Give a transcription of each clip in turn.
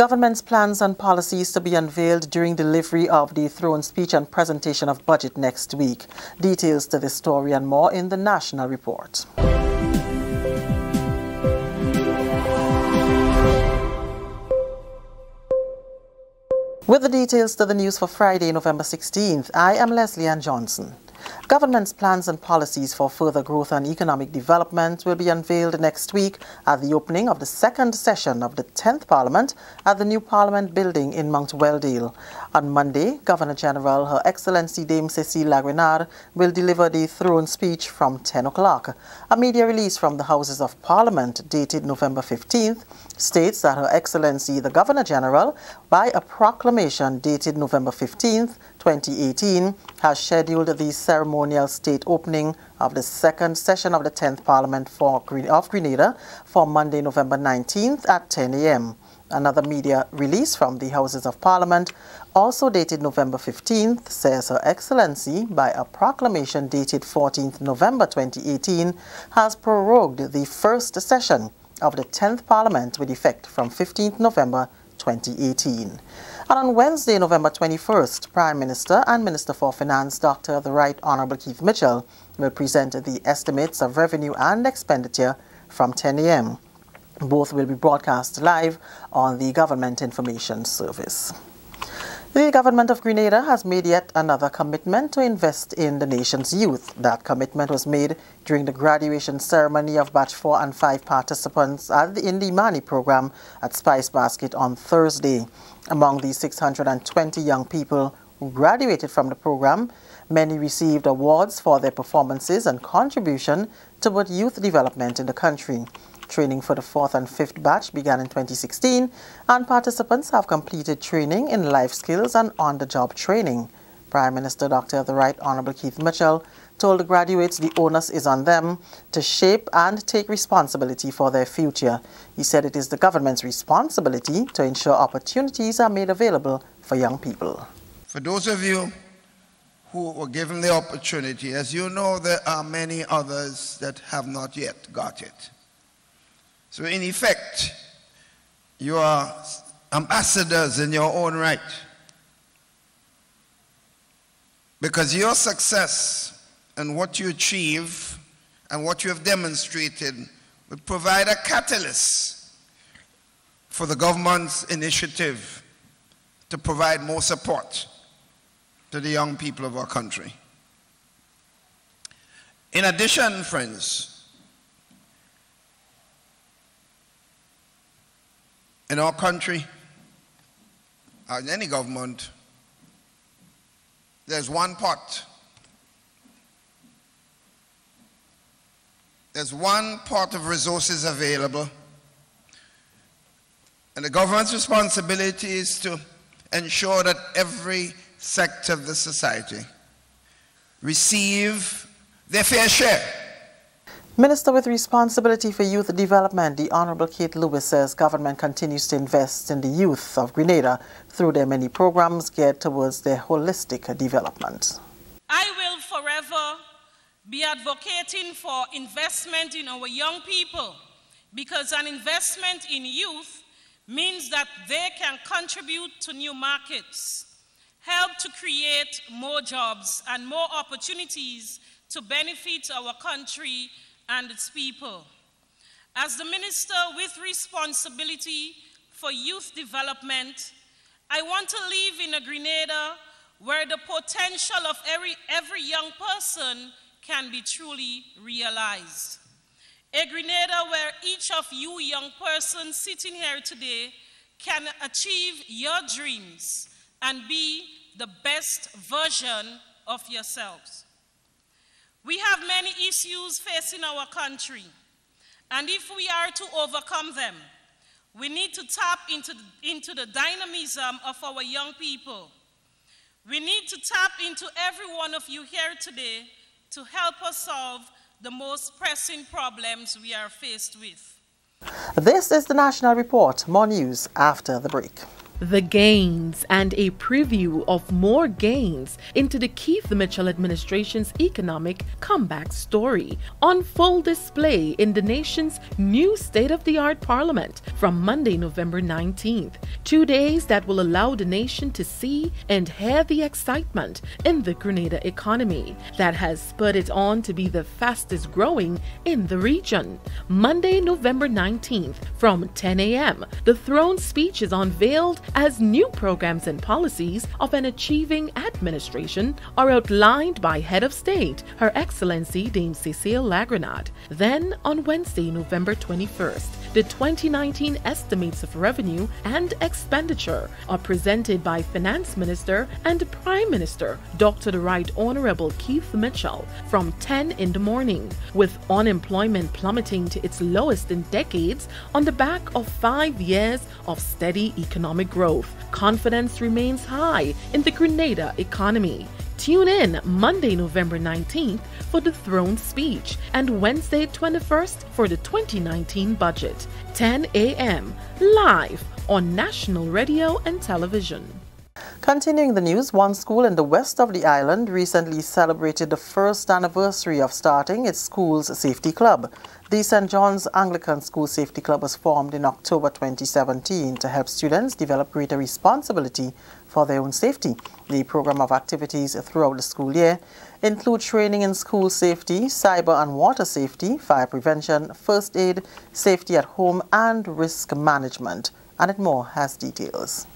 Government's plans and policies to be unveiled during delivery of the throne speech and presentation of budget next week. Details to this story and more in the National Report. With the details to the news for Friday, November 16th, I am Leslie Ann Johnson. Government's plans and policies for further growth and economic development will be unveiled next week at the opening of the second session of the 10th Parliament at the new Parliament building in Mount Welldale. On Monday, Governor-General Her Excellency Dame Cécile La Grenade will deliver the throne speech from 10 o'clock. A media release from the Houses of Parliament dated November 15th states that Her Excellency the Governor-General, by a proclamation dated November 15th, 2018, has scheduled the ceremonial state opening of the second session of the 10th Parliament of Grenada for Monday, November 19th at 10 a.m. Another media release from the Houses of Parliament, also dated November 15th, says Her Excellency, by a proclamation dated 14th November 2018, has prorogued the first session of the 10th Parliament with effect from 15th November 2018. And on Wednesday, November 21st, Prime Minister and Minister for Finance, Dr. The Right Honourable Keith Mitchell, will present the estimates of revenue and expenditure from 10 a.m. Both will be broadcast live on the Government Information Service. The Government of Grenada has made yet another commitment to invest in the nation's youth. That commitment was made during the graduation ceremony of Batch 4 and 5 participants in the Mani program at Spice Basket on Thursday. Among the 620 young people who graduated from the program, many received awards for their performances and contribution toward youth development in the country. Training for the 4th and 5th batch began in 2016, and participants have completed training in life skills and on-the-job training. Prime Minister Dr. The Right Honourable Keith Mitchell told the graduates the onus is on them to shape and take responsibility for their future. He said it is the government's responsibility to ensure opportunities are made available for young people. For those of you who were given the opportunity, as you know, there are many others that have not yet got it. So in effect, you are ambassadors in your own right. Because your success and what you achieve and what you have demonstrated will provide a catalyst for the government's initiative to provide more support to the young people of our country. In addition, friends, in our country, or in any government, there's one pot. There's one pot of resources available. And the government's responsibility is to ensure that every sector of the society receive their fair share. Minister with responsibility for youth development, the Honourable Kate Lewis, says government continues to invest in the youth of Grenada through their many programs geared towards their holistic development. I will forever be advocating for investment in our young people, because an investment in youth means that they can contribute to new markets, help to create more jobs and more opportunities to benefit our country and its people. As the Minister with responsibility for youth development, I want to live in a Grenada where the potential of every young person can be truly realized. A Grenada where each of you young persons sitting here today can achieve your dreams and be the best version of yourselves. We have many issues facing our country, and if we are to overcome them, we need to tap into the dynamism of our young people. We need to tap into every one of you here today to help us solve the most pressing problems we are faced with. This is the National Report. More news after the break. The gains and a preview of more gains into the Keith Mitchell administration's economic comeback story on full display in the nation's new state-of-the-art parliament from Monday, November 19th. 2 days that will allow the nation to see and hear the excitement in the Grenada economy that has spurred it on to be the fastest growing in the region. Monday, November 19th from 10 a.m. the throne speech is unveiled as new programs and policies of an achieving administration are outlined by Head of State, Her Excellency Dame Cecile Lagranade. Then, on Wednesday, November 21st, the 2019 estimates of revenue and expenditure are presented by Finance Minister and Prime Minister Dr. the Right Honorable Keith Mitchell from 10 in the morning, with unemployment plummeting to its lowest in decades on the back of 5 years of steady economic growth. Confidence remains high in the Grenada economy. Tune in Monday, November 19th for the throne speech and Wednesday 21st for the 2019 budget. 10 a.m. live on national radio and television. Continuing the news, one school in the west of the island recently celebrated the first anniversary of starting its school's safety club. The St. John's Anglican School Safety Club was formed in October 2017 to help students develop greater responsibility for their own safety. The program of activities throughout the school year include training in school safety, cyber and water safety, fire prevention, first aid, safety at home, and risk management. Annette Moore has details.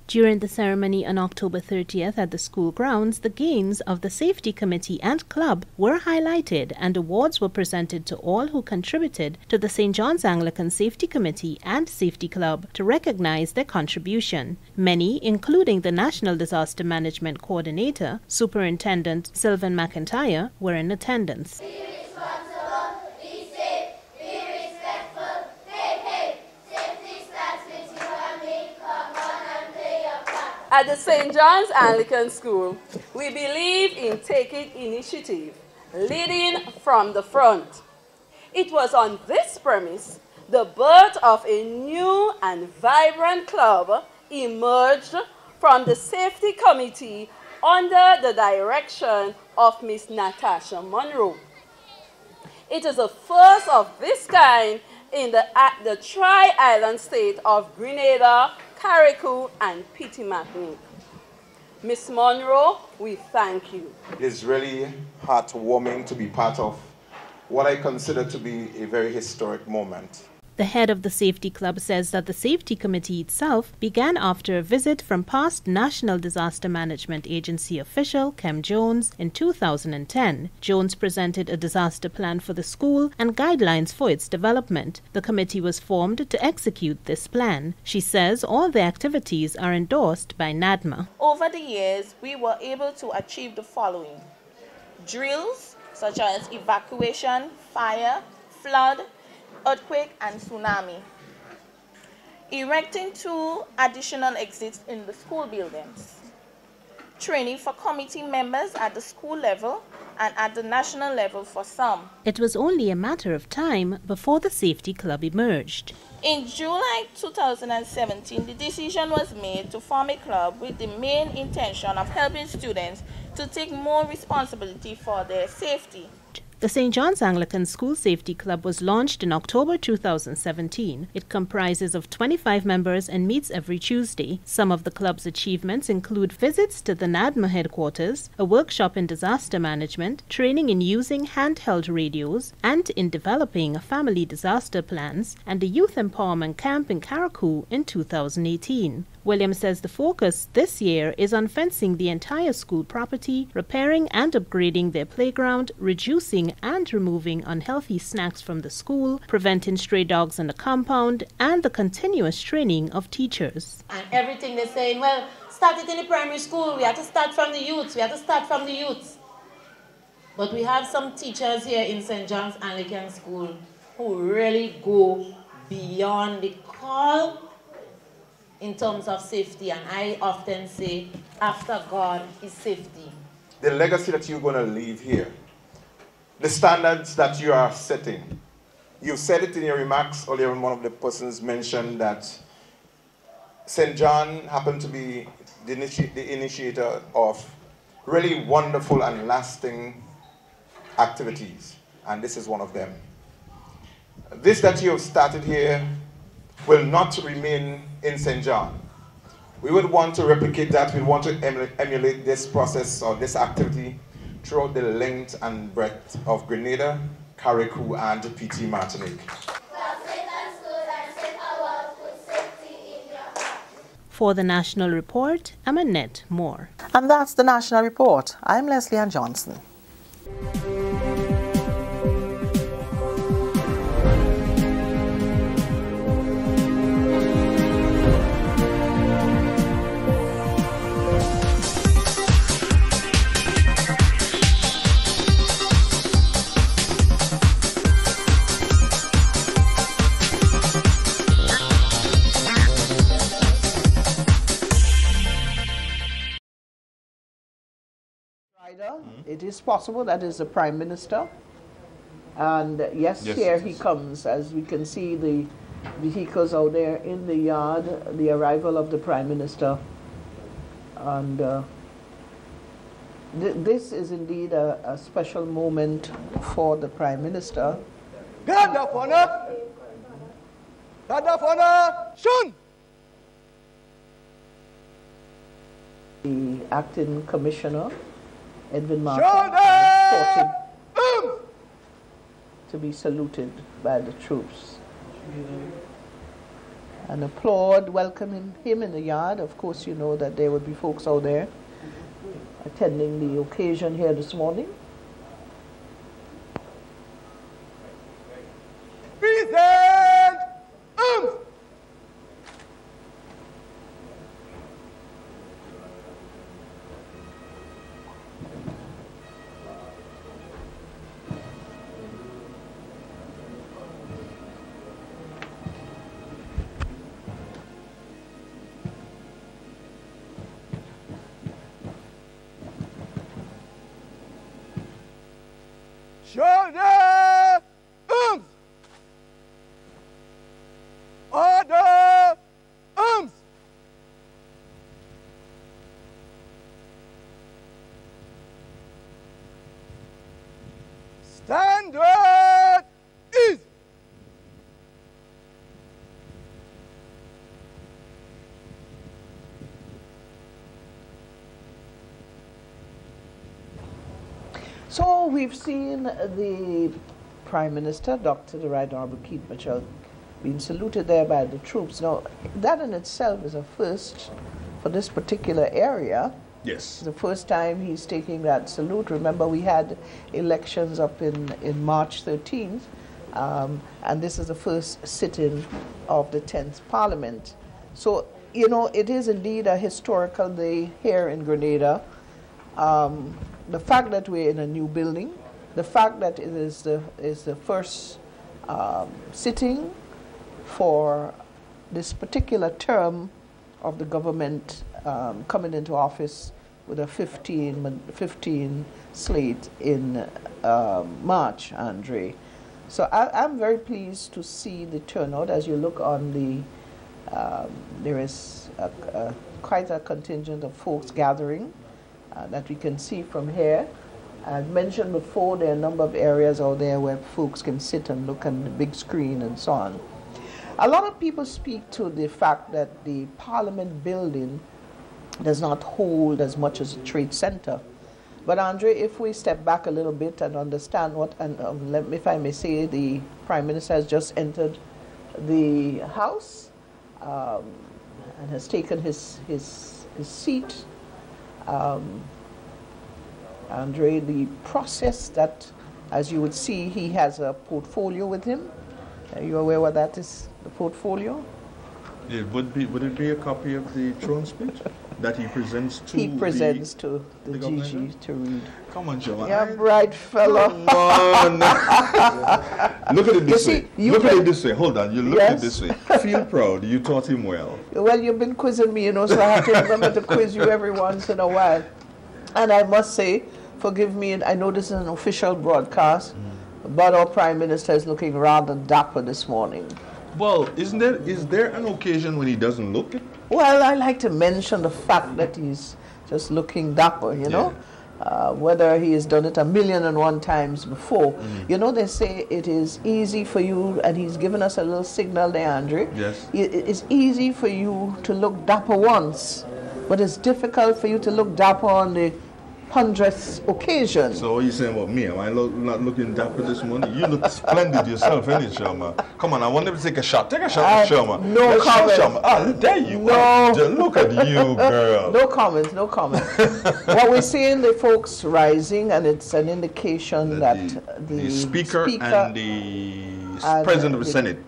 During the ceremony on October 30th at the school grounds, the gains of the Safety Committee and Club were highlighted and awards were presented to all who contributed to the St. John's Anglican Safety Committee and Safety Club to recognize their contribution. Many, including the National Disaster Management Coordinator, Superintendent Sylvan McIntyre, were in attendance. At the St. John's Anglican School, we believe in taking initiative, leading from the front. It was on this premise the birth of a new and vibrant club emerged from the Safety Committee under the direction of Miss Natasha Monroe. It is the first of this kind in the Tri-Island state of Grenada, Carriacou, and Petit-Martinique. Miss Monroe, we thank you. It is really heartwarming to be part of what I consider to be a very historic moment. The head of the Safety Club says that the Safety Committee itself began after a visit from past National Disaster Management Agency official Kem Jones in 2010. Jones presented a disaster plan for the school and guidelines for its development. The committee was formed to execute this plan. She says all the activities are endorsed by NADMA. Over the years, we were able to achieve the following: drills such as evacuation, fire, flood, earthquake, and tsunami. Erecting 2 additional exits in the school buildings. Training for committee members at the school level and at the national level for some. It was only a matter of time before the Safety Club emerged. In July 2017, the decision was made to form a club with the main intention of helping students to take more responsibility for their safety. The St. John's Anglican School Safety Club was launched in October 2017. It comprises of 25 members and meets every Tuesday. Some of the club's achievements include visits to the NADMA headquarters, a workshop in disaster management, training in using handheld radios, and in developing family disaster plans, and a youth empowerment camp in Carriacou in 2018. Williams says the focus this year is on fencing the entire school property, repairing and upgrading their playground, reducing and removing unhealthy snacks from the school, preventing stray dogs in the compound, and the continuous training of teachers. And everything they're saying, well, start it in the primary school, we have to start from the youths, But we have some teachers here in St. John's Anglican School who really go beyond the call in terms of safety, and I often say, after God is safety. The legacy that you're going to leave here, the standards that you are setting, you said it in your remarks earlier, when one of the persons mentioned that St. John happened to be the initiator of really wonderful and lasting activities, and this is one of them. This that you have started here will not remain in St. John. We would want to replicate that. We want to emulate this process or this activity throughout the length and breadth of Grenada, Carriacou, and PT Martinique. For the National Report, I'm Annette Moore. And that's the National Report. I'm Leslie Ann Johnson. It is possible that is the Prime Minister, and yes, here he comes. As we can see the vehicles out there in the yard, the arrival of the Prime Minister, and this is indeed a special moment for the Prime Minister. Guard of honor! Guard of honor! Soon! The acting commissioner, Edwin Martin, reported to be saluted by the troops. And applaud, welcoming him in the yard. Of course, you know that there would be folks out there attending the occasion here this morning. Present! Shoulder! Order! Standard is! So we've seen the Prime Minister, the Right Honourable Keith Mitchell, being saluted there by the troops. Now, that in itself is a first for this particular area. Yes. The first time he's taking that salute. Remember, we had elections up in March 13th, and this is the first sitting of the 10th Parliament. So, you know, it is indeed a historical day here in Grenada. The fact that we're in a new building, the fact that it is the first sitting for this particular term of the government coming into office with a 15 slate in March, Andre. So I'm very pleased to see the turnout. As you look on the, there is quite a contingent of folks gathering. That we can see from here. I've mentioned before there are a number of areas out there where folks can sit and look on the big screen and so on. A lot of people speak to the fact that the Parliament building does not hold as much as a trade center. But Andre, if we step back a little bit and understand what, and if I may say, the Prime Minister has just entered the House and has taken his seat. Andre, the process that, as you would see, he has a portfolio with him. Are you aware what that is, the portfolio? Would it be a copy of the throne speech that he presents to the GG to read? Come on, Joe. Yeah, bright fellow. Come on. Look at it this way. Look at it this way. Hold on. You look at it this way. Feel proud. You taught him well. Well, you've been quizzing me, you know, so I have to remember to quiz you every once in a while. And I must say, forgive me, I know this is an official broadcast, but our Prime Minister is looking rather dapper this morning. Well, is there an occasion when he doesn't look it? Well, I like to mention the fact that he's just looking dapper, you know. Whether he has done it 1,000,001 times before. You know, they say it is easy for you, and he's given us a little signal there, Andrew. Yes. It's easy for you to look dapper once, but it's difficult for you to look dapper on the 100th occasion. So what are you saying about me? Am I not looking dapper this morning? You look splendid yourself, ain't it, Sharma? Come on, I want them to take a shot. Take a shot, Sharma. No comment. Ah, there you no. are. Look at you, girl. No comment, no comment. What we're seeing, the folks rising, and it's an indication that the speaker and the president of the Senate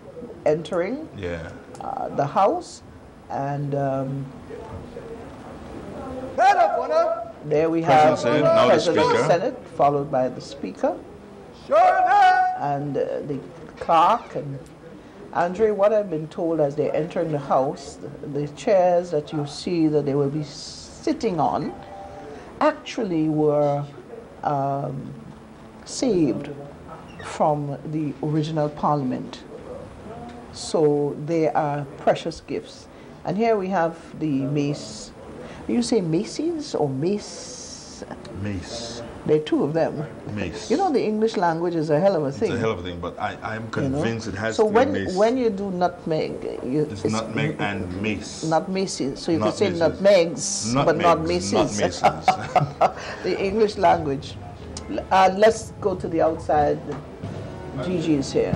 entering the House, and there we have the President of the Senate, followed by the Speaker, and the Clerk. And Andre, what I've been told as they're entering the House, the chairs that you see that they will be sitting on actually were saved from the original Parliament. So they are precious gifts. And here we have the mace. You say maces or mace? Mace. There are two of them. Mace. You know, the English language is a hell of a thing. It's a hell of a thing, but I'm convinced it has to be mace. So when you do nutmeg, it's nutmeg and mace. Not maces. So you not can say maces. Nutmegs, but not maces. Not maces. The English language. Let's go to the outside. Gigi is here.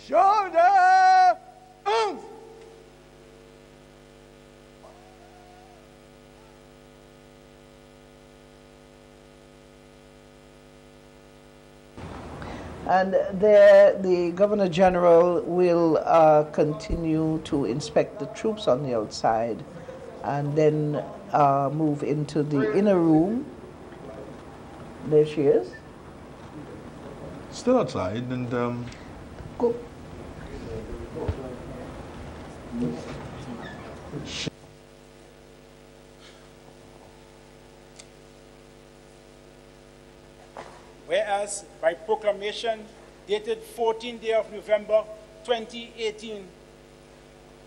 Shoulder! And there, the Governor General will continue to inspect the troops on the outside, and then move into the inner room. There she is. Still outside, and go. Whereas by proclamation dated 14th day of November 2018,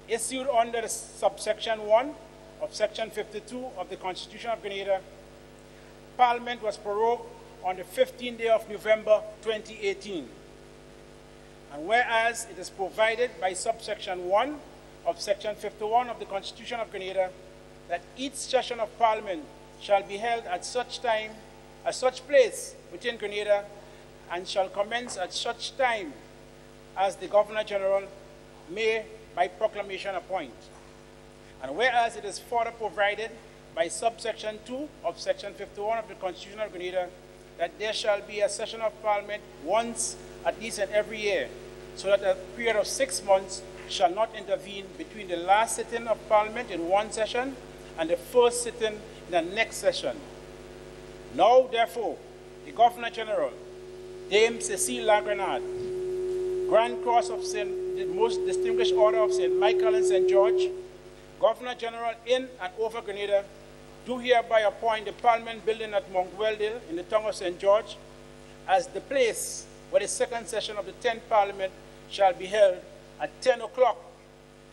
issued under the subsection 1 of section 52 of the Constitution of Grenada, Parliament was prorogued on the 15th day of November 2018. And whereas it is provided by subsection 1 of section 51 of the Constitution of Grenada that each session of Parliament shall be held at such time, at such place within Grenada, and shall commence at such time as the Governor General may by proclamation appoint. And whereas it is further provided by subsection 2 of section 51 of the Constitution of Grenada that there shall be a session of Parliament once at least in every year, so that a period of 6 months shall not intervene between the last sitting of Parliament in one session and the first sitting in the next session. Now, therefore, the Governor General, Dame Cecile Lagrenade, Grand Cross of the Most Distinguished Order of St. Michael and St. George, Governor General in and over Grenada, do hereby appoint the Parliament building at Mount Weldale in the town of St. George as the place where the second session of the 10th Parliament shall be held at 10 o'clock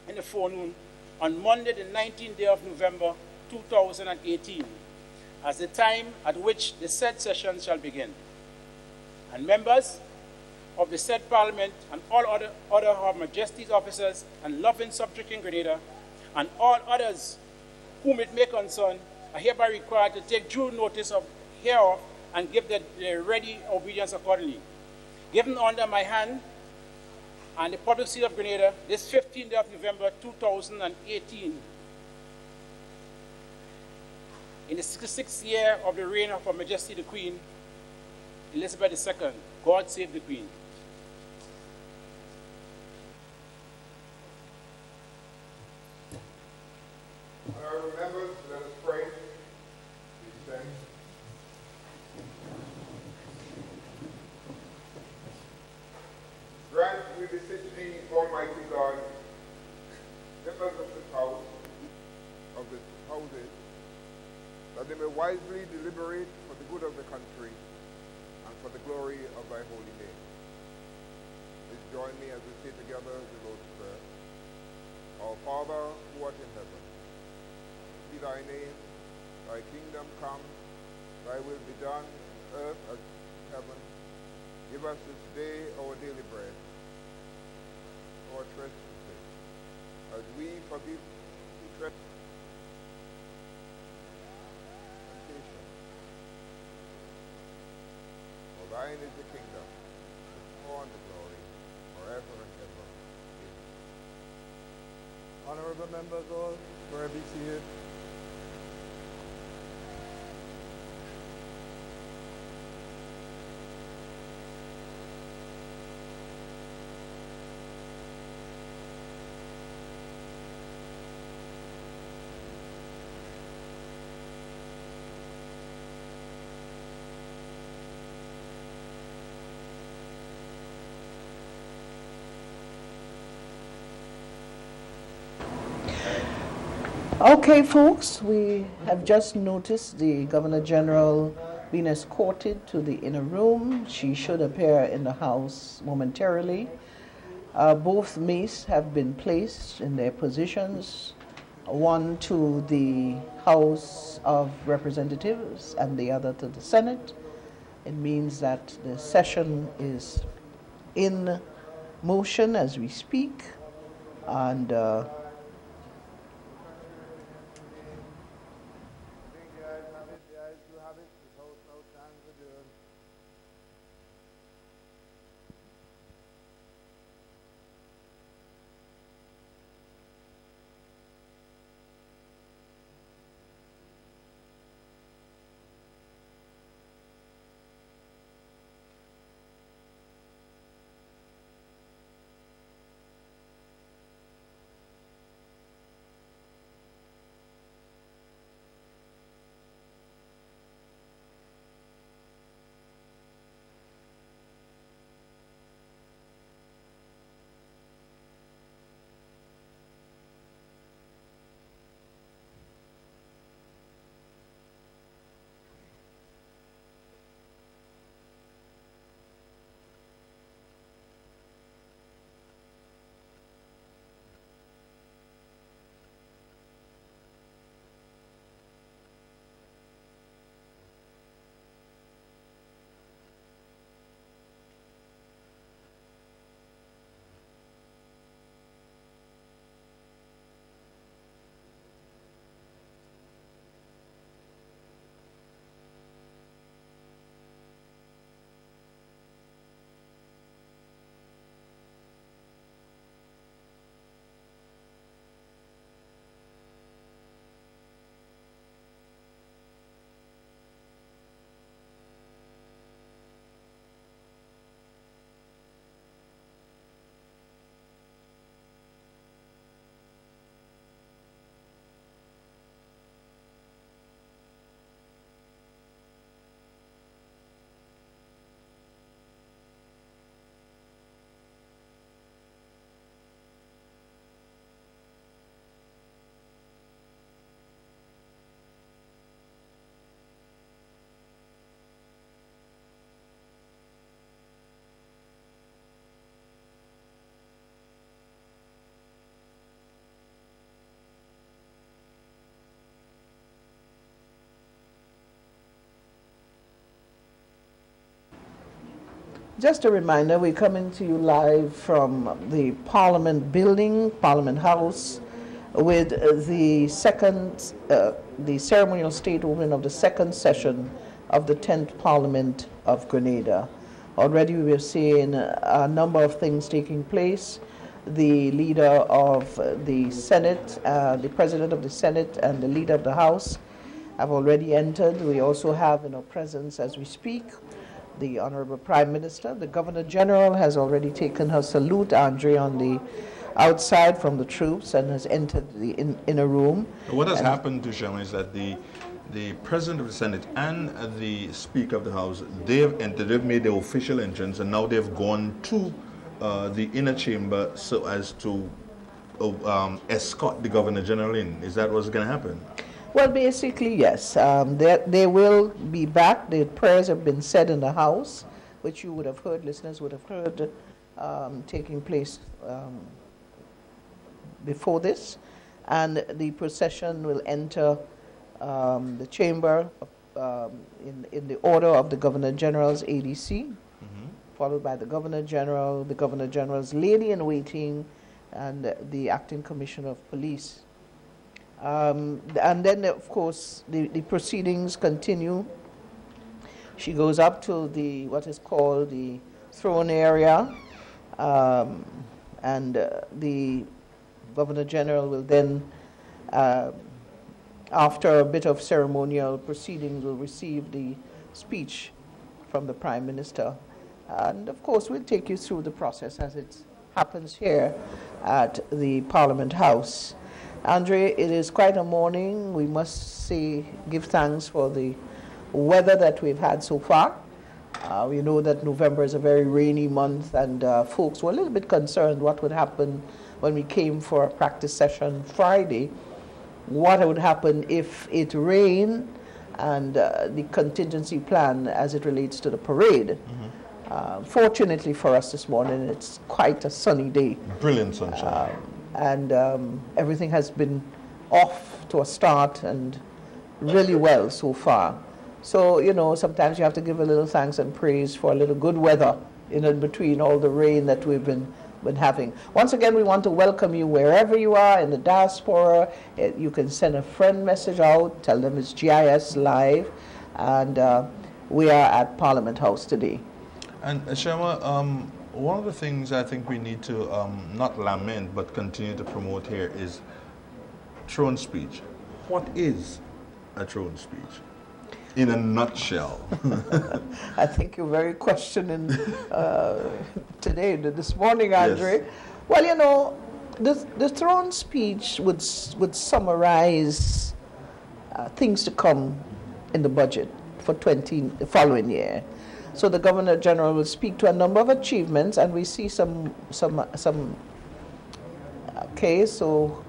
in the forenoon on Monday, the 19th day of November 2018, as the time at which the said session shall begin. And members of the said Parliament and all other Her Majesty's officers and loving subjects in Grenada, and all others whom it may concern, are hereby required to take due notice of hereof and give their ready obedience accordingly. Given under my hand and the public seal of Grenada this 15th day of November 2018, in the 66th year of the reign of Her Majesty the Queen, Elizabeth II. God save the Queen. that they may wisely deliberate for the good of the country and for the glory of thy holy name. Please join me as we say together the Lord's Prayer. Our Father, who art in heaven, be thy name, thy kingdom come, thy will be done in earth as in heaven. Give us this day our daily bread, our trespasses, as we forgive who trespass. Temptation. For thine is the kingdom, the power and the glory, forever and ever. Amen. Honorable members all, pray be seated. Okay, folks, we have just noticed the Governor General being escorted to the inner room. She should appear in the House momentarily. Both mace have been placed in their positions, one to the House of Representatives and the other to the Senate. It means that the session is in motion as we speak, and just a reminder, we're coming to you live from the Parliament building, Parliament House, with the ceremonial state opening of the second session of the 10th Parliament of Grenada. Already we were seeing a number of things taking place. The leader of the Senate, the President of the Senate, and the leader of the House have already entered. We also have in our presence as we speak the Honorable Prime Minister. The Governor General has already taken her salute, Andre, on the outside from the troops and has entered the inner room. What has happened to Shem is that the President of the Senate and the Speaker of the House, they have entered, they've made their official entrance, and now they've gone to the inner chamber so as to escort the Governor General in. Is that what's going to happen? Well, basically, yes. They will be back. The prayers have been said in the House, which you would have heard, listeners would have heard, taking place before this. And the procession will enter the chamber in the order of the Governor General's ADC, followed by the Governor General's Lady-in-Waiting, and the Acting Commissioner of Police. And then, of course, the proceedings continue. She goes up to what is called the throne area, and the Governor General will then, after a bit of ceremonial proceedings, will receive the speech from the Prime Minister. And of course, we'll take you through the process as it happens here at the Parliament House. Andre, it is quite a morning. We must give thanks for the weather that we've had so far. We know that November is a very rainy month, and folks were a little bit concerned what would happen when we came for a practice session Friday. What would happen if it rained, and the contingency plan as it relates to the parade. Fortunately for us this morning, it's quite a sunny day. Brilliant sunshine. And everything has been off to a start and really well so far. So, you know, sometimes you have to give a little thanks and praise for a little good weather in between all the rain that we've been having. Once again, we want to welcome you wherever you are in the diaspora. You can send a friend message out, tell them it's GIS Live, and we are at Parliament House today. And Sharma, one of the things I think we need to not lament but continue to promote here is throne speech. What is a throne speech in a nutshell? I think you're very questioning this morning, Andre. Yes. Well, you know, the throne speech would summarize things to come in the budget for the following year. So the Governor General will speak to a number of achievements, and we see some. Okay, so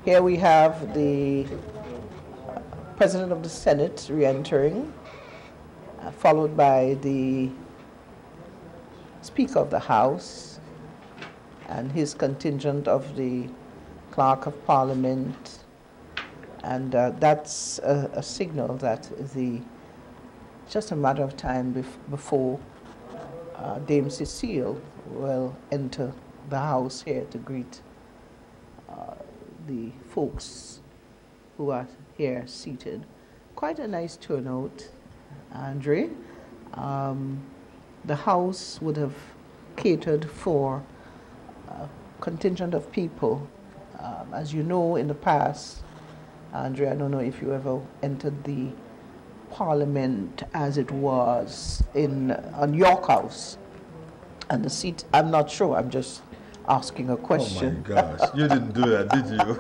here we have the President of the Senate re-entering, followed by the Speaker of the House and his contingent of the Clerk of Parliament, and that's a signal that just a matter of time before Dame Cecile will enter the House here to greet the folks who are here seated. Quite a nice turnout, Andre. The House would have catered for a contingent of people. As you know, in the past, Andre, I don't know if you ever entered the Parliament as it was on York House, and the seat, I'm not sure, I'm just asking a question. Oh my gosh, you didn't do that, did you?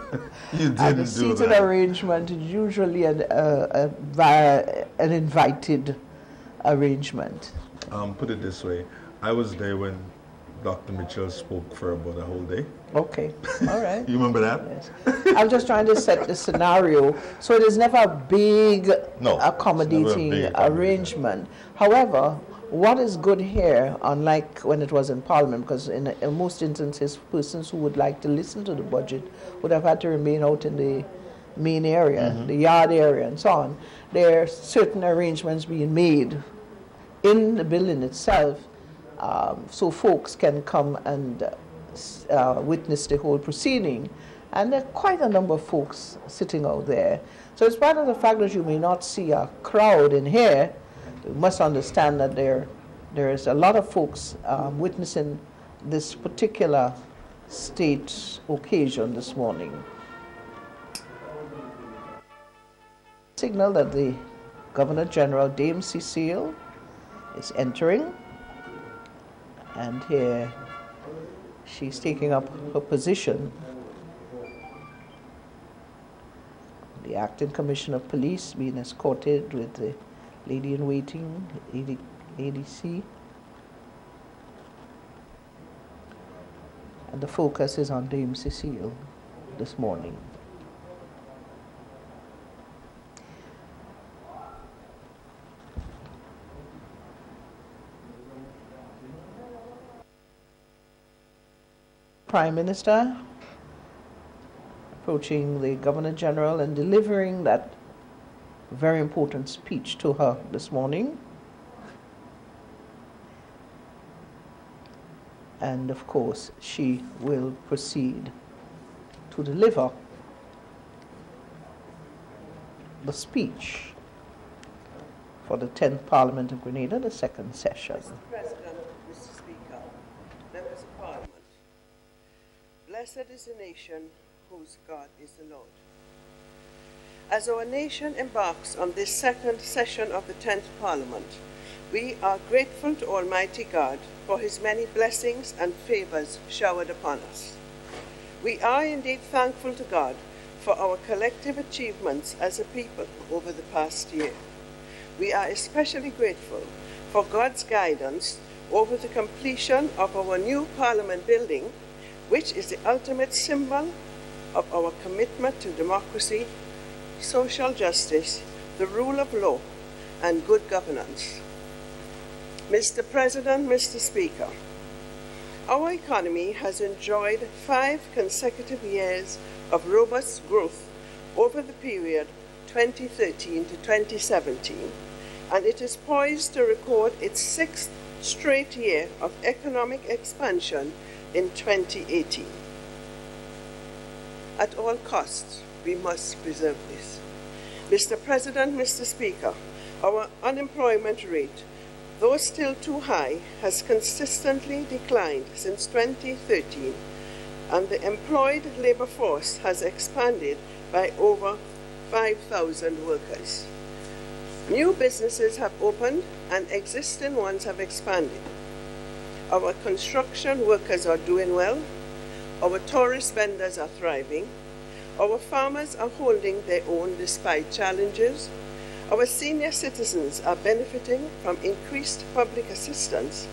You didn't do that. The seated arrangement is usually via an invited arrangement. Put it this way, I was there when Dr. Mitchell spoke for about a whole day. Okay, all right. You remember that? Yes. I'm just trying to set the scenario. So it is never a big accommodating arrangement. However, what is good here, unlike when it was in Parliament, because in most instances, persons who would like to listen to the budget would have had to remain out in the main area, the yard area, and so on. There are certain arrangements being made in the building itself, so folks can come and witness the whole proceeding. And there are quite a number of folks sitting out there. So in spite of the fact that you may not see a crowd in here, you must understand that there is a lot of folks witnessing this particular state occasion this morning. Signal that the Governor General, Dame Cecile, is entering. And here she's taking up her position. The Acting Commissioner of Police being escorted with the Lady-in-Waiting, ADC. And the focus is on Dame Cecile this morning. Prime Minister approaching the Governor General and delivering that very important speech to her this morning. And of course, she will proceed to deliver the speech for the 10th Parliament of Grenada, the second session. Mr. President, Mr. Speaker, members of Parliament, blessed is the nation whose God is the Lord. As our nation embarks on this second session of the 10th Parliament, we are grateful to Almighty God for his many blessings and favors showered upon us. We are indeed thankful to God for our collective achievements as a people over the past year. We are especially grateful for God's guidance over the completion of our new Parliament building, which is the ultimate symbol of our commitment to democracy, social justice, the rule of law, and good governance. Mr. President, Mr. Speaker, our economy has enjoyed 5 consecutive years of robust growth over the period 2013 to 2017, and it is poised to record its 6th straight year of economic expansion in 2018. At all costs, we must preserve this. Mr. President, Mr. Speaker, our unemployment rate, though still too high, has consistently declined since 2013, and the employed labor force has expanded by over 5,000 workers. New businesses have opened and existing ones have expanded. Our construction workers are doing well. Our tourist vendors are thriving. Our farmers are holding their own despite challenges. Our senior citizens are benefiting from increased public assistance,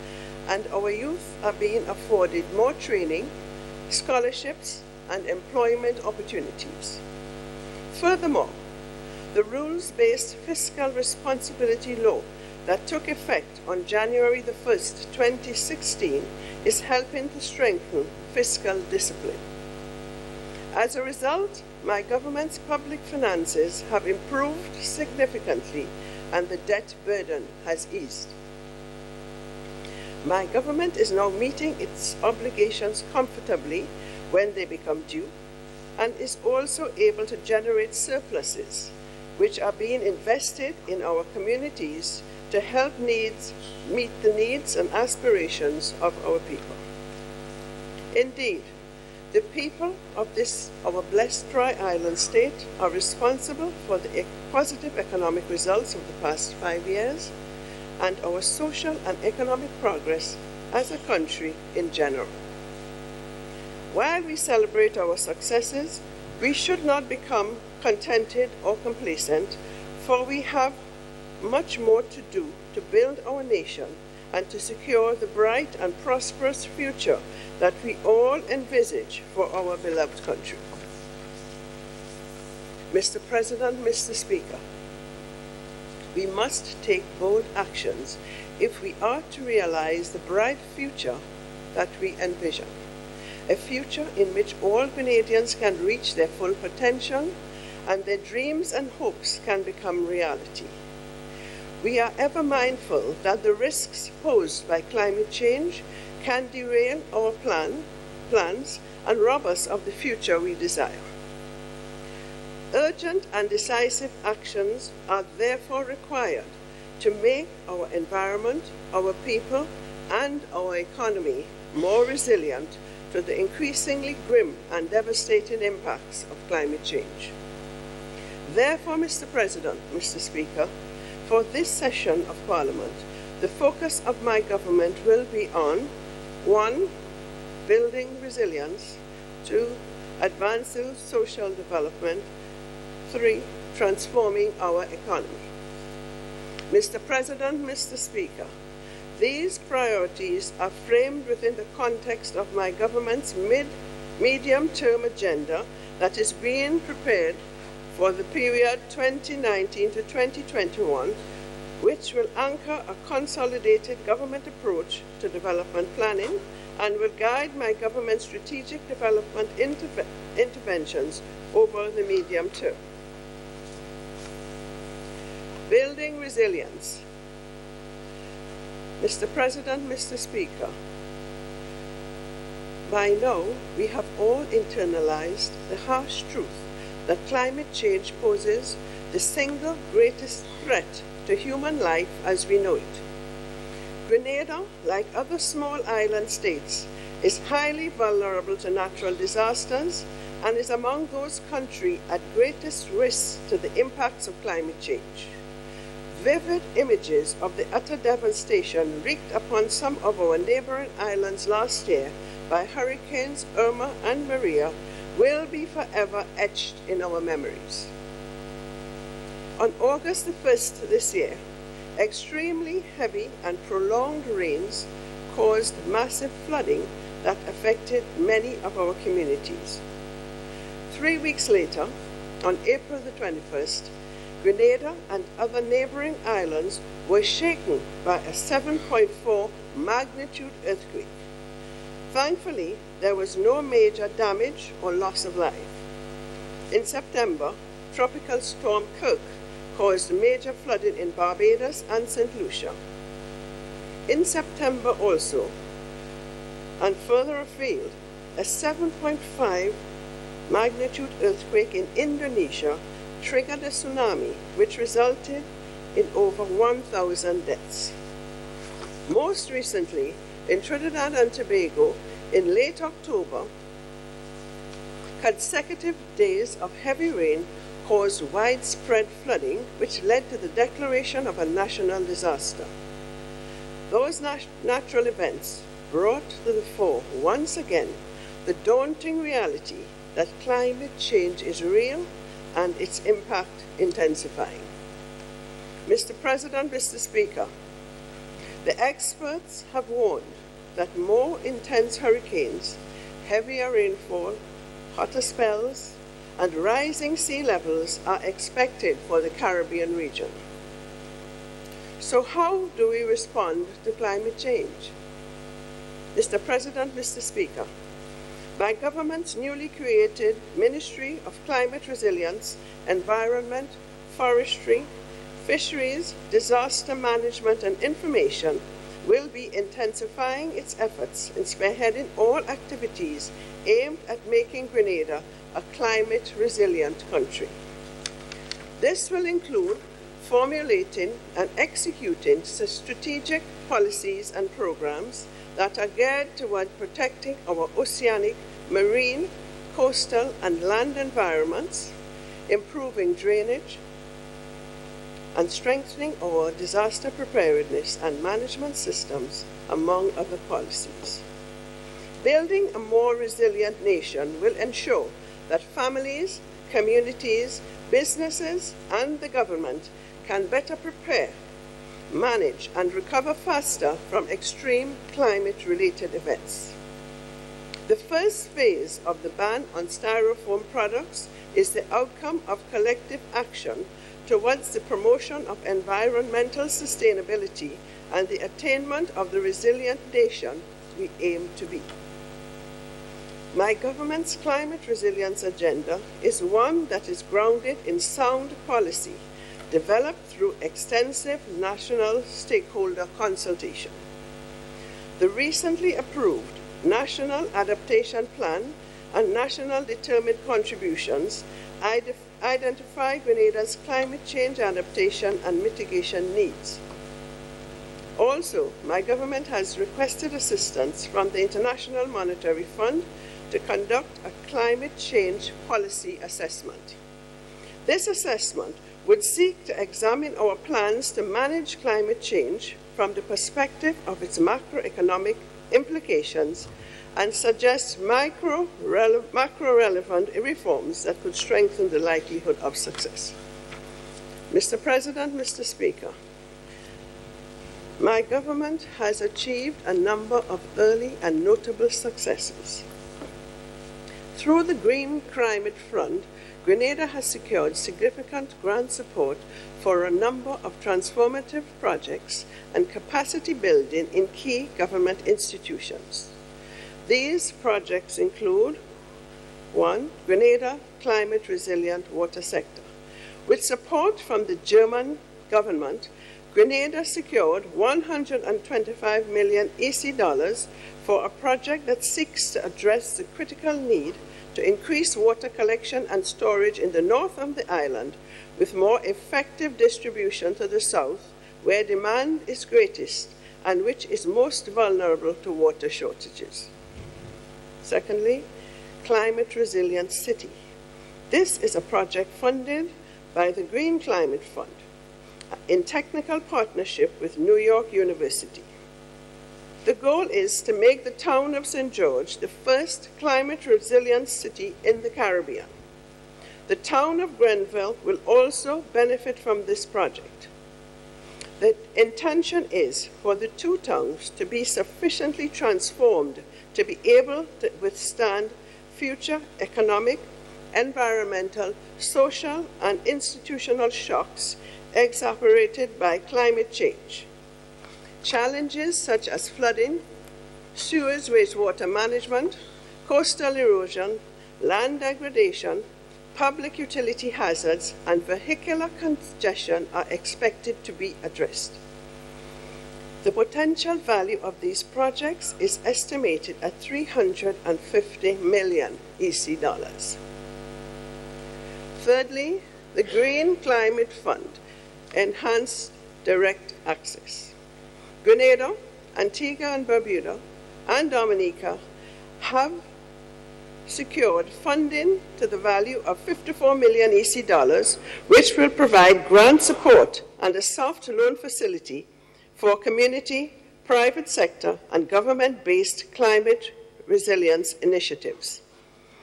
and our youth are being afforded more training, scholarships, and employment opportunities. Furthermore, the rules-based fiscal responsibility law that took effect on January the 1st, 2016, is helping to strengthen fiscal discipline. As a result, my government's public finances have improved significantly and the debt burden has eased. My government is now meeting its obligations comfortably when they become due, and is also able to generate surpluses, which are being invested in our communities to help meet the needs and aspirations of our people. Indeed, the people of this, our blessed dry island state, are responsible for the positive economic results of the past 5 years and our social and economic progress as a country in general. While we celebrate our successes, we should not become contented or complacent, for we have much more to do to build our nation and to secure the bright and prosperous future that we all envisage for our beloved country. Mr. President, Mr. Speaker, we must take bold actions if we are to realize the bright future that we envision, a future in which all Grenadians can reach their full potential and their dreams and hopes can become reality. We are ever mindful that the risks posed by climate change can derail our plans and rob us of the future we desire. Urgent and decisive actions are therefore required to make our environment, our people, and our economy more resilient to the increasingly grim and devastating impacts of climate change. Therefore, Mr. President, Mr. Speaker, for this session of Parliament, the focus of my government will be on 1. Building resilience, 2. Advancing social development, 3. Transforming our economy. Mr. President, Mr. Speaker, these priorities are framed within the context of my government's medium-term agenda that is being prepared for the period 2019 to 2021 which will anchor a consolidated government approach to development planning and will guide my government's strategic development interventions over the medium term. Building resilience. Mr. President, Mr. Speaker, by now we have all internalized the harsh truth that climate change poses the single greatest threat to human life as we know it. Grenada, like other small island states, is highly vulnerable to natural disasters and is among those countries at greatest risk to the impacts of climate change. Vivid images of the utter devastation wreaked upon some of our neighboring islands last year by Hurricanes Irma and Maria will be forever etched in our memories. On August the 1st this year, extremely heavy and prolonged rains caused massive flooding that affected many of our communities. 3 weeks later, on April the 21st, Grenada and other neighboring islands were shaken by a 7.4 magnitude earthquake. Thankfully, there was no major damage or loss of life. In September, Tropical Storm Kirk caused major flooding in Barbados and St. Lucia. In September also, and further afield, a 7.5 magnitude earthquake in Indonesia triggered a tsunami which resulted in over 1,000 deaths. Most recently, in Trinidad and Tobago, in late October, consecutive days of heavy rain caused widespread flooding, which led to the declaration of a national disaster. Those natural events brought to the fore once again the daunting reality that climate change is real and its impact intensifying. Mr. President, Mr. Speaker, the experts have warned that more intense hurricanes, heavier rainfall, hotter spells, and rising sea levels are expected for the Caribbean region. So how do we respond to climate change? Mr. President, Mr. Speaker, my government's newly created Ministry of Climate Resilience, Environment, Forestry, Fisheries, Disaster Management and Information will be intensifying its efforts in spearheading all activities aimed at making Grenada a climate resilient country. This will include formulating and executing strategic policies and programs that are geared toward protecting our oceanic, marine, coastal, and land environments, improving drainage, and strengthening our disaster preparedness and management systems, among other policies. Building a more resilient nation will ensure that families, communities, businesses, and the government can better prepare, manage, and recover faster from extreme climate-related events. The first phase of the ban on styrofoam products is the outcome of collective action towards the promotion of environmental sustainability and the attainment of the resilient nation we aim to be. My government's climate resilience agenda is one that is grounded in sound policy developed through extensive national stakeholder consultation. The recently approved National Adaptation Plan and National Determined Contributions identify Grenada's climate change adaptation and mitigation needs. Also, my government has requested assistance from the International Monetary Fund to conduct a climate change policy assessment. This assessment would seek to examine our plans to manage climate change from the perspective of its macroeconomic implications and suggest macro-relevant reforms that could strengthen the likelihood of success. Mr. President, Mr. Speaker, my government has achieved a number of early and notable successes. Through the Green Climate Fund, Grenada has secured significant grant support for a number of transformative projects and capacity building in key government institutions. These projects include 1. Grenada Climate Resilient Water Sector. With support from the German government, Grenada secured 125 million EC dollars for a project that seeks to address the critical need to increase water collection and storage in the north of the island, with more effective distribution to the south, where demand is greatest and which is most vulnerable to water shortages. Secondly, Climate Resilient City. This is a project funded by the Green Climate Fund in technical partnership with New York University. The goal is to make the town of St. George the first climate resilient city in the Caribbean. The town of Grenville will also benefit from this project. The intention is for the two towns to be sufficiently transformed to be able to withstand future economic, environmental, social, and institutional shocks exacerbated by climate change. Challenges such as flooding, sewage wastewater management, coastal erosion, land degradation, public utility hazards, and vehicular congestion are expected to be addressed. The potential value of these projects is estimated at 350 million EC dollars. Thirdly, the Green Climate Fund enhanced direct access. Grenada, Antigua and Barbuda, and Dominica have secured funding to the value of 54 million EC dollars, which will provide grant support and a soft loan facility for community, private sector, and government-based climate resilience initiatives.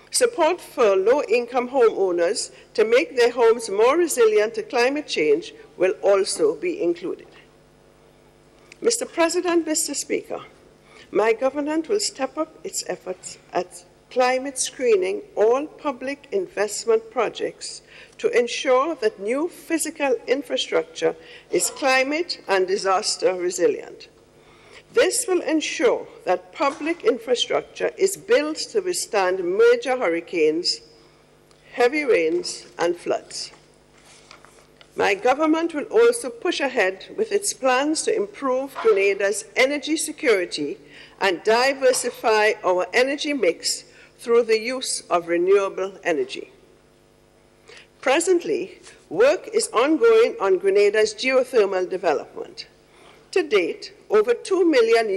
Support for low-income homeowners to make their homes more resilient to climate change will also be included. Mr. President, Mr. Speaker, my government will step up its efforts at climate screening all public investment projects to ensure that new physical infrastructure is climate and disaster resilient. This will ensure that public infrastructure is built to withstand major hurricanes, heavy rains, and floods. My government will also push ahead with its plans to improve Grenada's energy security and diversify our energy mix through the use of renewable energy. Presently, work is ongoing on Grenada's geothermal development. To date, over $2 million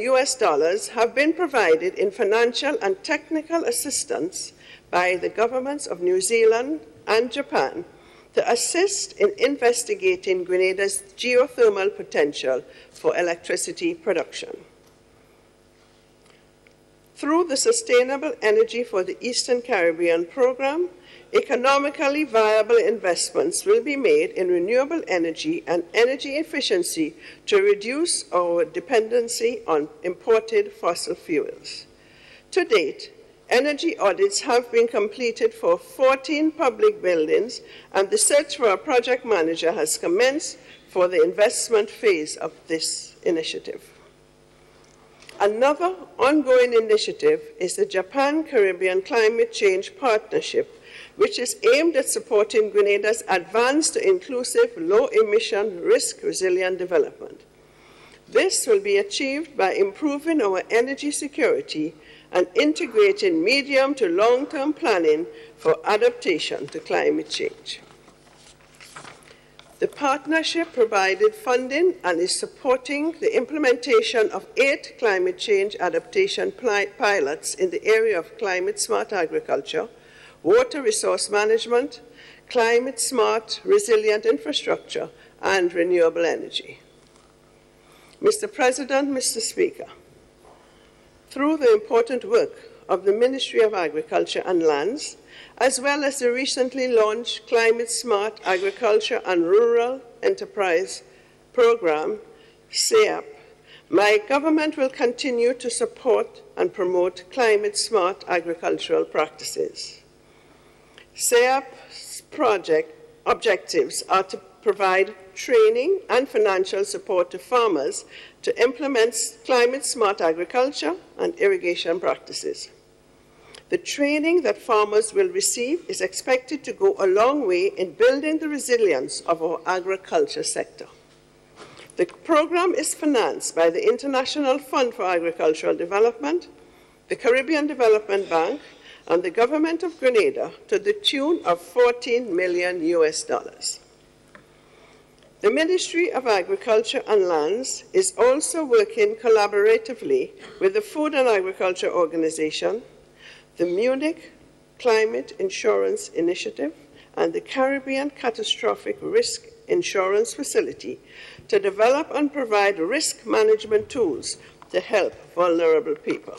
have been provided in financial and technical assistance by the governments of New Zealand and Japan to assist in investigating Grenada's geothermal potential for electricity production. Through the Sustainable Energy for the Eastern Caribbean program, economically viable investments will be made in renewable energy and energy efficiency to reduce our dependency on imported fossil fuels. To date, energy audits have been completed for 14 public buildings, and the search for a project manager has commenced for the investment phase of this initiative. Another ongoing initiative is the Japan-Caribbean Climate Change Partnership, which is aimed at supporting Grenada's advanced to inclusive, low-emission, risk-resilient development. This will be achieved by improving our energy security and integrating medium to long-term planning for adaptation to climate change. The partnership provided funding and is supporting the implementation of 8 climate change adaptation pilots in the area of climate-smart agriculture, water resource management, climate-smart resilient infrastructure, and renewable energy. Mr. President, Mr. Speaker, through the important work of the Ministry of Agriculture and Lands, as well as the recently launched Climate Smart Agriculture and Rural Enterprise Program, CEAP, My government will continue to support and promote climate-smart agricultural practices. CEAP's project objectives are to provide training and financial support to farmers to implement climate-smart agriculture and irrigation practices. The training that farmers will receive is expected to go a long way in building the resilience of our agriculture sector. The program is financed by the International Fund for Agricultural Development, the Caribbean Development Bank, and the Government of Grenada to the tune of $14 million. The Ministry of Agriculture and Lands is also working collaboratively with the Food and Agriculture Organization, the Munich Climate Insurance Initiative, and the Caribbean Catastrophic Risk Insurance Facility to develop and provide risk management tools to help vulnerable people.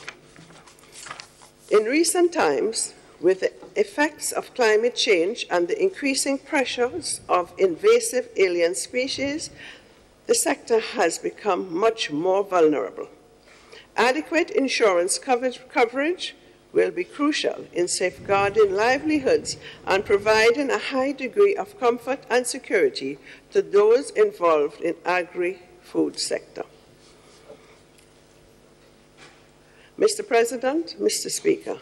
In recent times, with the effects of climate change and the increasing pressures of invasive alien species, the sector has become much more vulnerable. Adequate insurance coverage will be crucial in safeguarding livelihoods and providing a high degree of comfort and security to those involved in agri-food sector. Mr. President, Mr. Speaker,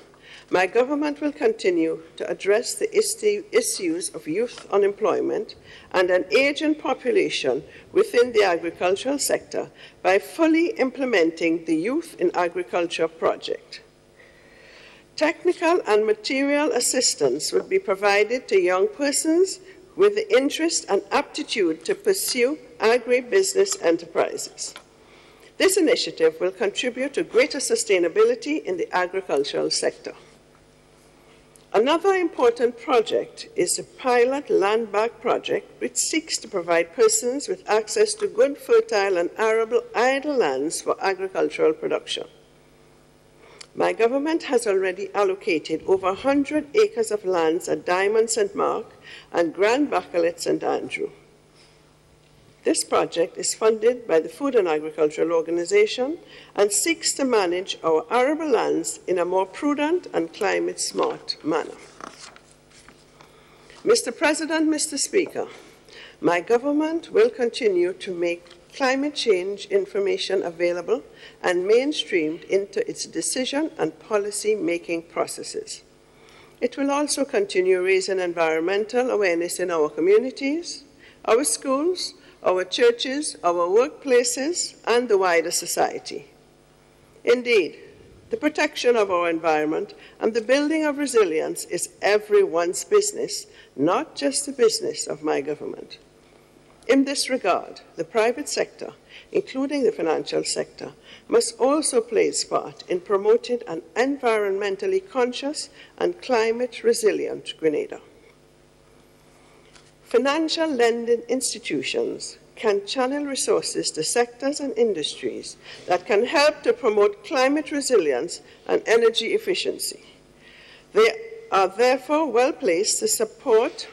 my government will continue to address the issues of youth unemployment and an aging population within the agricultural sector by fully implementing the Youth in Agriculture project. Technical and material assistance will be provided to young persons with the interest and aptitude to pursue agribusiness enterprises. This initiative will contribute to greater sustainability in the agricultural sector. Another important project is the pilot land bank project, which seeks to provide persons with access to good, fertile, and arable idle lands for agricultural production. My government has already allocated over 100 acres of lands at Diamond St. Mark and Grand Bacolet St. Andrew. This project is funded by the Food and Agricultural Organization and seeks to manage our arable lands in a more prudent and climate-smart manner. Mr. President, Mr. Speaker, my government will continue to make climate change information available and mainstreamed into its decision and policy-making processes. It will also continue raising environmental awareness in our communities, our schools, our churches, our workplaces, and the wider society. Indeed, the protection of our environment and the building of resilience is everyone's business, not just the business of my government. In this regard, the private sector, including the financial sector, must also play its part in promoting an environmentally conscious and climate-resilient Grenada. Financial lending institutions can channel resources to sectors and industries that can help to promote climate resilience and energy efficiency. They are therefore well placed to support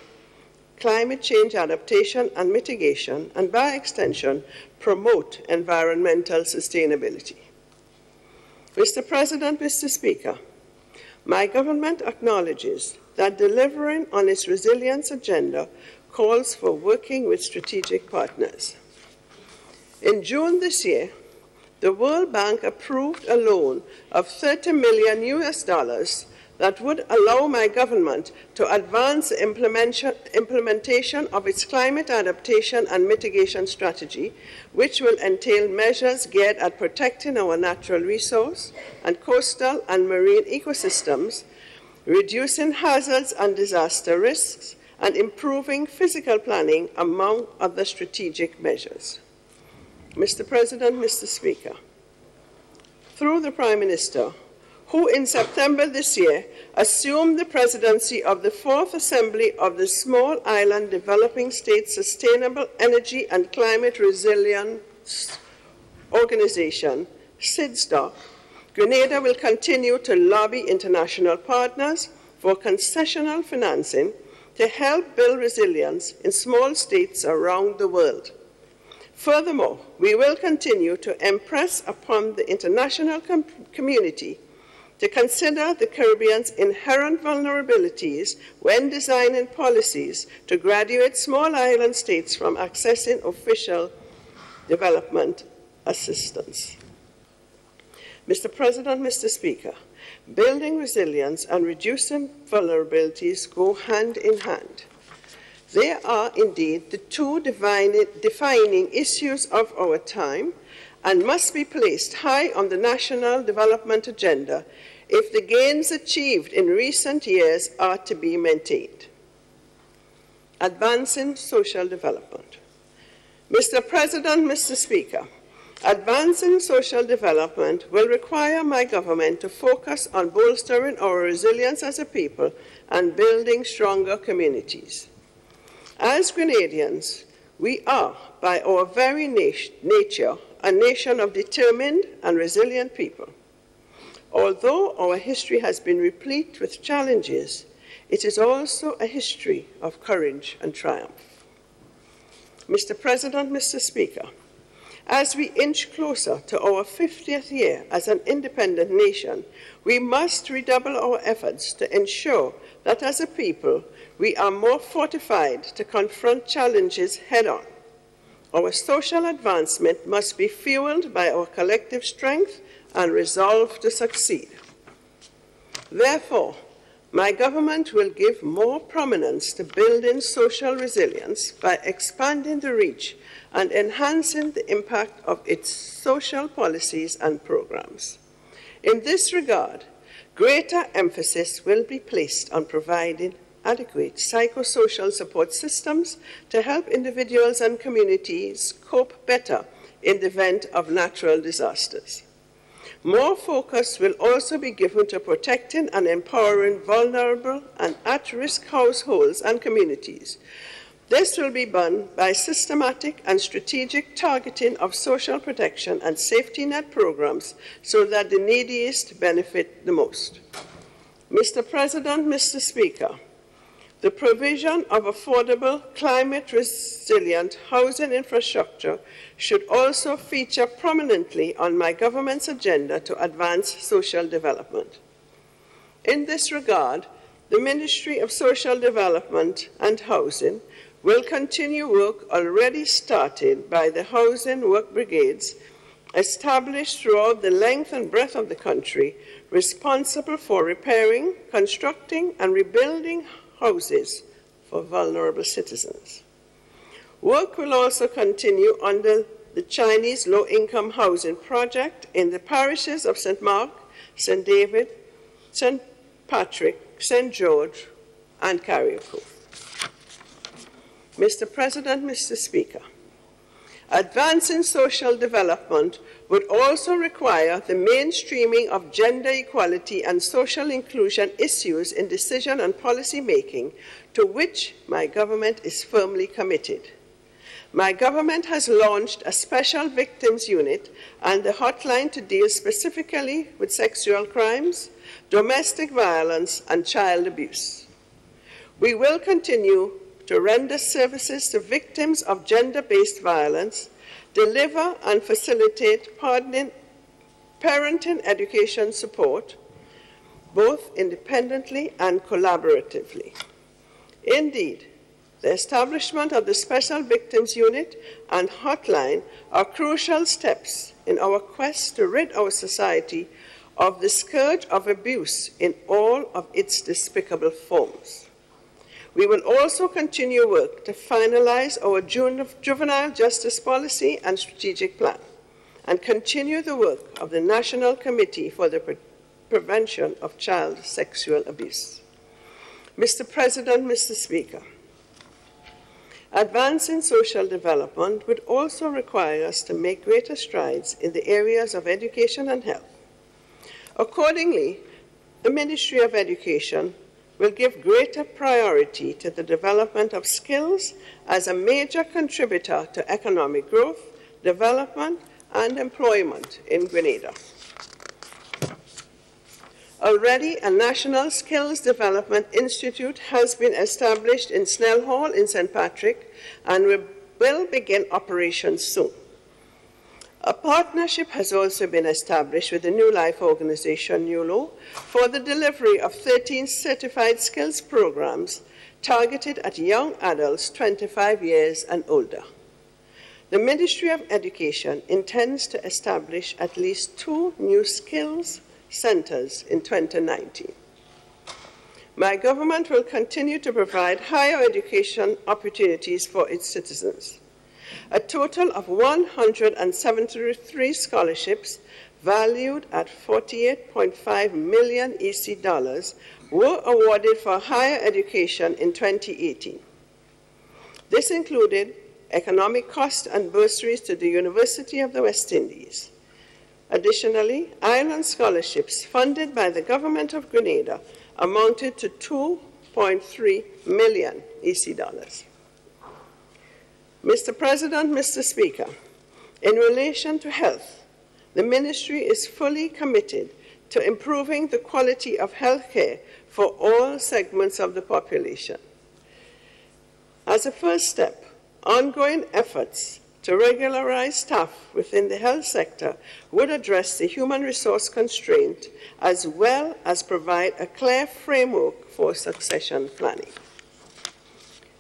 climate change adaptation and mitigation, and by extension, promote environmental sustainability. Mr. President, Mr. Speaker, my government acknowledges that delivering on its resilience agenda calls for working with strategic partners. In June this year, the World Bank approved a loan of $30 million that would allow my government to advance the implementation of its climate adaptation and mitigation strategy, which will entail measures geared at protecting our natural resource and coastal and marine ecosystems, reducing hazards and disaster risks, and improving physical planning, among other strategic measures. Mr. President, Mr. Speaker, through the Prime Minister, who in September this year assumed the presidency of the Fourth Assembly of the Small Island Developing States Sustainable Energy and Climate Resilience Organization, SIDSDOC, Grenada will continue to lobby international partners for concessional financing to help build resilience in small states around the world. Furthermore, we will continue to impress upon the international community to consider the Caribbean's inherent vulnerabilities when designing policies to graduate small island states from accessing official development assistance. Mr. President, Mr. Speaker, building resilience and reducing vulnerabilities go hand in hand. They are indeed the two defining issues of our time and must be placed high on the national development agenda if the gains achieved in recent years are to be maintained. Advancing social development. Mr. President, Mr. Speaker, advancing social development will require my government to focus on bolstering our resilience as a people and building stronger communities. As Grenadians, we are, by our very nature, a nation of determined and resilient people. Although our history has been replete with challenges, it is also a history of courage and triumph. Mr. President, Mr. Speaker, as we inch closer to our 50th year as an independent nation, we must redouble our efforts to ensure that as a people, we are more fortified to confront challenges head-on. Our social advancement must be fueled by our collective strength and resolve to succeed. Therefore, my government will give more prominence to building social resilience by expanding the reach and enhancing the impact of its social policies and programs. In this regard, greater emphasis will be placed on providing adequate psychosocial support systems to help individuals and communities cope better in the event of natural disasters. More focus will also be given to protecting and empowering vulnerable and at-risk households and communities. This will be done by systematic and strategic targeting of social protection and safety net programs so that the neediest benefit the most. Mr. President, Mr. Speaker, the provision of affordable, climate-resilient housing infrastructure should also feature prominently on my government's agenda to advance social development. In this regard, the Ministry of Social Development and Housing will continue work already started by the housing work brigades established throughout the length and breadth of the country, responsible for repairing, constructing, and rebuilding houses for vulnerable citizens. Work will also continue under the Chinese Low-Income Housing Project in the parishes of St. Mark, St. David, St. Patrick, St. George, and Carriacou. Mr. President, Mr. Speaker, advancing social development would also require the mainstreaming of gender equality and social inclusion issues in decision and policy making, to which my government is firmly committed. My government has launched a special victims unit and a hotline to deal specifically with sexual crimes, domestic violence, and child abuse. We will continue to render services to victims of gender-based violence, deliver and facilitate parenting education support, both independently and collaboratively. Indeed, the establishment of the Special Victims Unit and Hotline are crucial steps in our quest to rid our society of the scourge of abuse in all of its despicable forms. We will also continue work to finalize our juvenile justice policy and strategic plan, and continue the work of the National Committee for the Prevention of Child Sexual Abuse. Mr. President, Mr. Speaker, advancing social development would also require us to make greater strides in the areas of education and health. Accordingly, the Ministry of Education will give greater priority to the development of skills as a major contributor to economic growth, development, and employment in Grenada. Already, a National Skills Development Institute has been established in Snell Hall in St. Patrick and will will begin operations soon. A partnership has also been established with the New Life organization, NULO, for the delivery of 13 certified skills programs targeted at young adults 25 years and older. The Ministry of Education intends to establish at least 2 new skills centers in 2019. My government will continue to provide higher education opportunities for its citizens. A total of 173 scholarships valued at $48.5 million EC dollars were awarded for higher education in 2018. This included economic cost and bursaries to the University of the West Indies. Additionally, island scholarships funded by the Government of Grenada amounted to $2.3 million EC dollars. Mr. President, Mr. Speaker, in relation to health, the Ministry is fully committed to improving the quality of health care for all segments of the population. As a first step, ongoing efforts to regularize staff within the health sector would address the human resource constraint as well as provide a clear framework for succession planning.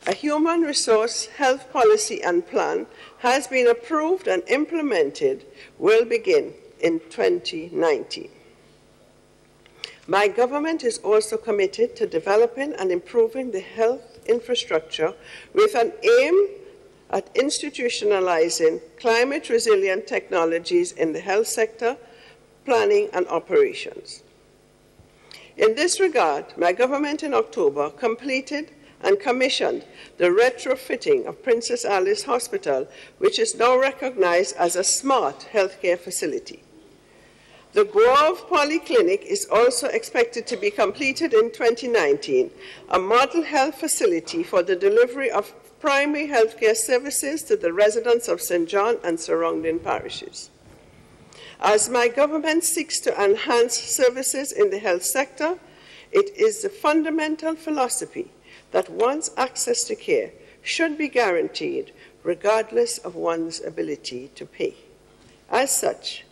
A human resource health policy and plan has been approved and implemented, will begin in 2019. My government is also committed to developing and improving the health infrastructure with an aim at institutionalizing climate-resilient technologies in the health sector, planning and operations. In this regard, my government in October completed and commissioned the retrofitting of Princess Alice Hospital, which is now recognized as a smart healthcare facility. The Grove Polyclinic is also expected to be completed in 2019, a model health facility for the delivery of primary healthcare services to the residents of St. John and surrounding parishes. As my government seeks to enhance services in the health sector, it is the fundamental philosophy that one's access to care should be guaranteed regardless of one's ability to pay. As such,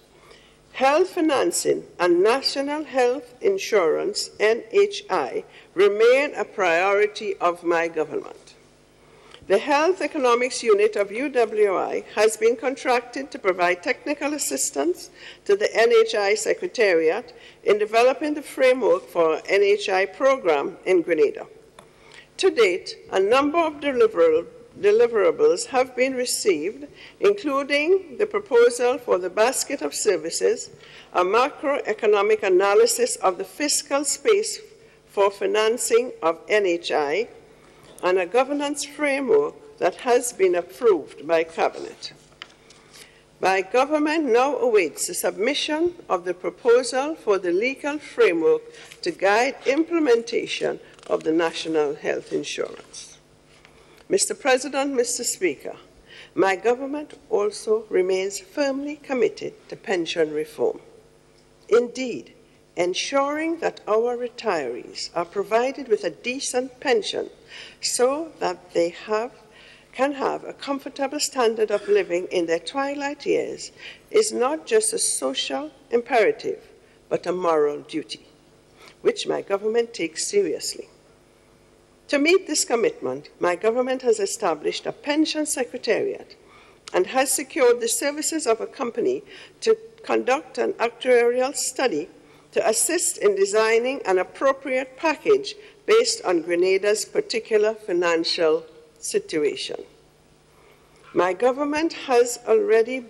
health financing and national health insurance, NHI, remain a priority of my government. The Health Economics Unit of UWI has been contracted to provide technical assistance to the NHI Secretariat in developing the framework for an NHI program in Grenada. To date, a number of deliverables have been received, including the proposal for the basket of services, a macroeconomic analysis of the fiscal space for financing of NHI, and a governance framework that has been approved by Cabinet. My government now awaits the submission of the proposal for the legal framework to guide implementation of the National Health Insurance. Mr. President, Mr. Speaker, my government also remains firmly committed to pension reform. Indeed, ensuring that our retirees are provided with a decent pension so that they can have a comfortable standard of living in their twilight years is not just a social imperative, but a moral duty, which my government takes seriously. To meet this commitment, my government has established a pension secretariat and has secured the services of a company to conduct an actuarial study to assist in designing an appropriate package based on Grenada's particular financial situation. My government has already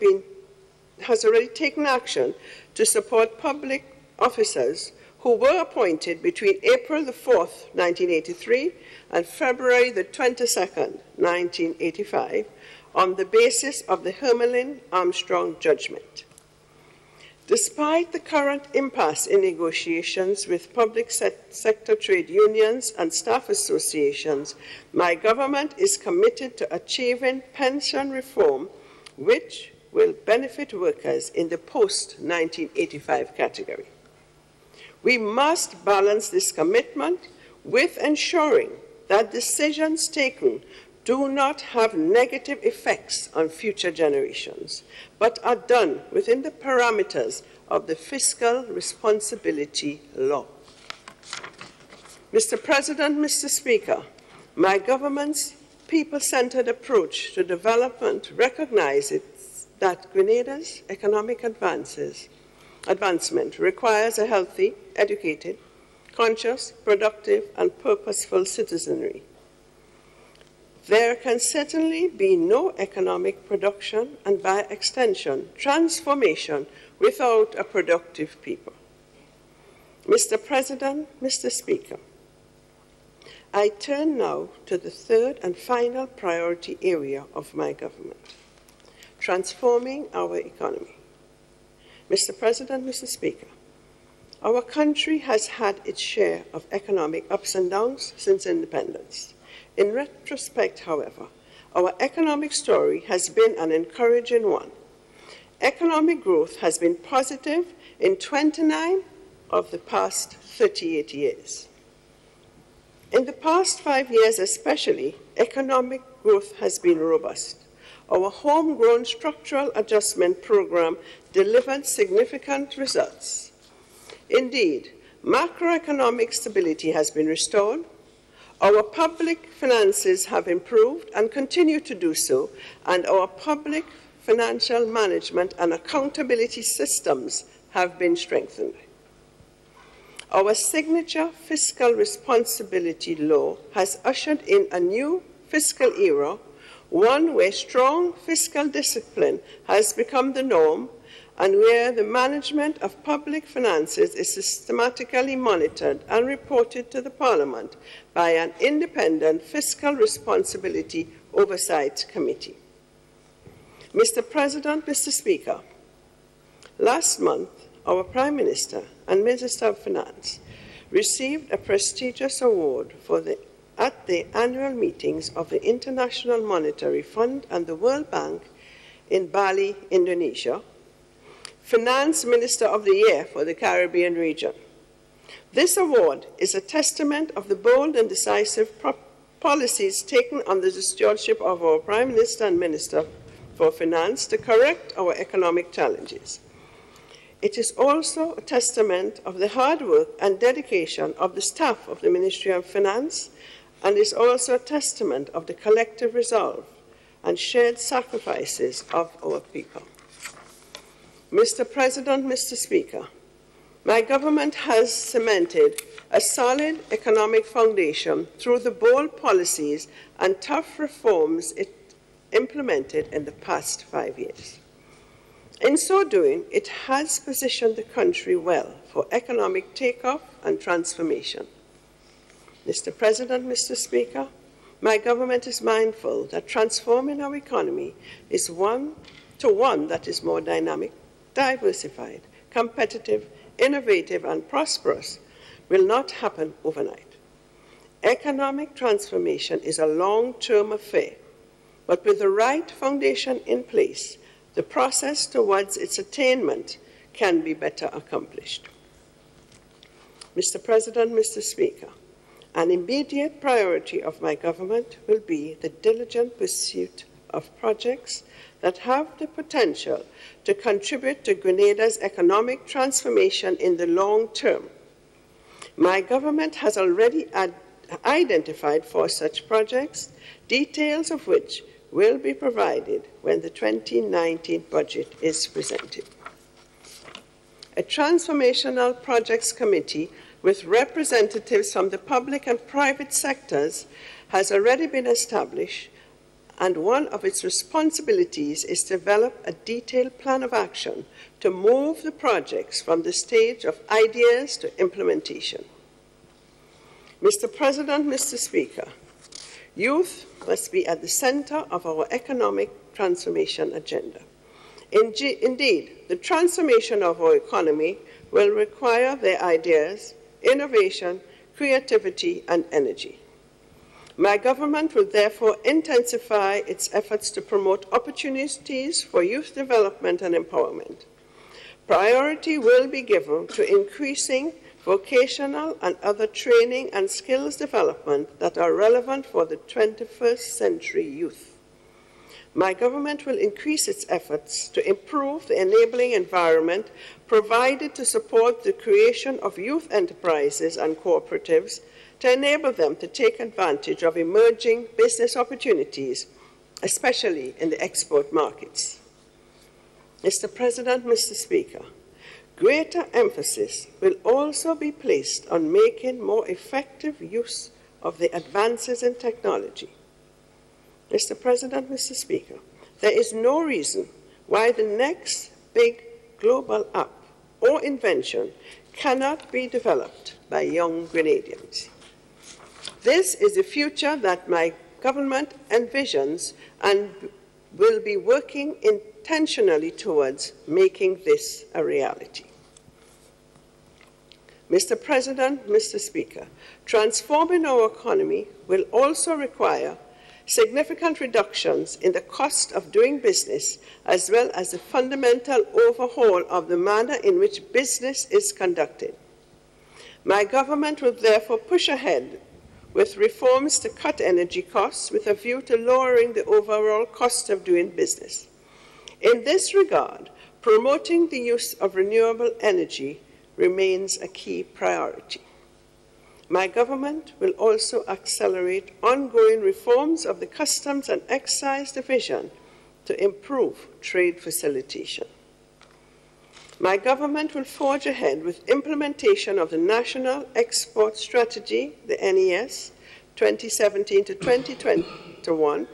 taken action to support public officers who were appointed between April the 4th, 1983 and February the 22nd, 1985, on the basis of the Hermelin-Armstrong judgment. Despite the current impasse in negotiations with public sector trade unions and staff associations, my government is committed to achieving pension reform which will benefit workers in the post-1985 category. We must balance this commitment with ensuring that decisions taken do not have negative effects on future generations, but are done within the parameters of the Fiscal Responsibility Law. Mr. President, Mr. Speaker, my government's people-centered approach to development recognizes that Grenada's economic advancement requires a healthy, educated, conscious, productive, and purposeful citizenry. There can certainly be no economic production and, by extension, transformation without a productive people. Mr. President, Mr. Speaker, I turn now to the third and final priority area of my government, transforming our economy. Mr. President, Mr. Speaker, our country has had its share of economic ups and downs since independence. In retrospect, however, our economic story has been an encouraging one. Economic growth has been positive in 29 of the past 38 years. In the past 5 years especially, economic growth has been robust. Our homegrown structural adjustment program delivered significant results. Indeed, macroeconomic stability has been restored. Our public finances have improved and continue to do so, and our public financial management and accountability systems have been strengthened. Our signature Fiscal Responsibility Law has ushered in a new fiscal era, one where strong fiscal discipline has become the norm and where the management of public finances is systematically monitored and reported to the Parliament by an independent Fiscal Responsibility Oversight Committee. Mr. President, Mr. Speaker, last month, our Prime Minister and Minister of Finance received a prestigious award at the annual meetings of the International Monetary Fund and the World Bank in Bali, Indonesia, Finance Minister of the Year for the Caribbean region. This award is a testament of the bold and decisive policies taken under the stewardship of our Prime Minister and Minister for Finance to correct our economic challenges. It is also a testament of the hard work and dedication of the staff of the Ministry of Finance, and is also a testament of the collective resolve and shared sacrifices of our people. Mr. President, Mr. Speaker, my government has cemented a solid economic foundation through the bold policies and tough reforms it implemented in the past 5 years. In so doing, it has positioned the country well for economic takeoff and transformation. Mr. President, Mr. Speaker, my government is mindful that transforming our economy is one that is more dynamic, diversified, competitive, innovative, and prosperous will not happen overnight. Economic transformation is a long-term affair, but with the right foundation in place, the process towards its attainment can be better accomplished. Mr. President, Mr. Speaker, an immediate priority of my government will be the diligent pursuit of projects that have the potential to contribute to Grenada's economic transformation in the long term. My government has already identified 4 such projects, details of which will be provided when the 2019 budget is presented. A transformational projects committee with representatives from the public and private sectors has already been established, and one of its responsibilities is to develop a detailed plan of action to move the projects from the stage of ideas to implementation. Mr. President, Mr. Speaker, youth must be at the center of our economic transformation agenda. Indeed, the transformation of our economy will require their ideas, innovation, creativity, and energy. My government will therefore intensify its efforts to promote opportunities for youth development and empowerment. Priority will be given to increasing vocational and other training and skills development that are relevant for the 21st century youth. My government will increase its efforts to improve the enabling environment provided to support the creation of youth enterprises and cooperatives to enable them to take advantage of emerging business opportunities, especially in the export markets. Mr. President, Mr. Speaker, greater emphasis will also be placed on making more effective use of the advances in technology. Mr. President, Mr. Speaker, there is no reason why the next big global app or invention cannot be developed by young Grenadians. This is a future that my government envisions and will be working intentionally towards making this a reality. Mr. President, Mr. Speaker, transforming our economy will also require significant reductions in the cost of doing business, as well as a fundamental overhaul of the manner in which business is conducted. My government will therefore push ahead with reforms to cut energy costs with a view to lowering the overall cost of doing business. In this regard, promoting the use of renewable energy remains a key priority. My government will also accelerate ongoing reforms of the Customs and Excise Division to improve trade facilitation. My government will forge ahead with implementation of the National Export Strategy, the NES, 2017 to 2021,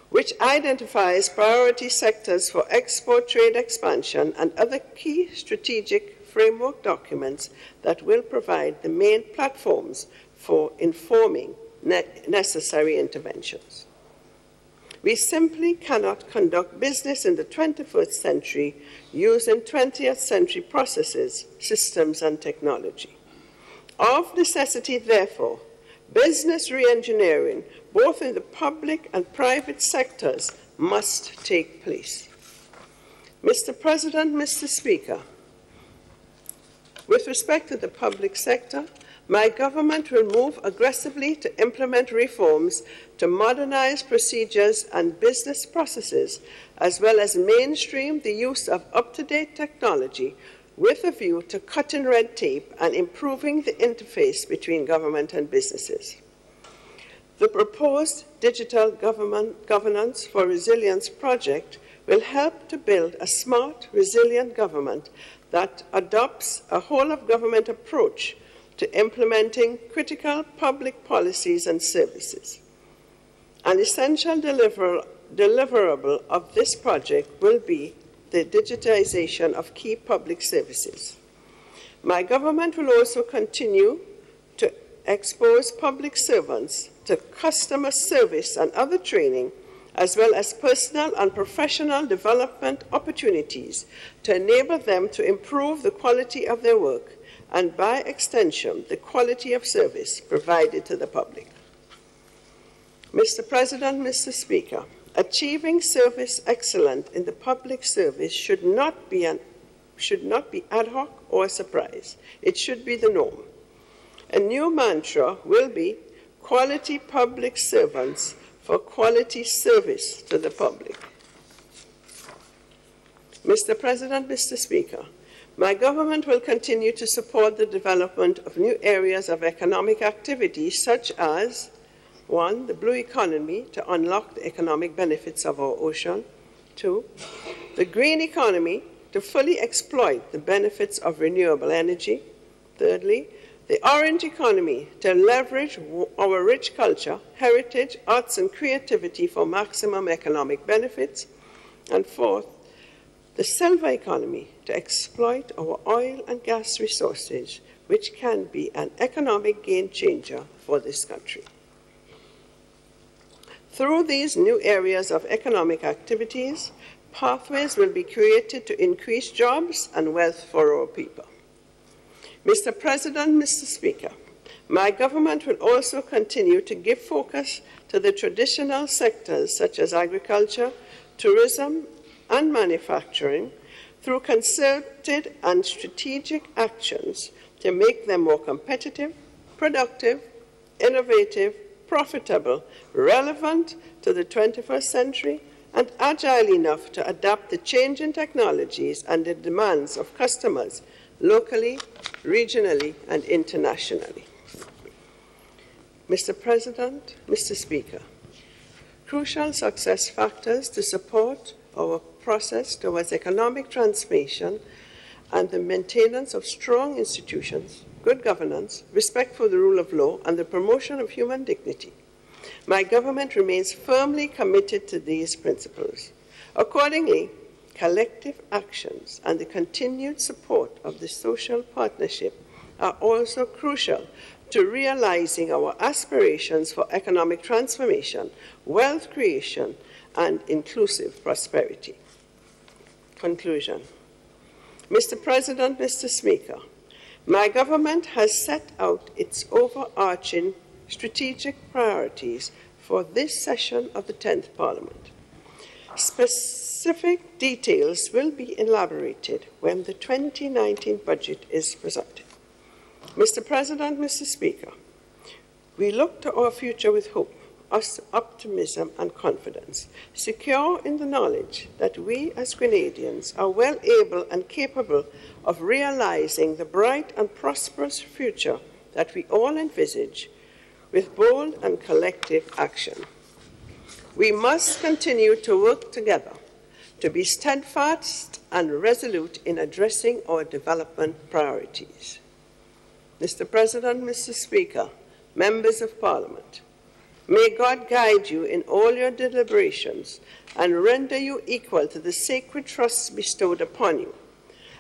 which identifies priority sectors for export trade expansion and other key strategic framework documents that will provide the main platforms for informing necessary interventions. We simply cannot conduct business in the 21st century using 20th century processes, systems, and technology. Of necessity, therefore, business re-engineering, both in the public and private sectors, must take place. Mr. President, Mr. Speaker, with respect to the public sector, my government will move aggressively to implement reforms to modernize procedures and business processes, as well as mainstream the use of up-to-date technology with a view to cutting red tape and improving the interface between government and businesses. The proposed Digital Governance for Resilience project will help to build a smart, resilient government that adopts a whole-of-government approach to implementing critical public policies and services. An essential deliverable of this project will be the digitization of key public services. My government will also continue to expose public servants to customer service and other training, as well as personal and professional development opportunities to enable them to improve the quality of their work and, by extension, the quality of service provided to the public. Mr. President, Mr. Speaker, achieving service excellence in the public service should not be ad hoc or a surprise. It should be the norm. A new mantra will be quality public servants for quality service to the public. Mr. President, Mr. Speaker, my government will continue to support the development of new areas of economic activity such as 1, the blue economy to unlock the economic benefits of our ocean. 2, the green economy to fully exploit the benefits of renewable energy. Thirdly, the orange economy to leverage our rich culture, heritage, arts, and creativity for maximum economic benefits. And fourth, the silver economy to exploit our oil and gas resources, which can be an economic game changer for this country. Through these new areas of economic activities, pathways will be created to increase jobs and wealth for our people. Mr. President, Mr. Speaker, my government will also continue to give focus to the traditional sectors such as agriculture, tourism, and manufacturing through concerted and strategic actions to make them more competitive, productive, innovative, profitable, relevant to the 21st century, and agile enough to adapt to changing technologies and the demands of customers locally, regionally, and internationally. Mr. President, Mr. Speaker, crucial success factors to support our process towards economic transformation and the maintenance of strong institutions, good governance, respect for the rule of law, and the promotion of human dignity. My government remains firmly committed to these principles. Accordingly, collective actions and the continued support of the social partnership are also crucial to realizing our aspirations for economic transformation, wealth creation, and inclusive prosperity. Conclusion. Mr. President, Mr. Speaker, my government has set out its overarching strategic priorities for this session of the 10th Parliament. Specific details will be elaborated when the 2019 budget is presented. Mr. President, Mr. Speaker, we look to our future with hope, optimism, and confidence, secure in the knowledge that we as Grenadians are well able and capable of realizing the bright and prosperous future that we all envisage with bold and collective action. We must continue to work together to be steadfast and resolute in addressing our development priorities. Mr. President, Mr. Speaker, members of Parliament, may God guide you in all your deliberations and render you equal to the sacred trusts bestowed upon you.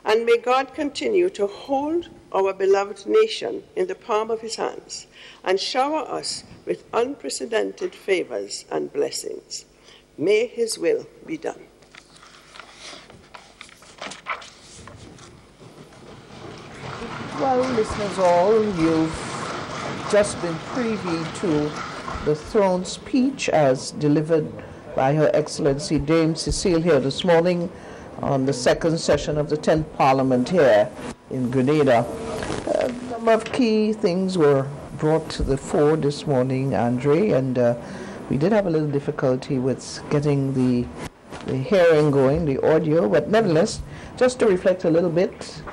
And may God continue to hold our beloved nation in the palm of his hands and shower us with unprecedented favors and blessings. May his will be done. Well, listeners all, you've just been privy to the throne speech as delivered by Her Excellency Dame Cecile here this morning on the second session of the 10th Parliament here in Grenada. A number of key things were brought to the fore this morning, Andre, and we did have a little difficulty with getting the hearing going, the audio, but nevertheless, just to reflect a little bit,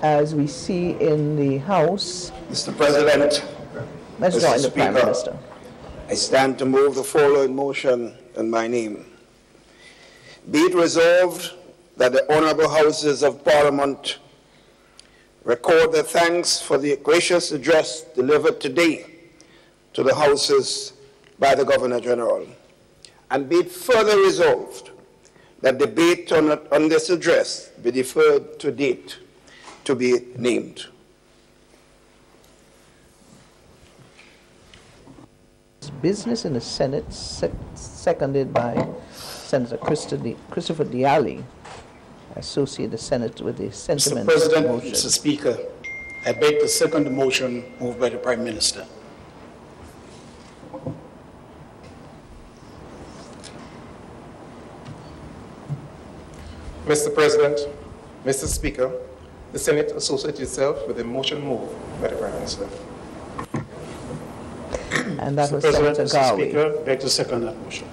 as we see in the House. Mr. President, let's join the Prime Minister. I stand to move the following motion in my name. Be it resolved that the Honourable Houses of Parliament record their thanks for the gracious address delivered today to the Houses by the Governor-General. And be it further resolved that debate on this address be deferred to date to be named. Business in the Senate, seconded by Senator Christopher Dialli. Associate the Senate with the sentiment. Mr. President, motion. Mr. Speaker, I beg to second the motion moved by the Prime Minister. Mr. President, Mr. Speaker, the Senate associates itself with the motion moved by the Prime Minister. And that Mr. was President, Senator Mr. Garvey. Speaker, I beg to second that motion.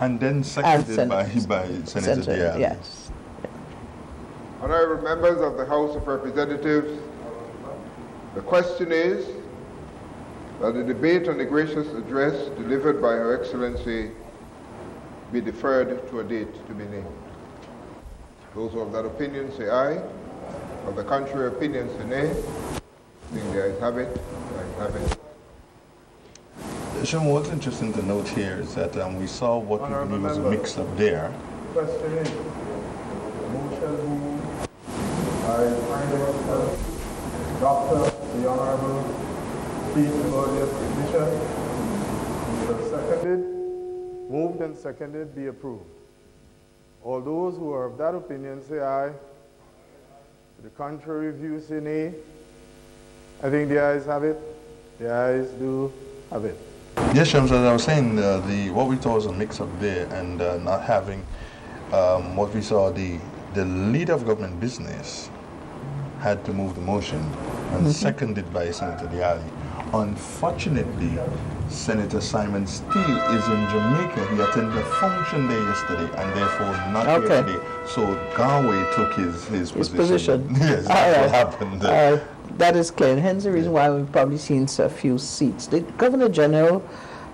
And then seconded by Senator Dialli. Yes. Honourable members of the House of Representatives, the question is that the debate on the gracious address delivered by Her Excellency be deferred to a date to be named. Those who have that opinion say aye. Of the contrary opinion say nay. Seeing the ayes have it, the ayes have it. Sean, what's interesting to note here is that we saw what we believe was a mix-up there. Question is, motion moved by Prime Minister, Dr. the Honourable Chief Claudius Bishop. Seconded, moved and seconded, be approved. All those who are of that opinion say aye. To the contrary view say nay. I think the ayes have it. The ayes do have it. Yes, Shams, as I was saying, what we thought was a mix-up there, and not having what we saw, the leader of government business had to move the motion, and seconded by Senator Diali. Unfortunately, Senator Simon Steele is in Jamaica. He attended a function there yesterday, and therefore not here today. So Galway took his position. Yes, that's what happened. That is clear, and hence the reason why we've probably seen a few seats. The Governor General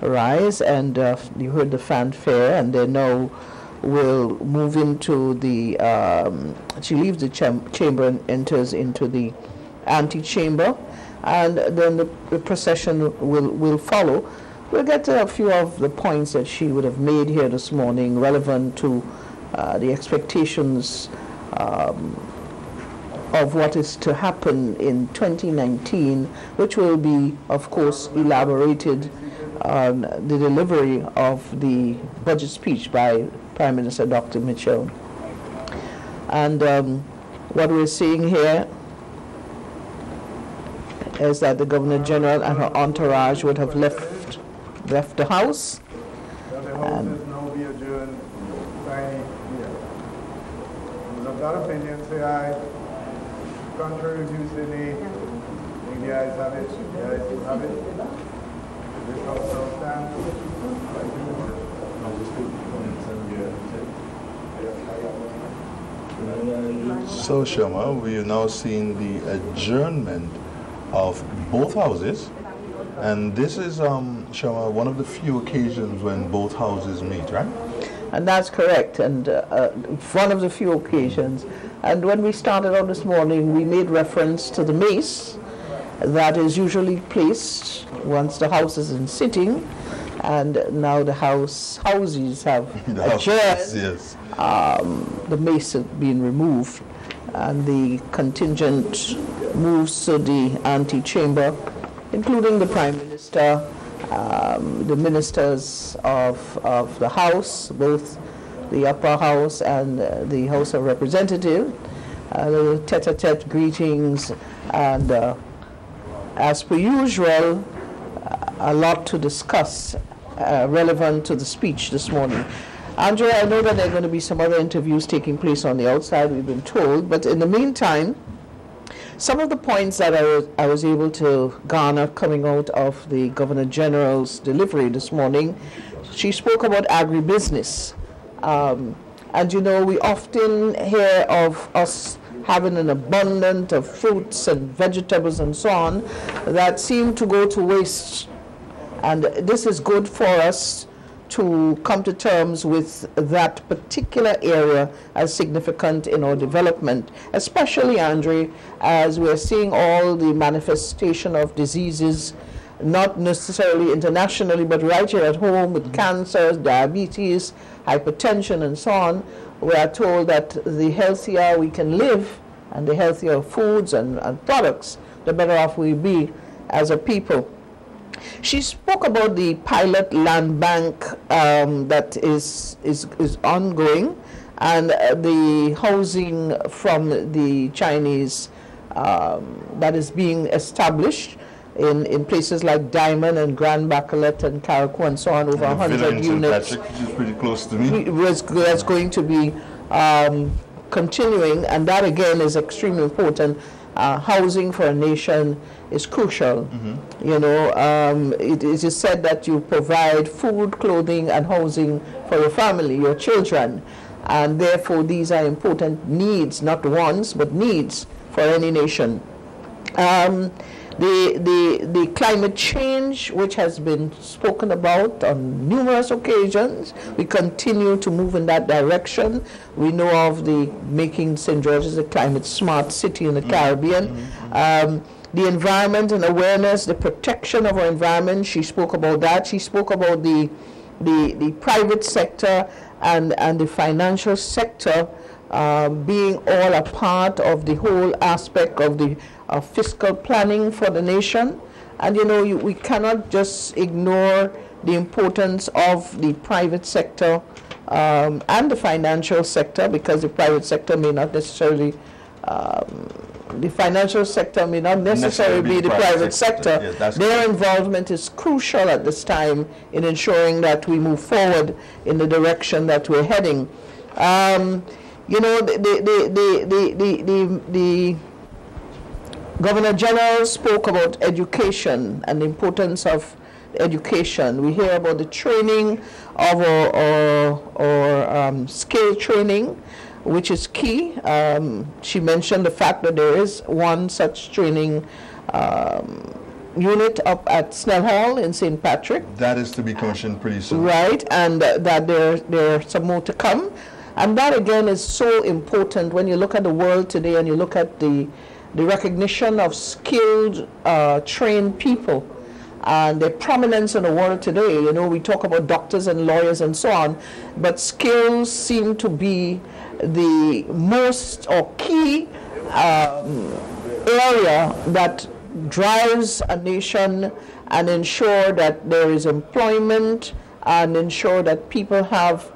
rise, and you heard the fanfare, and they now will move into the, she leaves the chamber and enters into the antechamber, and then the procession will follow. We'll get to a few of the points that she would have made here this morning relevant to the expectations of what is to happen in 2019, which will be, of course, elaborated on the delivery of the budget speech by Prime Minister Dr. Mitchell. And what we're seeing here is that the Governor General and her entourage would have left the house. The house is now be adjourned. Those of that opinion say aye. Contrary views say nay. The ayes have it. The ayes have it. This house now stands. So, Shama, we are now seeing the adjournment of both houses, and this is, Shama, one of the few occasions when both houses meet, right? And that's correct, and one of the few occasions. And when we started out this morning, we made reference to the mace that is usually placed once the house is in sitting, and now the houses have adjourned. Yes. The mace has been removed, and the contingent moves to the antechamber, including the Prime Minister, the ministers of the House, both the upper house and the House of Representatives, little tete-a-tete greetings, and as per usual, a lot to discuss relevant to the speech this morning. Andrea, I know that there are going to be some other interviews taking place on the outside, we've been told, but in the meantime, some of the points that I was able to garner coming out of the Governor General's delivery this morning, she spoke about agribusiness. And you know, we often hear of us having an abundance of fruits and vegetables and so on that seem to go to waste. And this is good for us to come to terms with that particular area as significant in our development, especially, Andre, as we're seeing all the manifestation of diseases, not necessarily internationally, but right here at home with cancer, diabetes, hypertension, and so on. We are told that the healthier we can live and the healthier foods and products, the better off we'll be as a people. She spoke about the pilot land bank that is ongoing, and the housing from the Chinese that is being established in places like Diamond and Grand Bacolet and Carriacou and so on, over 100 units. Patrick, which is pretty close to me. That's going to be continuing, and that again is extremely important. Housing for a nation is crucial. You know, it is said that you provide food, clothing, and housing for your family, your children, and therefore these are important needs, not wants, but needs for any nation. The climate change, which has been spoken about on numerous occasions, we continue to move in that direction. We know of the making St. George's a climate smart city in the Caribbean. The environment and awareness, the protection of our environment, she spoke about that. She spoke about the private sector and the financial sector being all a part of the whole aspect of the fiscal planning for the nation. And you know, we cannot just ignore the importance of the private sector and the financial sector, because the private sector may not necessarily the financial sector may not necessarily be the private sector. Yes, their involvement is crucial at this time in ensuring that we move forward in the direction that we're heading. You know, the Governor General spoke about education and the importance of education. We hear about the training of our skill training, which is key. She mentioned the fact that there is one such training unit up at Snell Hall in St. Patrick. That is to be commissioned pretty soon. Right, and that there are some more to come. And that again is so important when you look at the world today and you look at the recognition of skilled, trained people and their prominence in the world today. You know, we talk about doctors and lawyers and so on, but skills seem to be the most or key area that drives a nation and ensure that there is employment and ensure that people have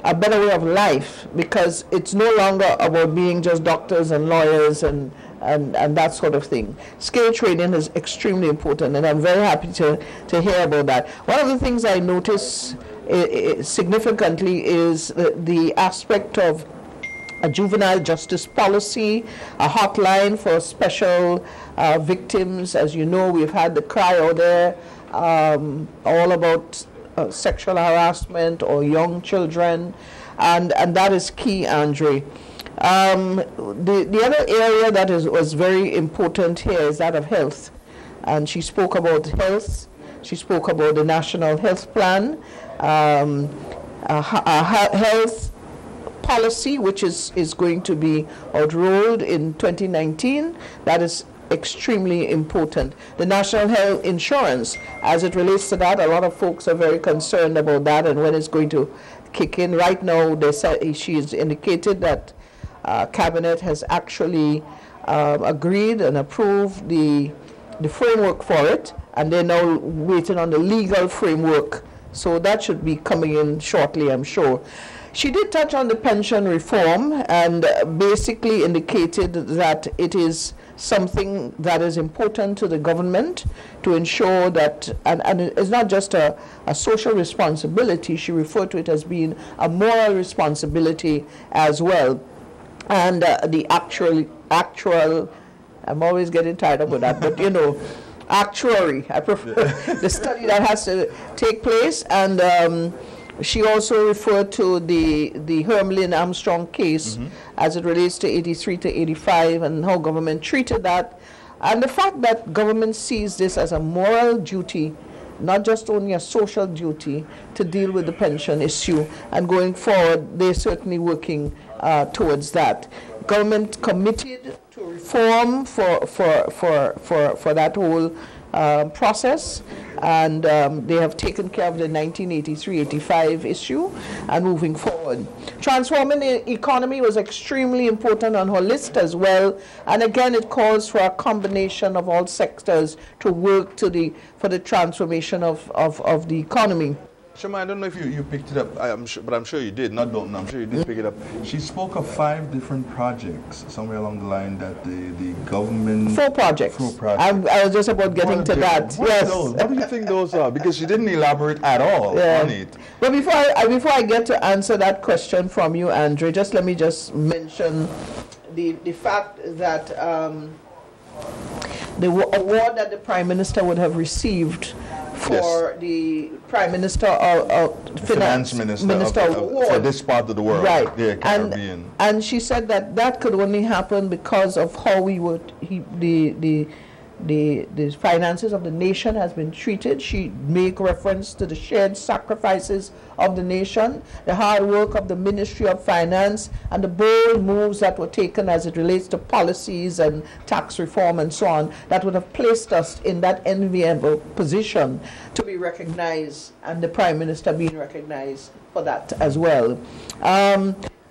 a better way of life, because it's no longer about being just doctors and lawyers and that sort of thing. Skill training is extremely important, and I'm very happy to hear about that. One of the things I notice significantly is the aspect of a juvenile justice policy, a hotline for special victims. As you know, we've had the cry out there all about sexual harassment or young children, and that is key, Andre. The other area that was very important here is that of health, and she spoke about health. She spoke about the National Health Plan, health policy, which is going to be outrolled in 2019. That is extremely important. The National Health Insurance, as it relates to that, a lot of folks are very concerned about that and when it's going to kick in. Right now, they said, she has indicated that Cabinet has actually agreed and approved the framework for it, and they're now waiting on the legal framework. So that should be coming in shortly, I'm sure. She did touch on the pension reform and basically indicated that it is something that is important to the government to ensure that, and it's not just a social responsibility, she referred to it as being a moral responsibility as well. And the actual, I'm always getting tired of that, but you know, actuary, I prefer the study that has to take place. And she also referred to the Hermelin Armstrong case as it relates to 83 to 85 and how government treated that. And the fact that government sees this as a moral duty, not just only a social duty, to deal with the pension issue. And going forward, they're certainly working towards that. Government committed to reform for that whole process, and they have taken care of the 1983-85 issue and moving forward. Transforming the economy was extremely important on her list as well, and again it calls for a combination of all sectors to work for the transformation of the economy. Shema, I don't know if you picked it up, but I'm sure you did. I'm sure you did pick it up. She spoke of 5 different projects somewhere along the line that the government... 4 projects. 4 projects. I was just about getting to that. Yes. What do you think those are? Because she didn't elaborate at all on it. But before I get to answer that question from you, Andre, let me mention the fact that the award that the Prime Minister would have received for the Prime Minister or Finance Minister award for this part of the world, right? Yeah, Caribbean. And she said that could only happen because of how the finances of the nation has been treated. She made reference to the shared sacrifices of the nation, the hard work of the Ministry of Finance, and the bold moves that were taken as it relates to policies and tax reform and so on, that would have placed us in that enviable position to be recognized, and the Prime Minister being recognized for that as well.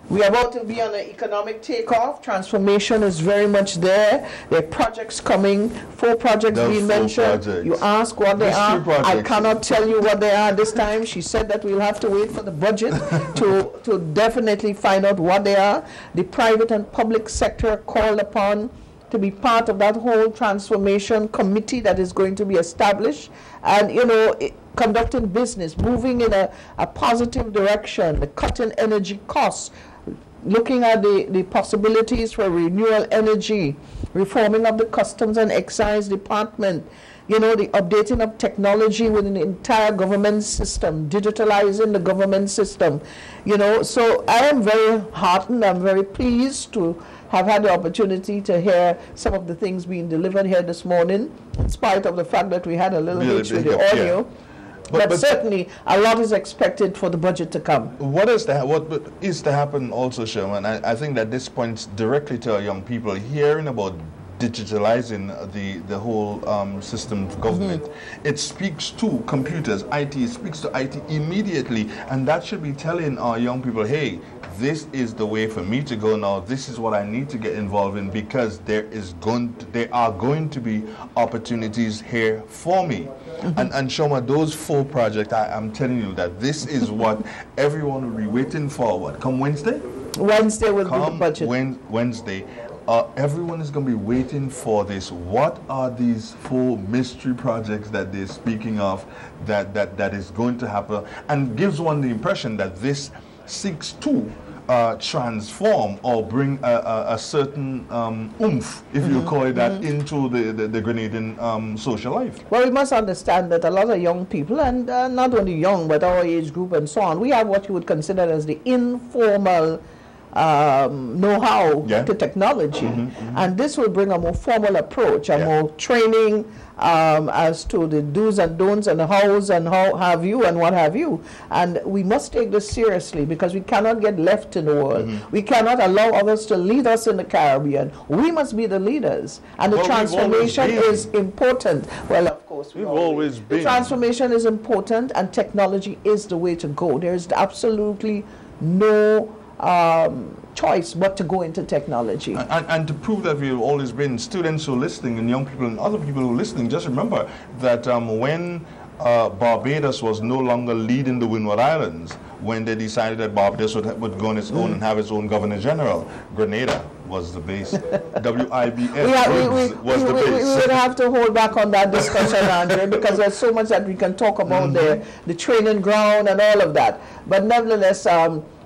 We are about to be on an economic takeoff. Transformation is very much there. There are projects coming, 4 projects being mentioned. You ask what they are. I cannot tell you what they are this time. She said that we'll have to wait for the budget to definitely find out what they are. The private and public sector called upon to be part of that whole transformation committee that is going to be established, and conducting business, moving in a positive direction, the cutting energy costs, looking at the possibilities for renewable energy, reforming of the customs and excise department, the updating of technology within the entire government system, digitalizing the government system, so I am very heartened, I'm very pleased to have had the opportunity to hear some of the things being delivered here this morning, in spite of the fact that we had a little hitch with the audio. Yeah. But certainly, a lot is expected for the budget to come. What is to happen also, Sherman? I think that this points directly to our young people hearing about digitalizing the whole system of government. It speaks to computers, IT, it speaks to IT immediately, and that should be telling our young people, hey, this is the way for me to go now, this is what I need to get involved in, because there are going to be opportunities here for me. And Shoma, those 4 projects, I'm telling you that this is what everyone will be waiting for. What, come Wednesday? Wednesday will be the budget. Wednesday. Everyone is going to be waiting for this. What are these 4 mystery projects that they're speaking of that is going to happen, and gives one the impression that this seeks to transform or bring a certain oomph, if you call it that, into the Grenadian social life. Well, we must understand that a lot of young people, and not only young, but our age group and so on, we have what you would consider as the informal know-how to technology, and this will bring a more formal approach, a more training as to the do's and don'ts and the hows and how have you and what have you. And we must take this seriously, because we cannot get left in the world. We cannot allow others to lead us in the Caribbean. We must be the leaders, and the transformation is important. Well, of course, we've always been. The transformation is important, and technology is the way to go. There is absolutely no choice but to go into technology. And to prove that we've always been, students who are listening and young people and other people who are listening, just remember that when Barbados was no longer leading the Windward Islands, when they decided that Barbados would go on its own and have its own Governor General, Grenada was the base. WIBS was the base. We would have to hold back on that discussion, Andre, because there's so much that we can talk about there, the training ground and all of that. But nevertheless,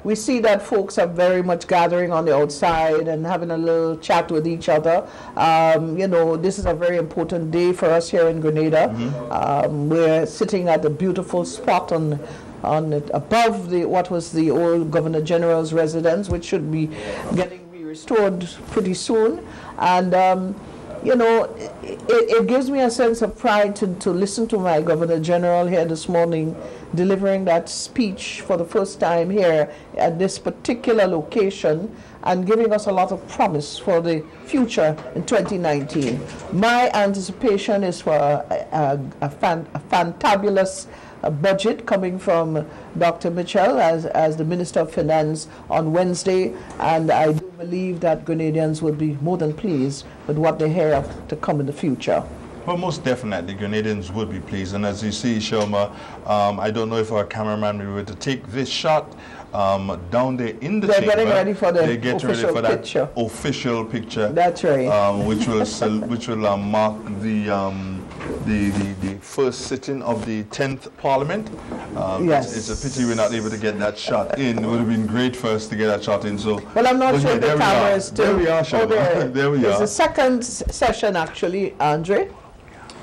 we see that folks are very much gathering on the outside and having a little chat with each other. This is a very important day for us here in Grenada. We're sitting at a beautiful spot above what was the old Governor General's residence, which should be restored pretty soon. And it gives me a sense of pride to listen to my Governor General here this morning delivering that speech for the first time here at this particular location, and giving us a lot of promise for the future in 2019. My anticipation is for a fantabulous budget coming from Dr. Mitchell as the Minister of Finance on Wednesday, and I do believe that Grenadians will be more than pleased with what they hear to come in the future. Well, most definitely, Grenadians would be pleased. And as you see, Shoma, I don't know if our cameraman will be able to take this shot down there in the chamber. They're getting ready for the official picture. That's right. Which will mark the first sitting of the 10th Parliament. Yes. It's a pity we're not able to get that shot in. It would have been great for us to get that shot in. So, well, I'm not sure the camera is still. There we are, Shoma. There we are. It's the second session, actually, Andre,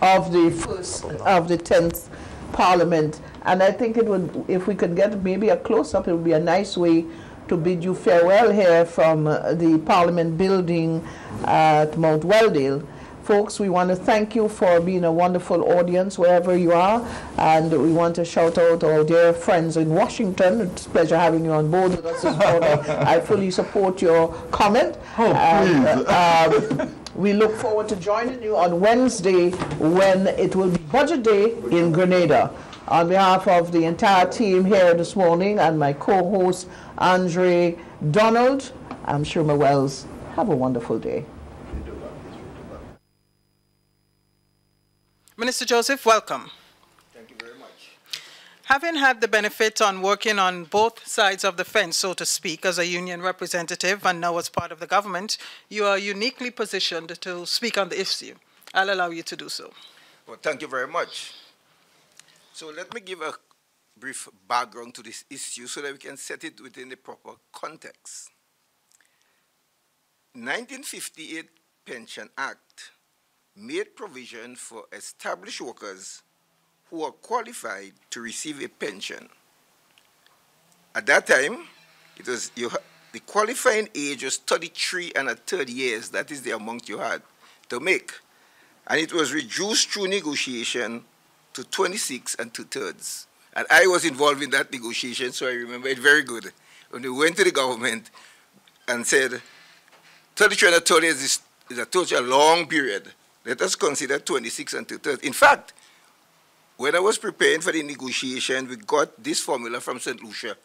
of the 10th Parliament. And I think it would, if we could get maybe a close-up, it would be a nice way to bid you farewell here from the Parliament building at Mount Weldale. Folks, we want to thank you for being a wonderful audience wherever you are, and we want to shout out our dear friends in Washington. It's a pleasure having you on board with us this morning. I fully support your comment. We look forward to joining you on Wednesday when it will be Budget Day in Grenada. On behalf of the entire team here this morning and my co-host Andre Donald, I'm Sherma Wells. Have a wonderful day. Minister Joseph, welcome. Thank you very much. Having had the benefit on working on both sides of the fence, so to speak, as a union representative and now as part of the government, you are uniquely positioned to speak on the issue. I'll allow you to do so. Well, thank you very much. So let me give a brief background to this issue so that we can set it within the proper context. 1958 Pension Act made provision for established workers who are qualified to receive a pension. At that time, it was the qualifying age was 33 and a third years. That is the amount you had to make. And it was reduced through negotiation to 26 and 2/3. And I was involved in that negotiation, so I remember it very good. When we went to the government and said, 33 and a third years is a total long period. Let us consider 26 and 2/3. In fact, when I was preparing for the negotiation, we got this formula from St. Lucia.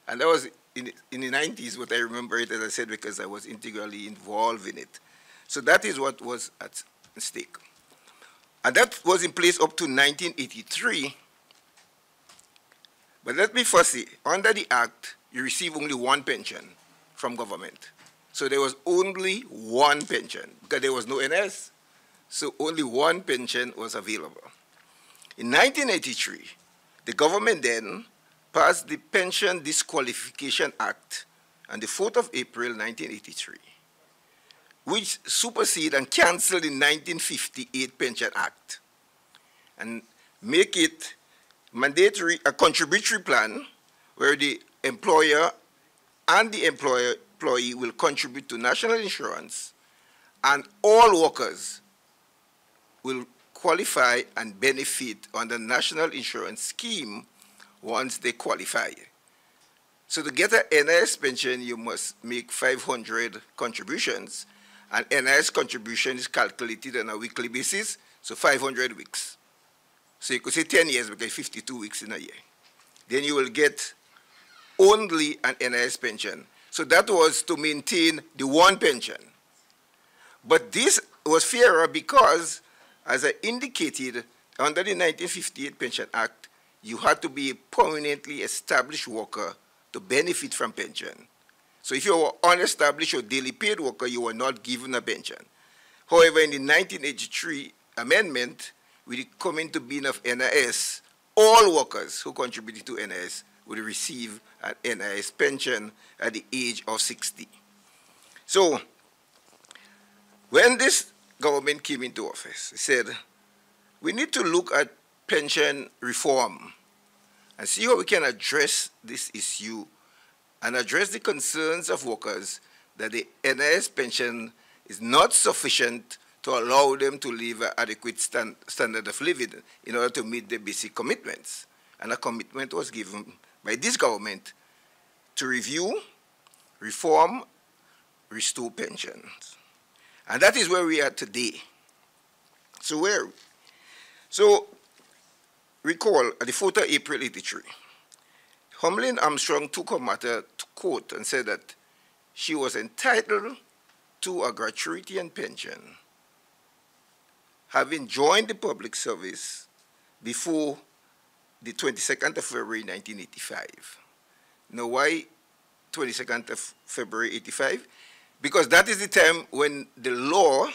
And that was in the 90s, but I remember it, as I said, because I was integrally involved in it. So that is what was at stake. And that was in place up to 1983. But let me first say, under the Act, you receive only one pension from government. So there was only one pension, because there was no NS. So only one pension was available. In 1983, the government then passed the Pension Disqualification Act on the 4th of April, 1983, which superseded and canceled the 1958 Pension Act and make it mandatory, a contributory plan where the employer and the employee will contribute to national insurance, and all workers will qualify and benefit on the national insurance scheme once they qualify. So to get an NIS pension, you must make 500 contributions, and NIS contribution is calculated on a weekly basis, so 500 weeks. So you could say 10 years, because 52 weeks in a year. Then you will get only an NIS pension. So that was to maintain the one pension. But this was fairer because, as I indicated, under the 1958 Pension Act, you had to be a permanently established worker to benefit from pension. So if you were unestablished or daily paid worker, you were not given a pension. However, in the 1983 amendment, with the coming to being of NIS, all workers who contributed to NIS would receive an NIS pension at the age of 60. So when this government came into office, it said, we need to look at pension reform and see how we can address this issue and address the concerns of workers that the NIS pension is not sufficient to allow them to live an adequate standard of living in order to meet their basic commitments. And a commitment was given by this government to review, reform, restore pensions. And that is where we are today. So where are we? So recall, at the 4th of April 83, Humlin Armstrong took her matter to court and said that she was entitled to a gratuity and pension, having joined the public service before the 22nd of February 1985. Now, why 22nd of February 85? Because that is the time when the law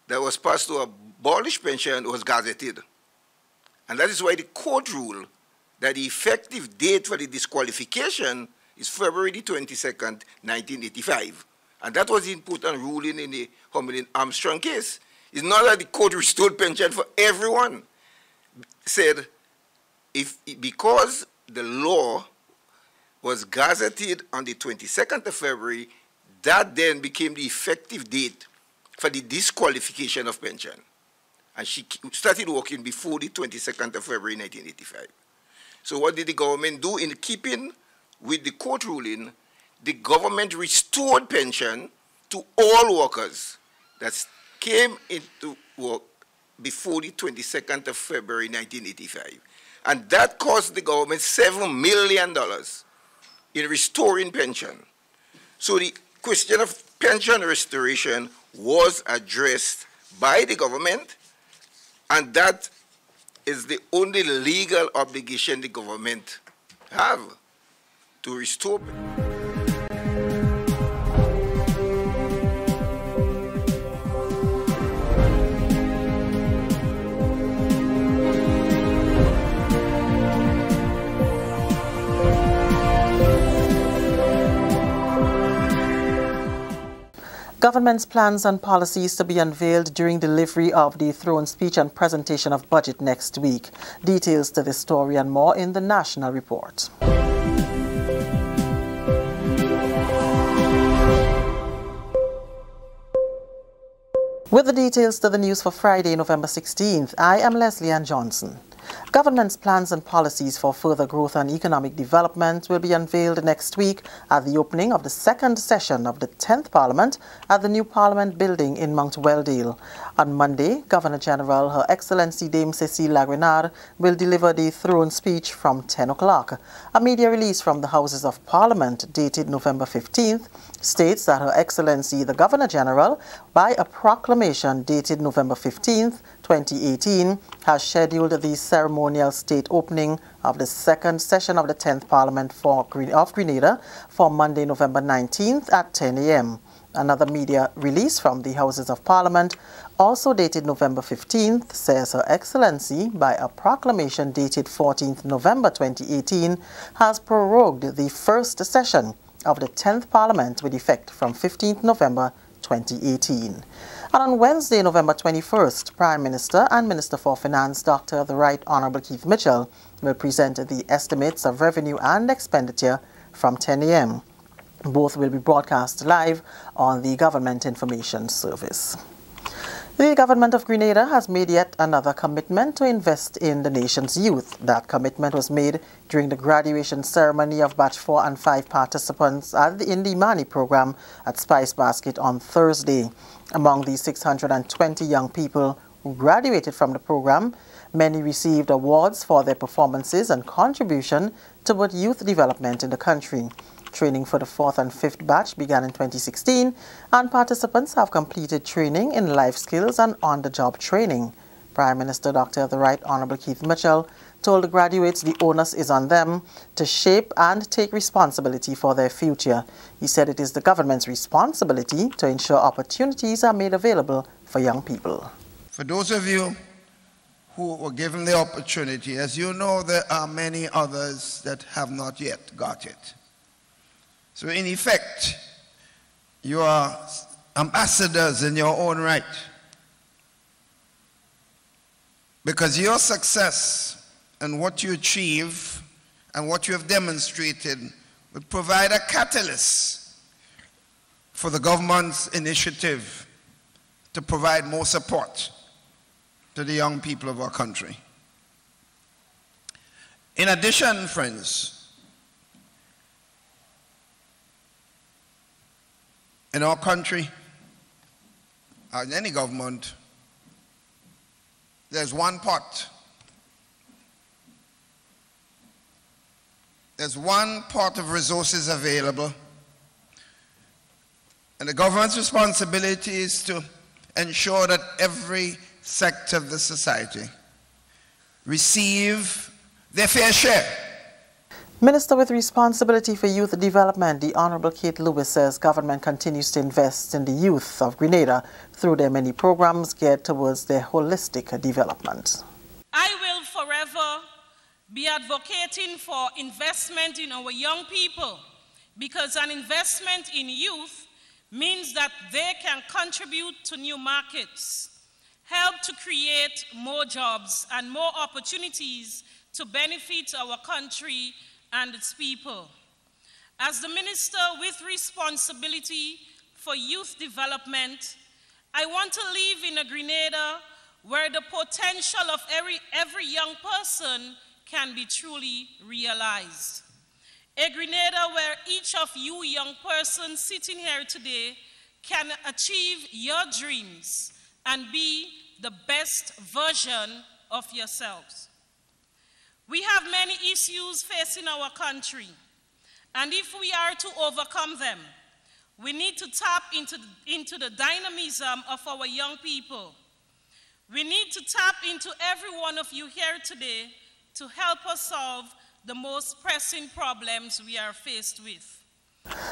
that was passed to abolish pension was gazetted. And that is why the court ruled that the effective date for the disqualification is February the 22nd, 1985. And that was the important ruling in the Humlin Armstrong case. It's not that the court restored pension for everyone. Said, because the law was gazetted on the 22nd of February, that then became the effective date for the disqualification of pension. And she started working before the 22nd of February 1985. So what did the government do? In keeping with the court ruling, the government restored pension to all workers that came into work before the 22nd of February 1985. And that cost the government $7 million in restoring pension. So the question of pension restoration was addressed by the government, and that is the only legal obligation the government have to restore. Government's plans and policies to be unveiled during delivery of the throne speech and presentation of budget next week. Details to this story and more in the National Report. With the details to the news for Friday, November 16th, I am Leslie Ann Johnson. Government's plans and policies for further growth and economic development will be unveiled next week at the opening of the second session of the 10th Parliament at the new Parliament building in Mount Welldale. On Monday, Governor-General Her Excellency Dame Cécile La Grenade will deliver the throne speech from 10 o'clock. A media release from the Houses of Parliament dated November 15th states that Her Excellency the Governor-General, by a proclamation dated November 15th, 2018, has scheduled the ceremonial state opening of the second session of the 10th Parliament of Grenada for Monday, November 19th at 10 a.m. Another media release from the Houses of Parliament, also dated November 15th, says Her Excellency, by a proclamation dated 14th November 2018, has prorogued the first session of the 10th Parliament with effect from 15th November 2018. And on Wednesday, November 21st, Prime Minister and Minister for Finance, Dr. The Right Honourable Keith Mitchell, will present the estimates of revenue and expenditure from 10 a.m. Both will be broadcast live on the Government Information Service. The Government of Grenada has made yet another commitment to invest in the nation's youth. That commitment was made during the graduation ceremony of Batch 4 and 5 participants in the Mani program at Spice Basket on Thursday. Among the 620 young people who graduated from the program, many received awards for their performances and contribution toward youth development in the country. Training for the 4th and 5th batch began in 2016, and participants have completed training in life skills and on-the-job training. Prime Minister Dr. The Right Honourable Keith Mitchell told the graduates the onus is on them to shape and take responsibility for their future. He said it is the government's responsibility to ensure opportunities are made available for young people. For those of you who were given the opportunity, as you know, there are many others that have not yet got it. So in effect, you are ambassadors in your own right. Because your success and what you achieve and what you have demonstrated will provide a catalyst for the government's initiative to provide more support to the young people of our country. In addition, friends, in our country, or in any government, there's one pot. There's one pot of resources available. And the government's responsibility is to ensure that every sector of the society receive their fair share. Minister with responsibility for youth development, the Honourable Kate Lewis, says government continues to invest in the youth of Grenada through their many programs geared towards their holistic development. I will forever be advocating for investment in our young people, because an investment in youth means that they can contribute to new markets, help to create more jobs and more opportunities to benefit our country and its people. As the Minister with responsibility for youth development, I want to live in a Grenada where the potential of every young person can be truly realized. A Grenada where each of you young persons sitting here today can achieve your dreams and be the best version of yourselves. We have many issues facing our country, and if we are to overcome them, We need to tap into the dynamism of our young people. We need to tap into every one of you here today to help us solve the most pressing problems we are faced with.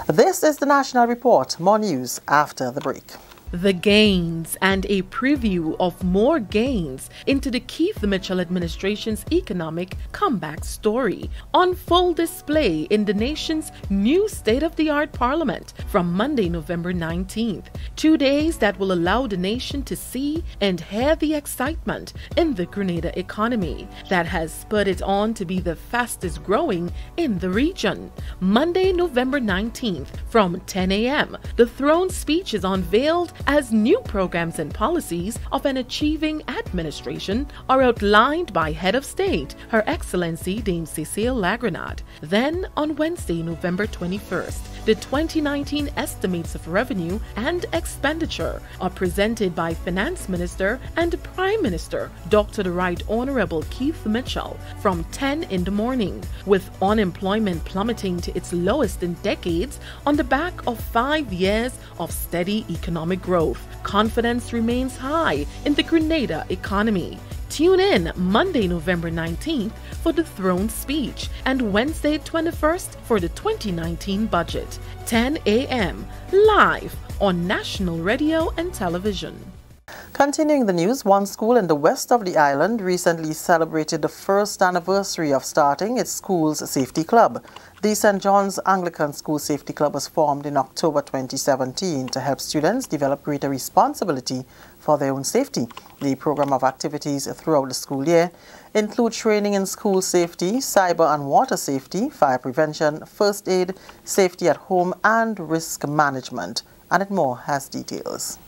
This is the National Report. More news after the break. The gains and a preview of more gains into the Keith Mitchell administration's economic comeback story on full display in the nation's new state-of-the-art parliament from Monday, November 19th. 2 days that will allow the nation to see and hear the excitement in the Grenada economy that has spurred it on to be the fastest growing in the region. Monday, November 19th from 10 a.m., the throne speech is unveiled as new programs and policies of an achieving administration are outlined by Head of State, Her Excellency Dame Cecile Lagranade. Then, on Wednesday, November 21st, the 2019 estimates of revenue and expenditure are presented by Finance Minister and Prime Minister Dr. the Right Honorable Keith Mitchell from 10 in the morning, with unemployment plummeting to its lowest in decades on the back of 5 years of steady economic growth. Confidence remains high in the Grenada economy. Tune in Monday, November 19th for the throne speech and Wednesday 21st for the 2019 budget. 10 a.m. live on national radio and television. Continuing the news, one school in the west of the island recently celebrated the first anniversary of starting its school's safety club. The St. John's Anglican School Safety Club was formed in October 2017 to help students develop greater responsibility for their own safety. The program of activities throughout the school year include training in school safety, cyber and water safety, fire prevention, first aid, safety at home, and risk management. Annette Moore has details.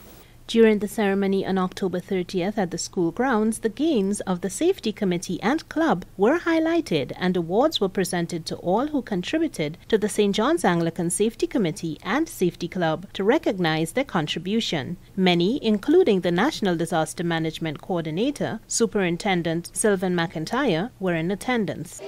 During the ceremony on October 30th at the school grounds, the gains of the safety committee and club were highlighted and awards were presented to all who contributed to the St. John's Anglican Safety Committee and Safety Club to recognize their contribution. Many, including the National Disaster Management Coordinator, Superintendent Sylvan McIntyre, were in attendance.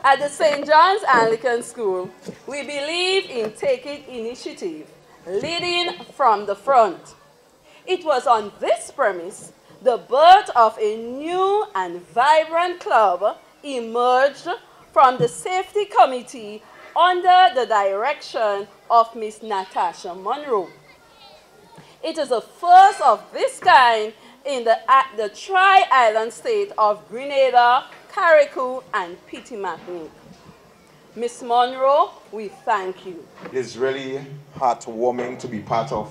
At the St. John's Anglican School, we believe in taking initiative, leading from the front. It was on this premise the birth of a new and vibrant club emerged from the Safety Committee under the direction of Miss Natasha Monroe. It is the first of this kind in the Tri-Island state of Grenada, Carriacou, and Petit-Martinique. Miss Monroe, we thank you. It is really heartwarming to be part of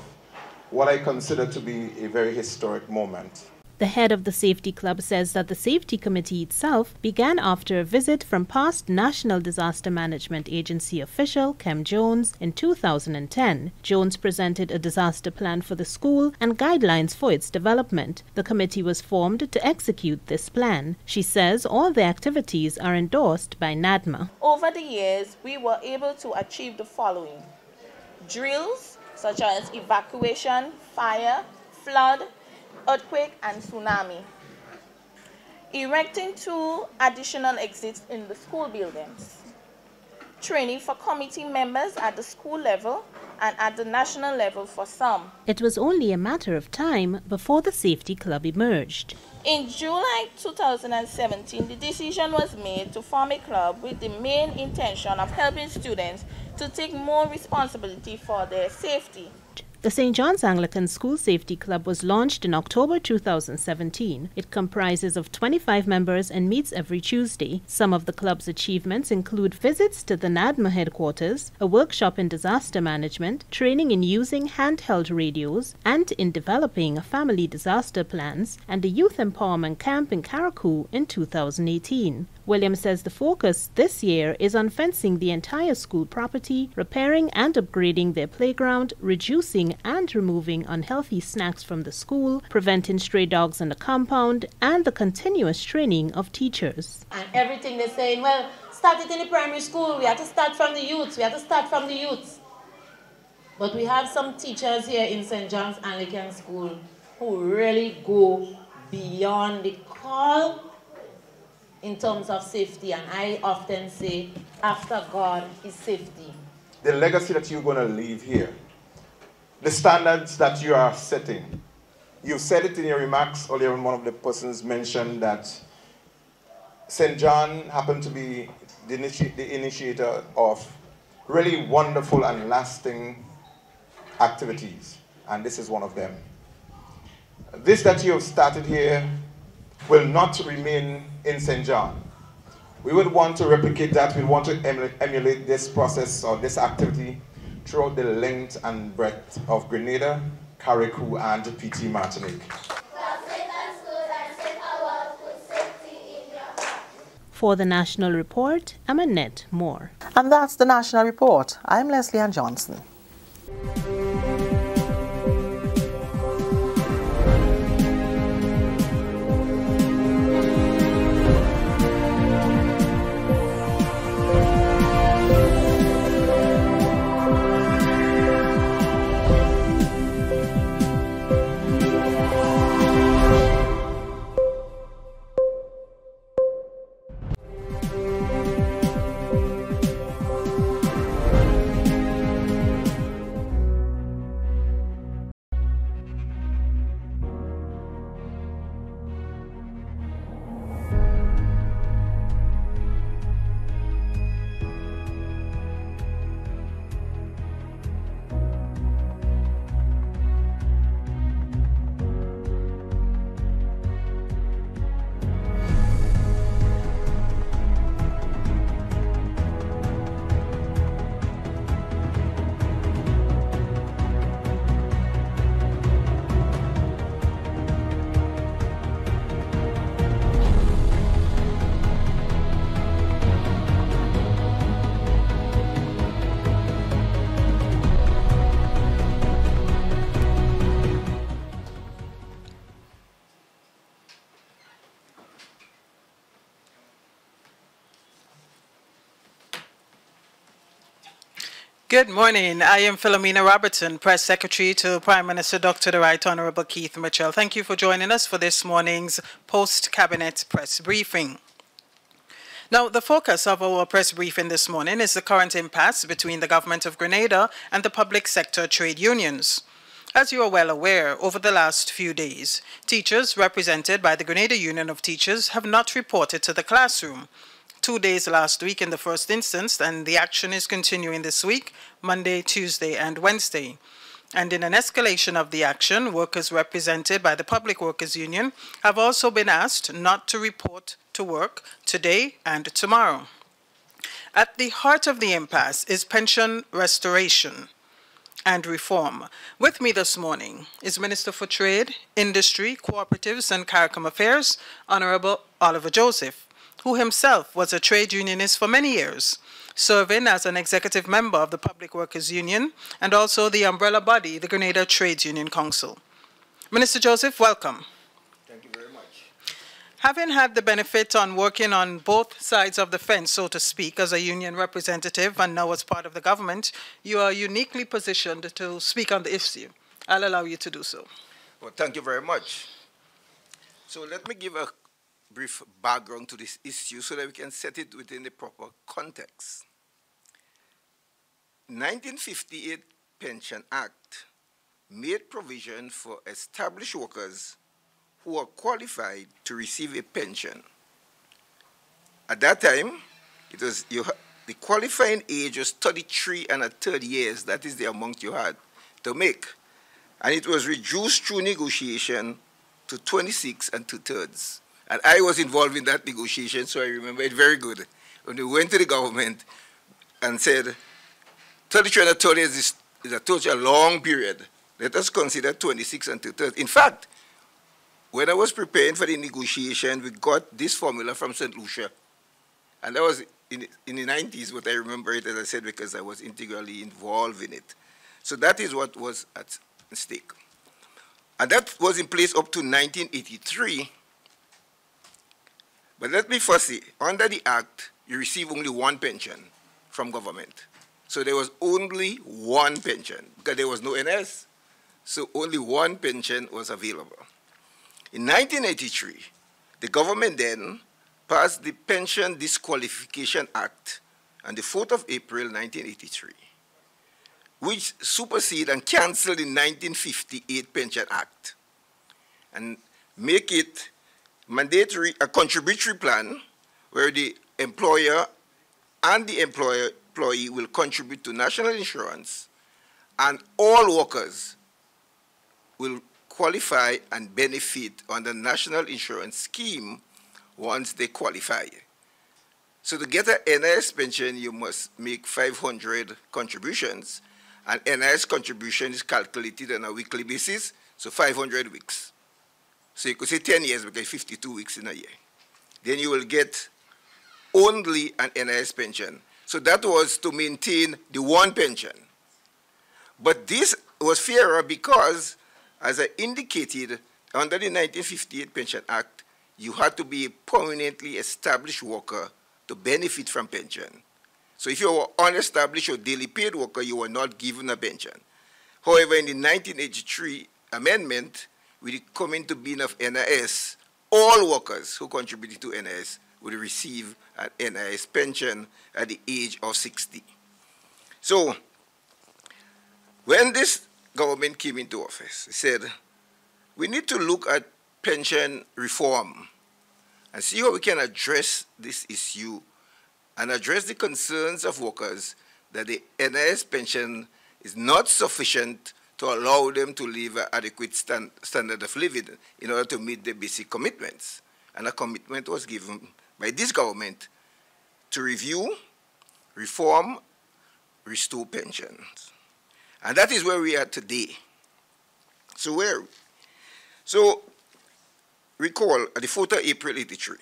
what I consider to be a very historic moment. The head of the Safety Club says that the Safety Committee itself began after a visit from past National Disaster Management Agency official Kem Jones in 2010. Jones presented a disaster plan for the school and guidelines for its development. The committee was formed to execute this plan. She says all the activities are endorsed by NADMA. Over the years, we were able to achieve the following: drills such as evacuation, fire, flood, earthquake, and tsunami. Erecting 2 additional exits in the school buildings. Training for committee members at the school level and at the national level for some. It was only a matter of time before the Safety Club emerged. In July 2017, the decision was made to form a club with the main intention of helping students to take more responsibility for their safety. The St. John's Anglican School Safety Club was launched in October 2017. It comprises of 25 members and meets every Tuesday. Some of the club's achievements include visits to the NADMA headquarters, a workshop in disaster management, training in using handheld radios, and in developing family disaster plans, and a youth empowerment camp in Carriacou in 2018. Williams says the focus this year is on fencing the entire school property, repairing and upgrading their playground, reducing and removing unhealthy snacks from the school, preventing stray dogs in the compound, and the continuous training of teachers. And everything they're saying, well, start it in the primary school, we have to start from the youths, But we have some teachers here in St. John's Anglican School who really go beyond the call in terms of safety, and I often say, after God is safety. The legacy that you're going to leave here, the standards that you are setting. You said it in your remarks earlier, when one of the persons mentioned that St. John happened to be the initiator of really wonderful and lasting activities, and this is one of them. This that you have started here will not remain in St. John. We would want to replicate that. We want to emulate this process or this activity throughout the length and breadth of Grenada, Carriacou, and PT Martinique. For the National Report, I'm Annette Moore. And that's the National Report. I'm Leslie Ann Johnson. Good morning. I am Philomena Robertson, Press Secretary to Prime Minister Dr. the Right Honorable Keith Mitchell. Thank you for joining us for this morning's post-cabinet press briefing. Now, the focus of our press briefing this morning is the current impasse between the Government of Grenada and the public sector trade unions. As you are well aware, over the last few days, teachers represented by the Grenada Union of Teachers have not reported to the classroom. 2 days last week in the first instance, and the action is continuing this week, Monday, Tuesday, and Wednesday. And in an escalation of the action, workers represented by the Public Workers Union have also been asked not to report to work today and tomorrow. At the heart of the impasse is pension restoration and reform. With me this morning is Minister for Trade, Industry, Cooperatives, and CARICOM Affairs, Honorable Oliver Joseph, who himself was a trade unionist for many years, serving as an executive member of the Public Workers Union and also the umbrella body, the Grenada Trades Union Council. Minister Joseph, welcome. Thank you very much. Having had the benefit on working on both sides of the fence, so to speak, as a union representative and now as part of the government, you are uniquely positioned to speak on the issue. I'll allow you to do so. Well, thank you very much. So let me give a brief background to this issue so that we can set it within the proper context. 1958 Pension Act made provision for established workers who are qualified to receive a pension. At that time, it was the qualifying age was 33 1/3 years. That is the amount you had to make. And it was reduced through negotiation to 26 2/3. And I was involved in that negotiation, so I remember it very good. When we went to the government and said, 33 1/3 years is a totally long period. Let us consider 26 2/3. In fact, when I was preparing for the negotiation, we got this formula from St. Lucia. And that was in the 90s, but I remember it, as I said, because I was integrally involved in it. So that is what was at stake. And that was in place up to 1983. But let me first say, under the Act, you receive only one pension from government. So there was only one pension, because there was no NS. So only one pension was available. In 1983, The government then passed the Pension Disqualification Act on the 4th of April 1983, which superseded and cancelled the 1958 Pension Act and make it mandatory, a contributory plan where the employer and the employee will contribute to national insurance, and all workers will qualify and benefit on the national insurance scheme once they qualify. So to get an NIS pension, you must make 500 contributions, and NIS contribution is calculated on a weekly basis, so 500 weeks. So you could say 10 years because 52 weeks in a year. Then you will get only an NIS pension. So that was to maintain the one pension. But this was fairer because, as I indicated, under the 1958 Pension Act, you had to be a permanently established worker to benefit from pension. So if you were unestablished or daily paid worker, you were not given a pension. However, in the 1983 amendment, with the coming to being of NIS, all workers who contributed to NIS would receive an NIS pension at the age of 60. So when this government came into office, it said, we need to look at pension reform and see how we can address this issue and address the concerns of workers that the NIS pension is not sufficient to allow them to live an adequate standard of living in order to meet their basic commitments. And a commitment was given by this government to review, reform, restore pensions. And that is where we are today. So where are we? So recall, at the 4th of April 83,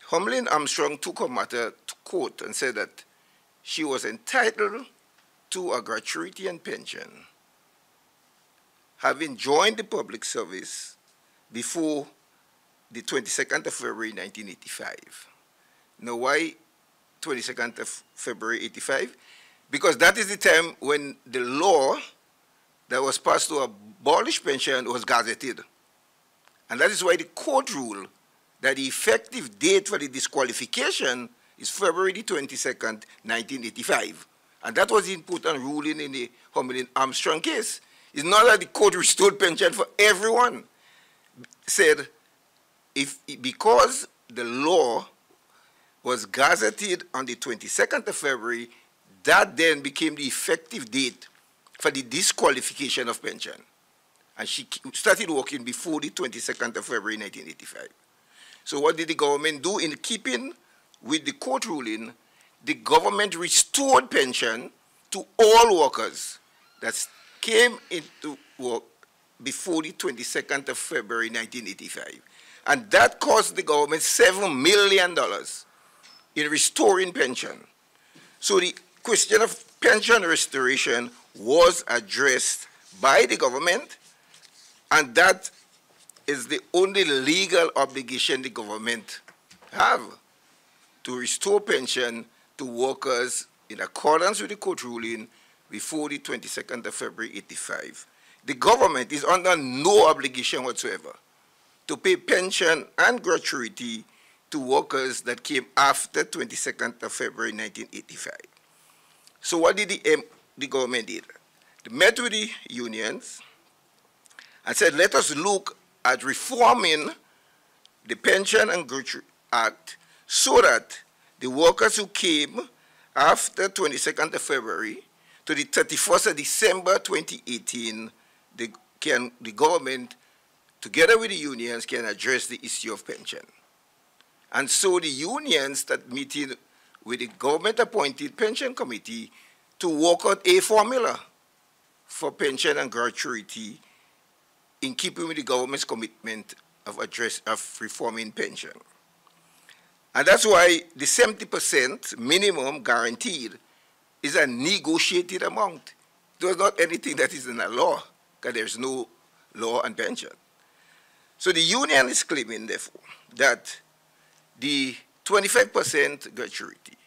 Humlin Armstrong took her matter to court and said that she was entitled to a gratuity and pension, having joined the public service before the 22nd of February 1985. Now why 22nd of February 85? Because that is the time when the law that was passed to abolish pension was gazetted. And that is why the court ruled that the effective date for the disqualification is February the 22nd, 1985. And that was the important ruling in the Humlin Armstrong case. It's not that the court restored pension for everyone. It said, because the law was gazetted on the 22nd of February, that then became the effective date for the disqualification of pension. And she started working before the 22nd of February 1985. So what did the government do? In keeping with the court ruling, the government restored pension to all workers that came into work before the 22nd of February 1985. And that cost the government $7 million in restoring pension. So the question of pension restoration was addressed by the government, and that is the only legal obligation the government have, to restore pension to workers in accordance with the court ruling before the 22nd of February 85. The government is under no obligation whatsoever to pay pension and gratuity to workers that came after 22nd of February 1985. So what did the government do? They met with the unions and said, let us look at reforming the Pension and Gratuity Act so that the workers who came after 22nd of February to the 31st of December 2018, the government, together with the unions, can address the issue of pension. And so the unions started meeting with the government-appointed pension committee to work out a formula for pension and gratuity in keeping with the government's commitment of reforming pension. And that's why the 70% minimum guaranteed is a negotiated amount. It was not anything that is in a law, because there's no law on pension. So the union is claiming, therefore, that the 25% gratuity,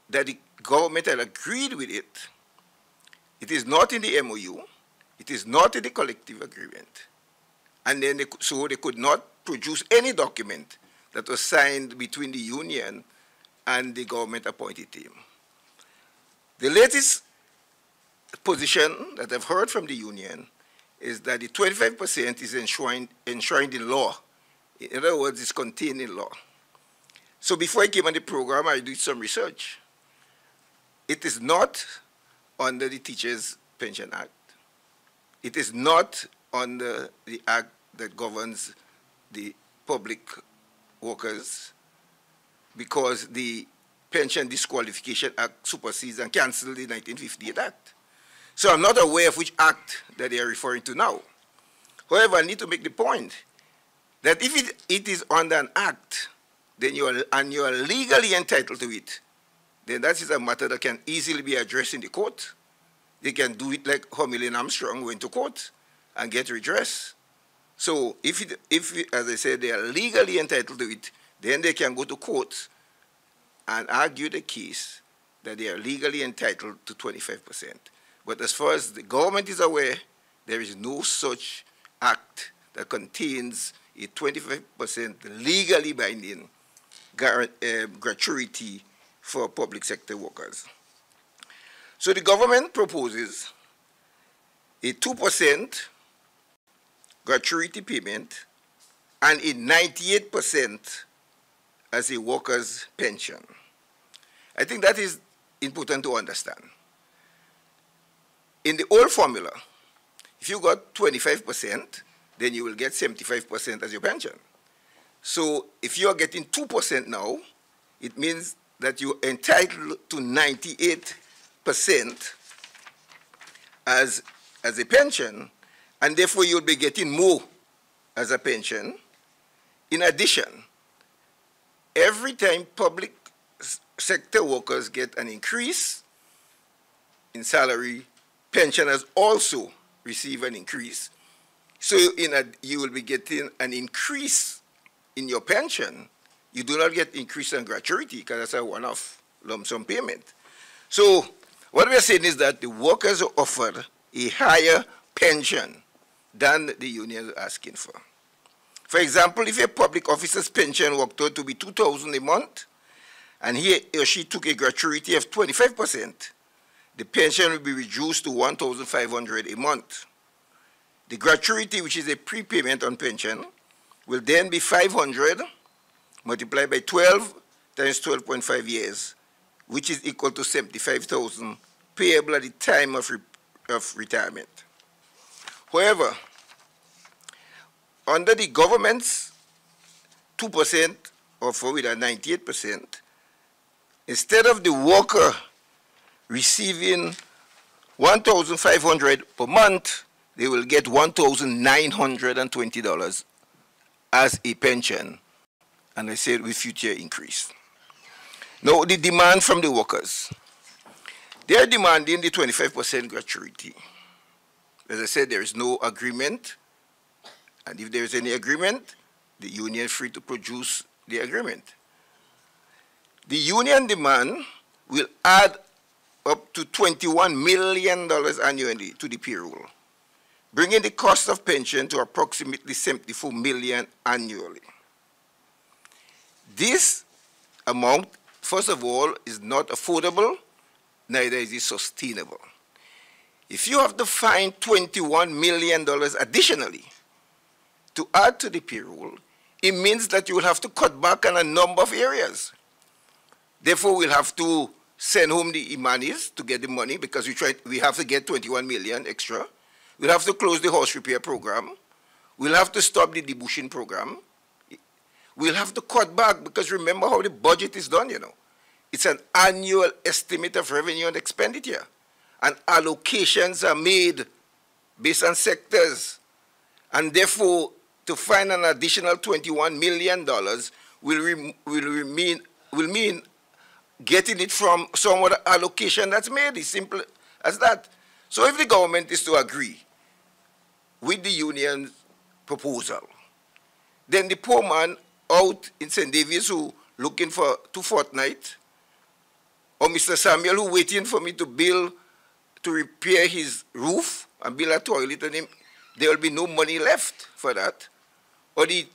that the government had agreed with it, it is not in the MOU, it is not in the collective agreement, and then so they could not produce any document that was signed between the union and the government-appointed team. The latest position that I've heard from the union is that the 25% is enshrined in law. In other words, it's contained in law. So before I came on the program, I did some research. It is not under the Teachers Pension Act. It is not under the act that governs the public workers, because the Pension Disqualification Act supersedes and cancels the 1958 Act. So I'm not aware of which act that they are referring to now. However, I need to make the point that if it is under an act, then you are legally entitled to it, then that is a matter that can easily be addressed in the court. They can do it like Homily and Armstrong went to court and get redress. So if, as I said, they are legally entitled to it, then they can go to court and argue the case that they are legally entitled to 25%. But as far as the government is aware, there is no such act that contains a 25% legally binding gratuity for public sector workers. So the government proposes a 2% gratuity payment and a 98% as a worker's pension. I think that is important to understand. In the old formula, if you got 25%, then you will get 75% as your pension. So if you are getting 2% now, it means that you're entitled to 98% as a pension, and therefore you'll be getting more as a pension. In addition, every time public sector workers get an increase in salary, pensioners also receive an increase. So you will be getting an increase in your pension. You do not get increase in gratuity because that's a one-off lump sum payment. So what we are saying is that the workers are offered a higher pension than the union is asking for. For example, if a public officer's pension worked out to be $2,000 a month, and he or she took a gratuity of 25%, the pension will be reduced to $1,500 a month. The gratuity, which is a prepayment on pension, will then be $500 multiplied by 12 times 12.5 years, which is equal to $75,000 payable at the time of retirement. However, under the government's 2% offer with a 98%, instead of the worker receiving $1,500 per month, they will get $1,920 as a pension, and I said with future increase. Now, the demand from the workers. They are demanding the 25% gratuity. As I said, there is no agreement, and if there is any agreement, the union is free to produce the agreement. The union demand will add up to $21 million annually to the payroll, bringing the cost of pension to approximately $74 million annually. This amount, first of all, is not affordable, neither is it sustainable. If you have to find $21 million additionally to add to the payroll, it means that you will have to cut back on a number of areas. Therefore, we'll have to send home the Imanis to get the money because we have to get 21 million extra. We'll have to close the horse repair program. We'll have to stop the debushing program. We'll have to cut back because remember how the budget is done, you know. It's an annual estimate of revenue and expenditure. And allocations are made based on sectors. And therefore, to find an additional $21 million will mean getting it from some other allocation that's made. It's simple as that. So if the government is to agree with the union's proposal, then the poor man out in St. Davies who looking for 2 fortnights, or Mr. Samuel who waiting for me to repair his roof and build a toilet on him, there will be no money left for that. Or the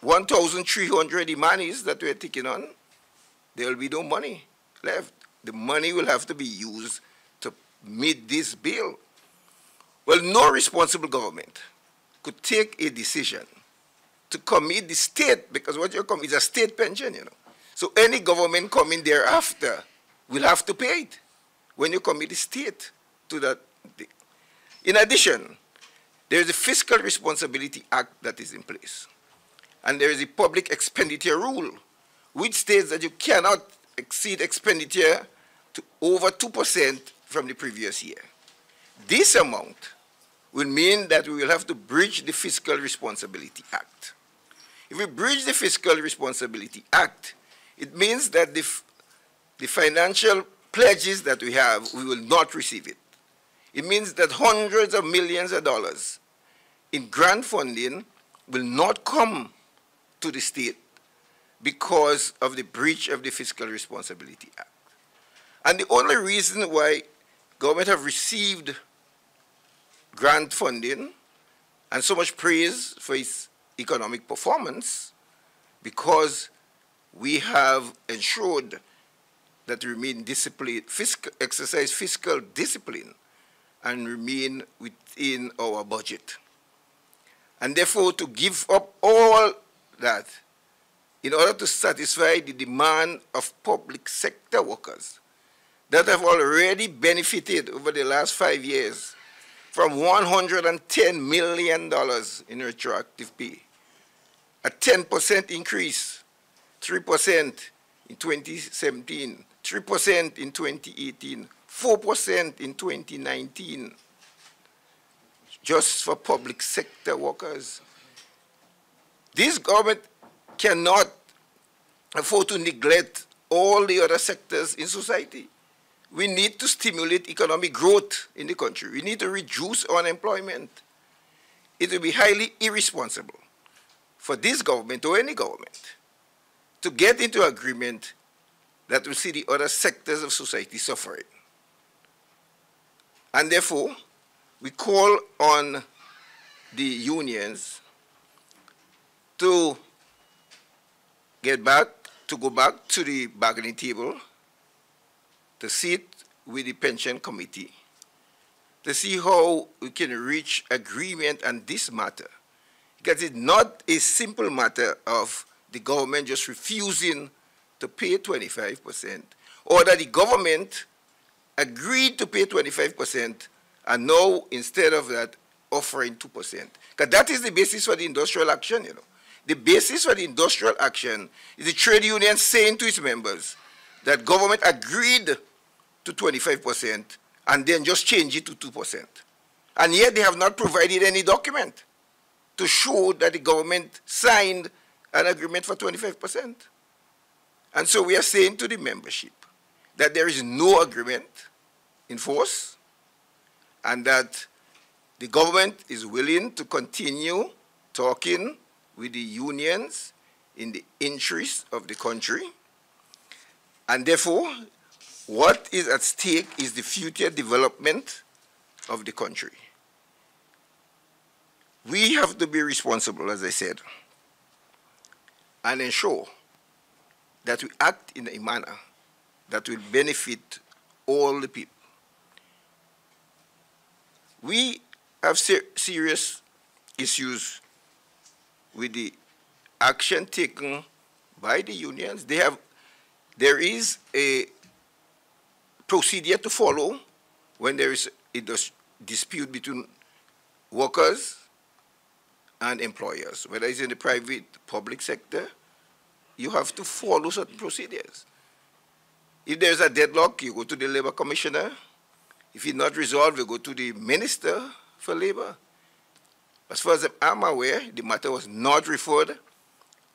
1,300 Imanis that we're taking on, there will be no money left. The money will have to be used to meet this bill. Well, no responsible government could take a decision to commit the state, because what you're committing is a state pension, you know. So any government coming thereafter will have to pay it when you commit the state to that. In addition, there is a Fiscal Responsibility Act that is in place. And there is a public expenditure rule, which states that you cannot exceed expenditure to over 2% from the previous year. This amount will mean that we will have to bridge the Fiscal Responsibility Act. If we bridge the Fiscal Responsibility Act, it means that the financial pledges that we have, we will not receive it. It means that hundreds of millions of dollars in grant funding will not come to the state because of the breach of the Fiscal Responsibility Act. And the only reason why government have received grant funding and so much praise for its economic performance, because we have ensured that we remain disciplined, exercise fiscal discipline, and remain within our budget. And therefore, to give up all that in order to satisfy the demand of public sector workers that have already benefited over the last 5 years from $110 million in retroactive pay, a 10% increase, 3% in 2017, 3% in 2018, 4% in 2019, just for public sector workers. This government cannot afford to neglect all the other sectors in society. We need to stimulate economic growth in the country. We need to reduce unemployment. It will be highly irresponsible for this government or any government to get into agreement that will see the other sectors of society suffering. And therefore, we call on the unions to go back to the bargaining table, to sit with the pension committee, to see how we can reach agreement on this matter. Because it's not a simple matter of the government just refusing to pay 25%, or that the government agreed to pay 25% and now, instead of that, offering 2%. Because that is the basis for the industrial action, you know. The basis for the industrial action is the trade union saying to its members that government agreed to 25% and then just change it to 2%. And yet they have not provided any document to show that the government signed an agreement for 25%. And so we are saying to the membership that there is no agreement in force and that the government is willing to continue talking with the unions in the interest of the country. And therefore, what is at stake is the future development of the country. We have to be responsible, as I said, and ensure that we act in a manner that will benefit all the people. We have serious issues with the action taken by the unions. There is a procedure to follow when there is a dispute between workers and employers, whether it's in the private, public sector. You have to follow certain procedures. If there's a deadlock, you go to the Labor Commissioner. If it's not resolved, you go to the Minister for Labor. As far as I'm aware, the matter was not referred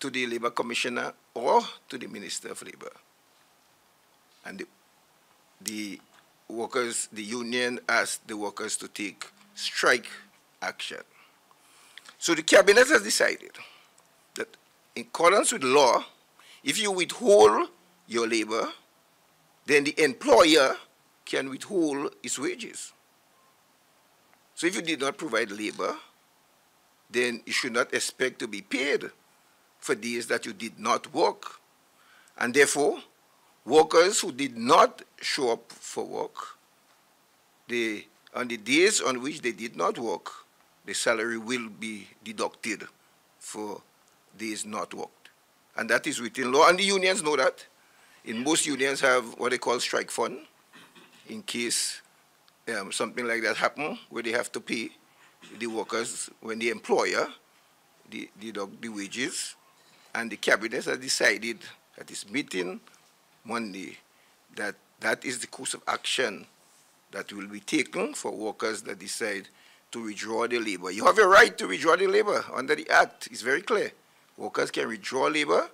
to the Labor Commissioner or to the Minister of Labor. And the workers, the union asked the workers to take strike action. So the cabinet has decided that in accordance with law, if you withhold your labor, then the employer can withhold its wages. So if you did not provide labor, then you should not expect to be paid for days that you did not work. And therefore, workers who did not show up for work, on the days on which they did not work, the salary will be deducted for days not worked. And that is within law, and the unions know that. In most unions have what they call strike fund, in case something like that happens, where they have to pay the workers when the employer deduct the wages. And the cabinet has decided at its meeting Monday that that is the course of action that will be taken for workers that decide to withdraw their labor. You have a right to withdraw the labor under the Act. It's very clear. Workers can withdraw labor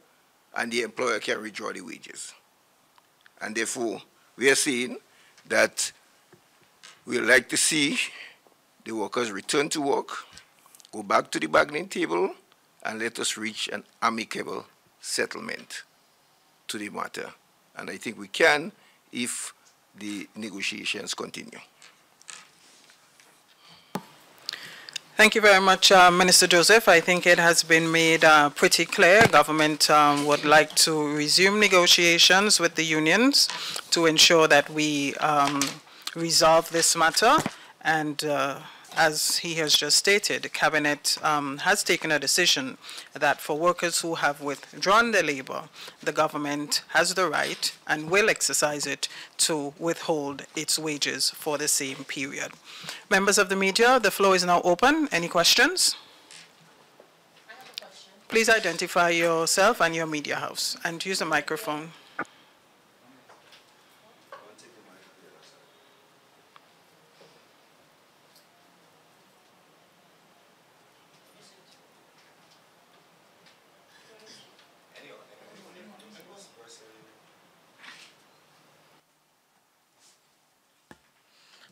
and the employer can withdraw the wages. And therefore, we are saying that we would like to see the workers return to work, go back to the bargaining table, and let us reach an amicable settlement to the matter. And I think we can if the negotiations continue. Thank you very much, Minister Joseph. I think it has been made pretty clear. Government would like to resume negotiations with the unions to ensure that we resolve this matter. And as he has just stated, the Cabinet has taken a decision that for workers who have withdrawn their labor, the government has the right and will exercise it to withhold its wages for the same period. Members of the media, the floor is now open. Any questions? I have a question. Please identify yourself and your media house and use the microphone.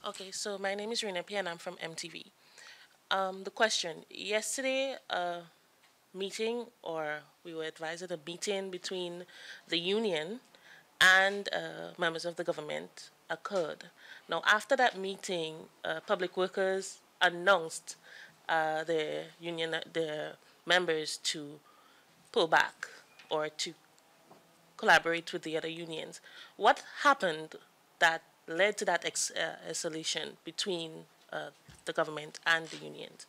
Okay, so my name is Rina P. and I'm from MTV. The question, yesterday meeting, or we were advised at a meeting between the union and members of the government occurred. Now, after that meeting, public workers announced their members to pull back or to collaborate with the other unions. What happened that led to that escalation between the government and the unions?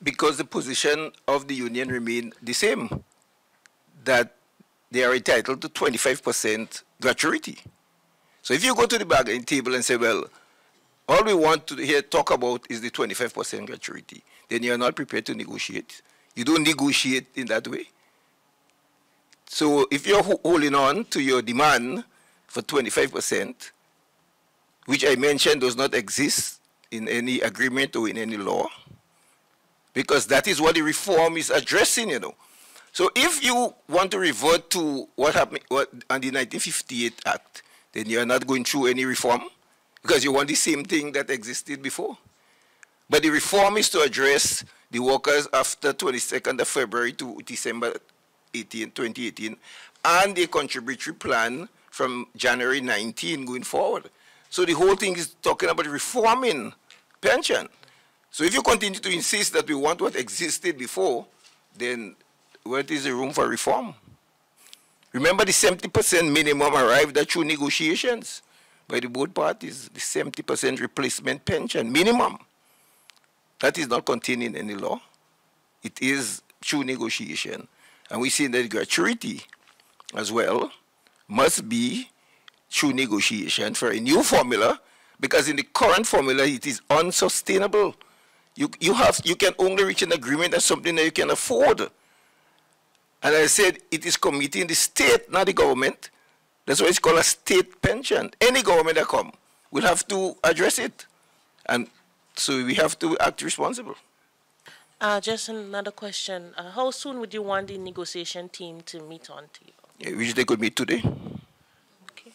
Because the position of the union remained the same, that they are entitled to 25% gratuity. So if you go to the bargaining table and say, well, all we want to hear talk about is the 25% gratuity, then you are not prepared to negotiate. You don't negotiate in that way. So if you're holding on to your demand for 25%, which I mentioned does not exist in any agreement or in any law, because that is what the reform is addressing, you know. So if you want to revert to what happened on the 1958 Act, then you are not going through any reform, because you want the same thing that existed before. But the reform is to address the workers after 22nd of February to December 2018, and the contributory plan from January 19 going forward. So the whole thing is talking about reforming pension. So if you continue to insist that we want what existed before, then what is the room for reform? Remember, the 70% minimum arrived at through negotiations by the both parties, the 70% replacement pension minimum. That is not contained in any law. It is through negotiation. And we see that gratuity as well must be through negotiation for a new formula, because in the current formula it is unsustainable. You can only reach an agreement on something that you can afford. And I said it is committing the state, not the government. That's why it's called a state pension. Any government that comes will have to address it. And so we have to act responsible. Just another question. How soon would you want the negotiation team to meet on table? Yeah, which they could meet today. Okay.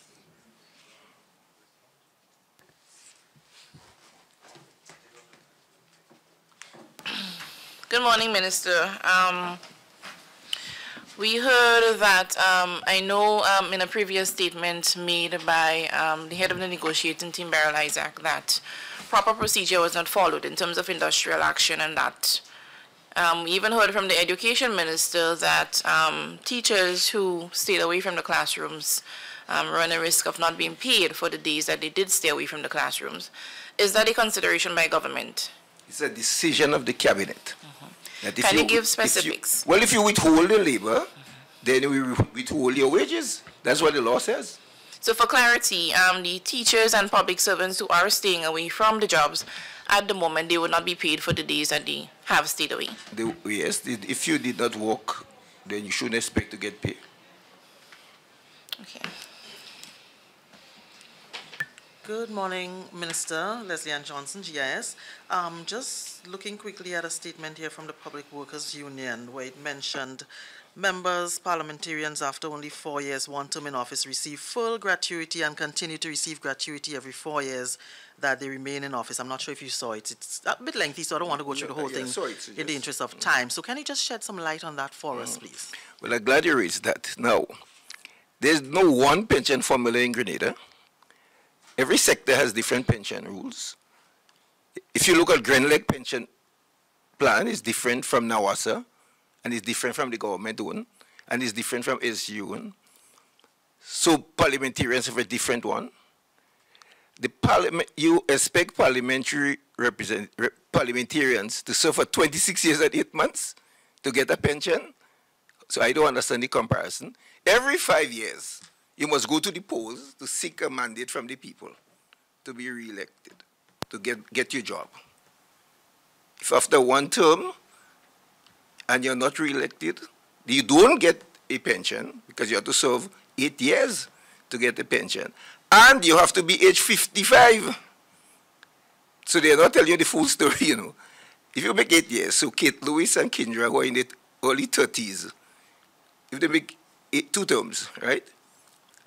Good morning, Minister. We heard that, I know in a previous statement made by the head of the negotiating team, Beryl Isaac, that proper procedure was not followed in terms of industrial action, and that We even heard from the education minister that teachers who stayed away from the classrooms run a risk of not being paid for the days that they did stay away from the classrooms. Is that a consideration by government? It's a decision of the cabinet. That if Can you give specifics? Well, if you withhold the labor, then we withhold your wages. That's what the law says. So for clarity, the teachers and public servants who are staying away from the jobs, at the moment, they would not be paid for the days that they have stayed away. Yes, if you did not work, then you shouldn't expect to get paid. Okay. Good morning, Minister Leslie Ann Johnson, GIS. Just looking quickly at a statement here from the Public Workers Union where it mentioned members, parliamentarians after only 4 years, one term in office, receive full gratuity and continue to receive gratuity every 4 years that they remain in office. I'm not sure if you saw it. It's a bit lengthy, so I don't want to go through the whole thing in the interest of time. So can you just shed some light on that for us, please? Well, I'm glad you raised that. Now, there's no one pension formula in Grenada. Every sector has different pension rules. If you look at Grenada pension plan, it's different from NAWASA, and it's different from the government one, and it's different from SU one. So parliamentarians have a different one. The parliament, you expect parliamentarians to serve for 26 years and 8 months to get a pension? So I don't understand the comparison. Every 5 years, you must go to the polls to seek a mandate from the people to be re-elected, to get your job. If after one term and you're not re-elected, you don't get a pension because you have to serve 8 years to get a pension. And you have to be age 55. So they're not telling you the full story, you know. If you make 8 years, so Kate Lewis and Kindra who are in the early 30s, if they make 2 terms, right?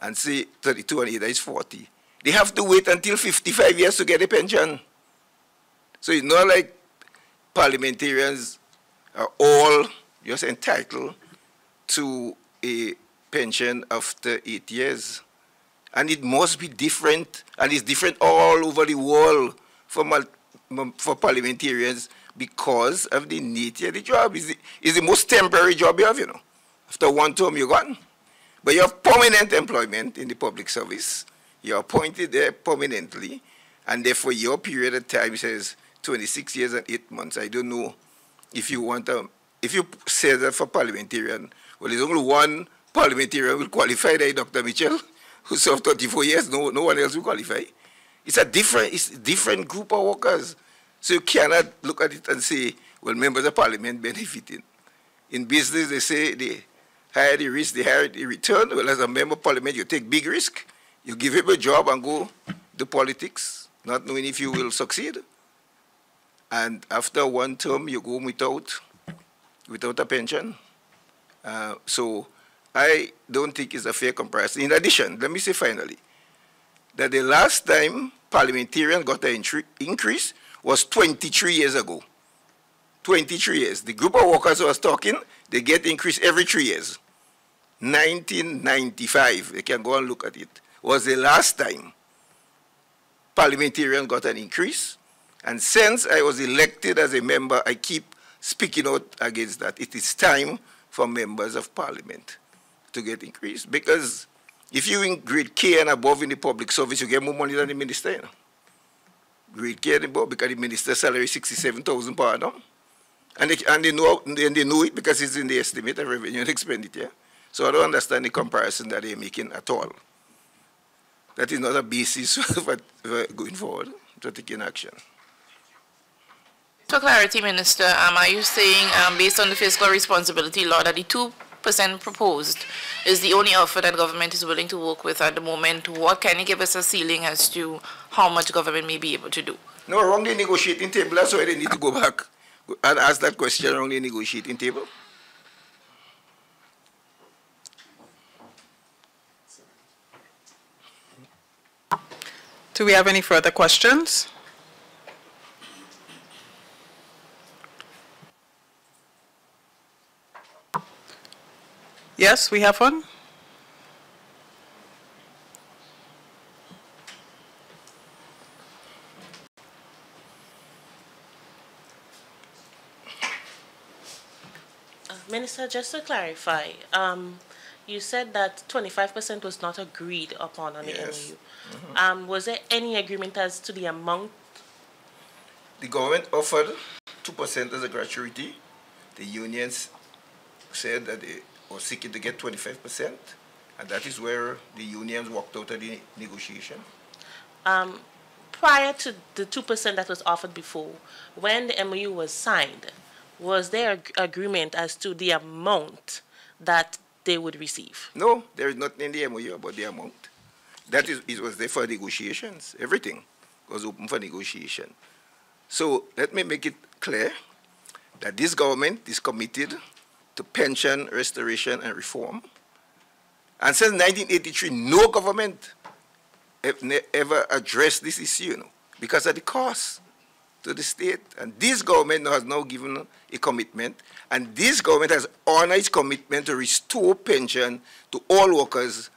And say 32 and 8, that is 40. They have to wait until 55 years to get a pension. So it's not like parliamentarians are all just entitled to a pension after 8 years. And it must be different, and it's different all over the world for parliamentarians because of the nature of the job. It's the most temporary job you have, you know. After one term, you're gone. But you have permanent employment in the public service. You're appointed there permanently, and therefore your period of time says 26 years and 8 months. I don't know if you want if you say that for parliamentarian, well, there's only one parliamentarian will qualify, there, Dr. Mitchell, who served 34 years. No one else will qualify. It's a different group of workers. So you cannot look at it and say, well, members of parliament benefiting. In business, they say they higher the risk, the higher the return. Well, as a member of parliament, you take big risk. You give him a job and go to politics, not knowing if you will succeed. And after one term, you go without a pension. So I don't think it's a fair comparison. In addition, let me say finally, that the last time parliamentarians got an increase was 23 years ago. 23 years. The group of workers who was talking, they get increased every 3 years. 1995, they can go and look at it, was the last time parliamentarians got an increase. And since I was elected as a member, I keep speaking out against that. It is time for members of parliament to get increased, because if you're in grade K and above in the public service, you get more money than the minister, you know. Grade K and above, because the minister's salary is 67,000 per annum. And they know it because it's in the estimate of revenue and expenditure. So I don't understand the comparison that they're making at all. That is not a basis for going forward, to taking action. For clarity, Minister, are you saying, based on the fiscal responsibility law, that the 2% proposed is the only offer that government is willing to work with at the moment? What can you give us a ceiling as to how much government may be able to do? No, around the negotiating table, that's why they need to go back and ask that question around the negotiating table. Do we have any further questions? Yes, we have one. Minister, just to clarify, you said that 25% was not agreed upon on the MOU. Was there any agreement as to the amount? The government offered 2% as a gratuity. The unions said that they were seeking to get 25%, and that is where the unions walked out of the negotiation. Prior to the 2% that was offered before, when the MOU was signed, was there an agreement as to the amount that they would receive? No, there is nothing in the MOU about the amount. That is, it was there for negotiations. Everything was open for negotiation. So let me make it clear that this government is committed to pension restoration and reform. And since 1983, no government ever addressed this issue, because of the cost to the state. And this government has now given a commitment, and this government has honored its commitment to restore pension to all workers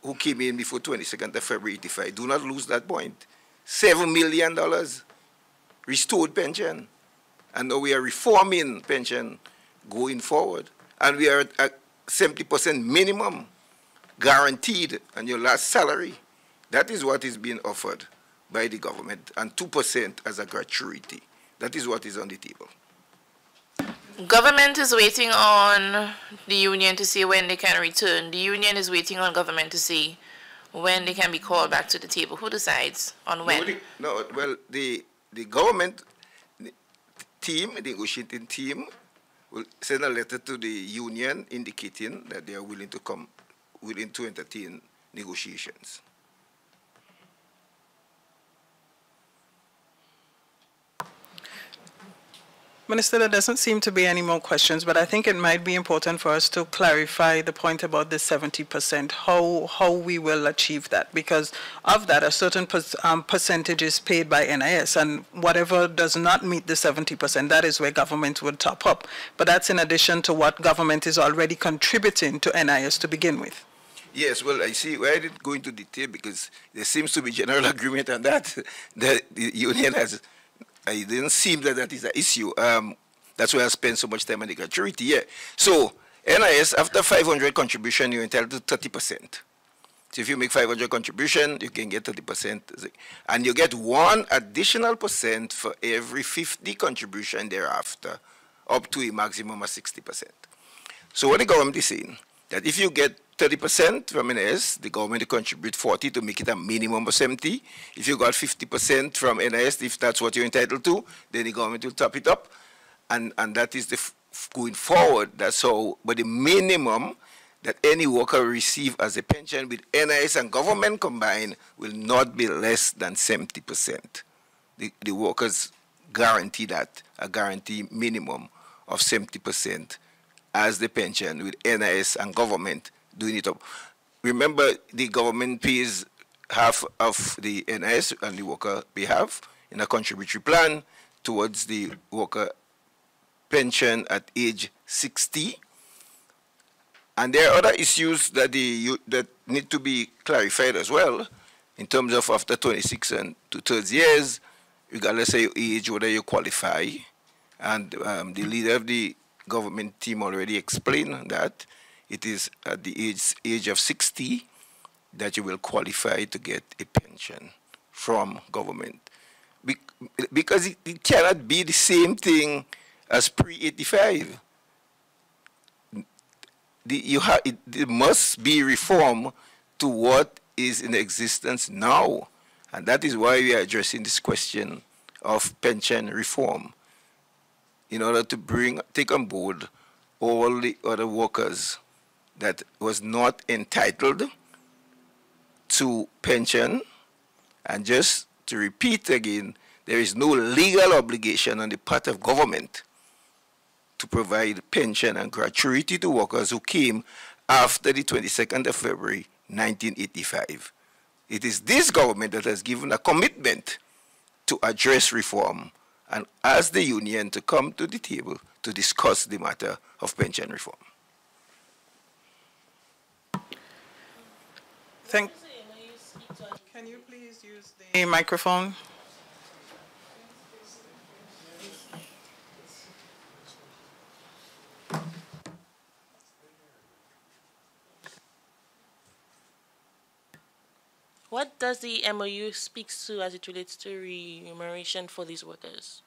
who came in before 22nd of February 85. Do not lose that point. $7 million restored pension. And now we are reforming pension going forward. And we are at 70% minimum guaranteed on your last salary. That is what is being offered by the government, and 2% as a gratuity. That is what is on the table. Government is waiting on the union to see when they can return. The union is waiting on government to see when they can be called back to the table. Who decides on when? The government team, the negotiating team, will send a letter to the union indicating that they are willing to entertain negotiations. Minister, there doesn't seem to be any more questions, but I think it might be important for us to clarify the point about the 70%, how we will achieve that, because of that, a certain percentage is paid by NIS, and whatever does not meet the 70%, that is where government would top up. But that's in addition to what government is already contributing to NIS to begin with. Yes, well, I see why I didn't go into detail, because there seems to be general agreement on that. The union has... It didn't seem that that is an issue. That's why I spent so much time on the gratuity. Yeah. So NIS, after 500 contribution, you're entitled to 30%. So if you make 500 contribution, you can get 30%. And you get 1 additional % for every 50 contribution thereafter, up to a maximum of 60%. So what the government is saying, that if you get 30% from NIS, the government will contribute 40 to make it a minimum of 70. If you got 50% from NIS, if that's what you're entitled to, then the government will top it up. And that is the going forward. That's how, but the minimum that any worker will receive as a pension with NIS and government combined will not be less than 70%. The workers guarantee that, a guarantee minimum of 70% as the pension with NIS and government doing it up. Remember, the government pays half of the NIS and the worker pay half in a contributory plan towards the worker pension at age 60. And there are other issues that that need to be clarified as well, in terms of after 26 and 2/3 years, regardless of your age, whether you qualify. And the leader of the government team already explained that it is at the age of 60 that you will qualify to get a pension from government. Because it cannot be the same thing as pre-85. It must be reform to what is in existence now. And that is why we are addressing this question of pension reform, in order to take on board all the other workers that was not entitled to pension. And just to repeat again, there is no legal obligation on the part of government to provide pension and gratuity to workers who came after the 22nd of February, 1985. It is this government that has given a commitment to address reform and ask the union to come to the table to discuss the matter of pension reform. Can you please use the microphone? What does the MOU speak to as it relates to remuneration for these workers?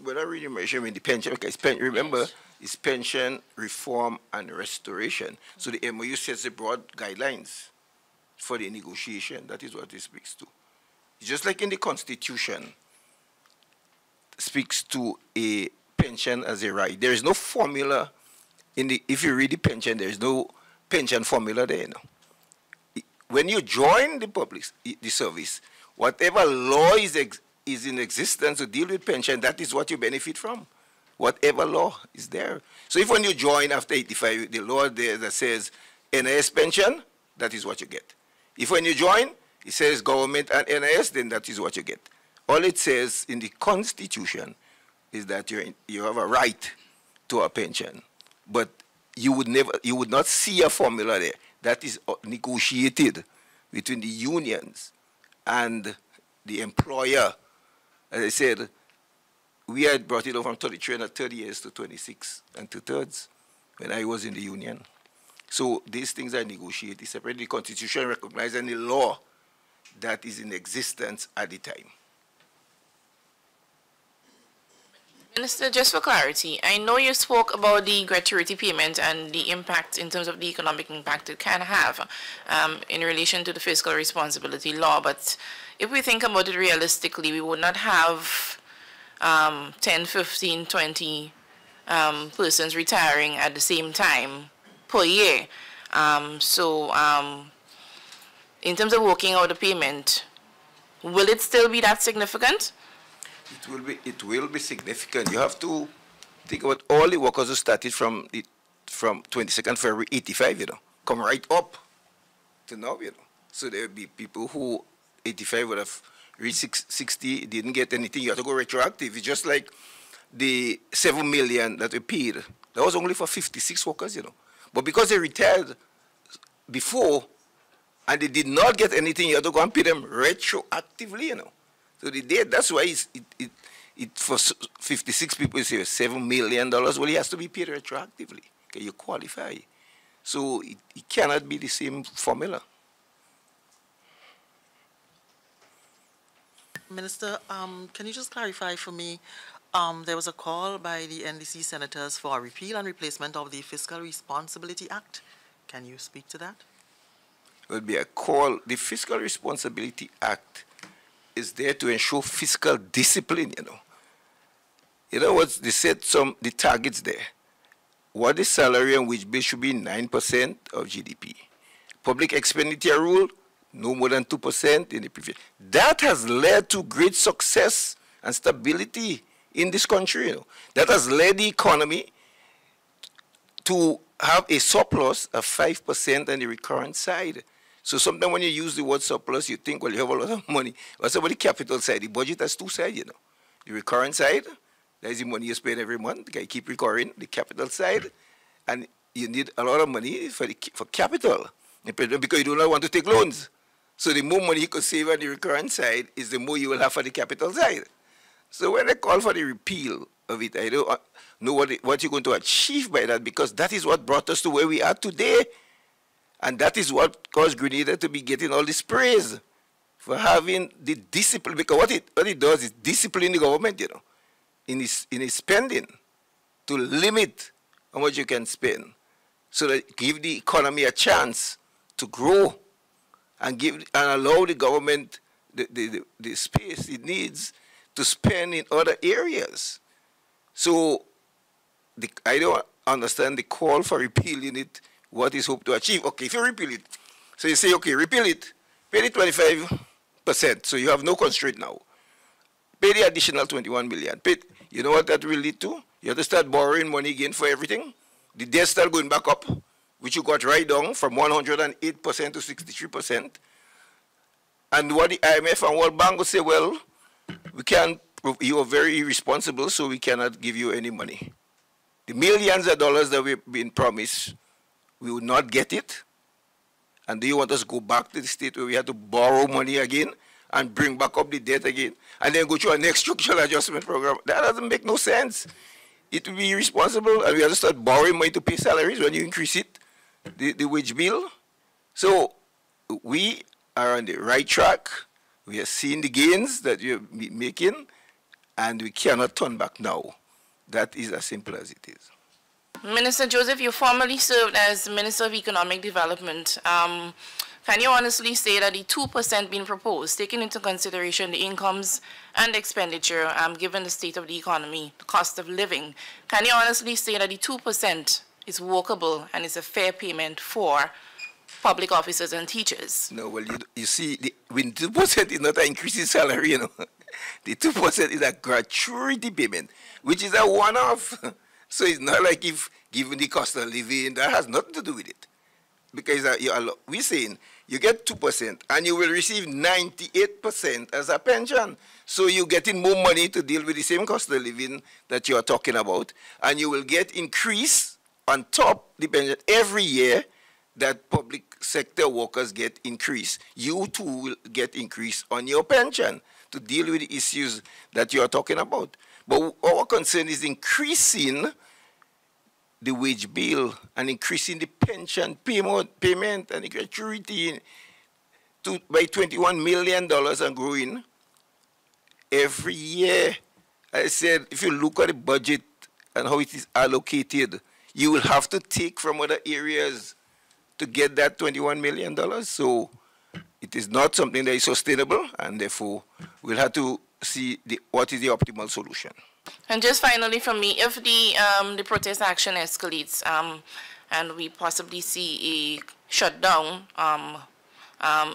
Well, not remuneration, I mean the pension, because remember, it's pension, reform, and restoration. So the MOU sets the broad guidelines for the negotiation. That is what it speaks to. Just like in the Constitution, speaks to a pension as a right. There is no formula in the, if you read the pension, there is no pension formula there. No. When you join the service, whatever law is in existence to deal with pension, that is what you benefit from. Whatever law is there. So if when you join after 85, the law there that says NIS pension, that is what you get. If when you join, it says government and NIS, then that is what you get. All it says in the Constitution is that you have a right to a pension, but you would not see a formula there. That is negotiated between the unions and the employer. As I said, we had brought it over from 33 and 30 years to 26 and 2/3 when I was in the union. So these things are negotiated separately. The Constitution recognizes any law that is in existence at the time. Minister, just for clarity, I know you spoke about the gratuity payment and the impact in terms of the economic impact it can have in relation to the fiscal responsibility law, but if we think about it realistically, we would not have 10, 15, 20 persons retiring at the same time per year. In terms of working out the payment, will it still be that significant? It will be significant. You have to think about all the workers who started from 22nd February 85, you know, come right up to now, you know. So there will be people who 85 would have reached 60, didn't get anything. You have to go retroactive. It's just like the 7 million that we paid. That was only for 56 workers, you know. But because they retired before and they did not get anything, you have to go and pay them retroactively, you know. So they did. That's why for 56 people, you say $7 million. Well, it has to be paid retroactively. Okay, you qualify. So it cannot be the same formula. Minister, can you just clarify for me? There was a call by the NDC senators for a repeal and replacement of the Fiscal Responsibility Act. Can you speak to that? There will be a call. The Fiscal Responsibility Act is there to ensure fiscal discipline, you know. You know what, they set the targets there. What is salary and wage base should be 9% of GDP. Public expenditure rule, no more than 2% in the previous. That has led to great success and stability in this country, you know. That has led the economy to have a surplus of 5% on the recurrent side. So sometimes when you use the word surplus, you think, well, you have a lot of money. What's about the capital side? The budget has two sides, you know. The recurrent side, that is the money you spend every month. You keep recurring. The capital side, and you need a lot of money for capital because you do not want to take loans. So the more money you could save on the recurrent side is the more you will have for the capital side. So when I call for the repeal of it, I don't know what you're going to achieve by that, because that is what brought us to where we are today. And that is what caused Grenada to be getting all this praise for having the discipline. Because what it does is discipline the government, you know, in its spending, to limit how much you can spend, so that give the economy a chance to grow and allow the government the space it needs to spend in other areas. So I don't understand the call for repealing it. What is hoped to achieve? Okay, if you repeal it, so you say, okay, repeal it, pay the 25%, so you have no constraint now. Pay the additional 21 million. You know what that will lead to? You have to start borrowing money again for everything. The debt start going back up, which you got right down from 108% to 63%. And what the IMF and World Bank will say, well, you are very irresponsible, so we cannot give you any money. The millions of dollars that we've been promised, we will not get it. And do you want us to go back to the state where we have to borrow money again and bring back up the debt again and then go through a next structural adjustment program? That doesn't make no sense. It will be irresponsible, and we have to start borrowing money to pay salaries when you increase it, the wage bill. So we are on the right track. We are seeing the gains that we are making, and we cannot turn back now. That is as simple as it is. Minister Joseph, you formerly served as Minister of Economic Development. Can you honestly say that the 2% being proposed, taking into consideration the incomes and expenditure, given the state of the economy, the cost of living, can you honestly say that the 2% is workable and is a fair payment for public officers and teachers? No, well, you see, when 2% is not an increase in salary, you know. The 2% is a gratuity payment, which is a one-off. So it's not like if given the cost of living, that has nothing to do with it. Because we're saying you get 2% and you will receive 98% as a pension. So you're getting more money to deal with the same cost of living that you are talking about. And you will get increase on top the pension every year that public sector workers get increase. You too will get increase on your pension to deal with the issues that you are talking about. But our concern is increasing the wage bill and increasing the pension payment and the gratuity by $21 million and growing every year. I said, if you look at the budget and how it is allocated, you will have to take from other areas to get that $21 million. So it is not something that is sustainable, and therefore we'll have to see what is the optimal solution. And just finally from me, if the protest action escalates and we possibly see a shutdown,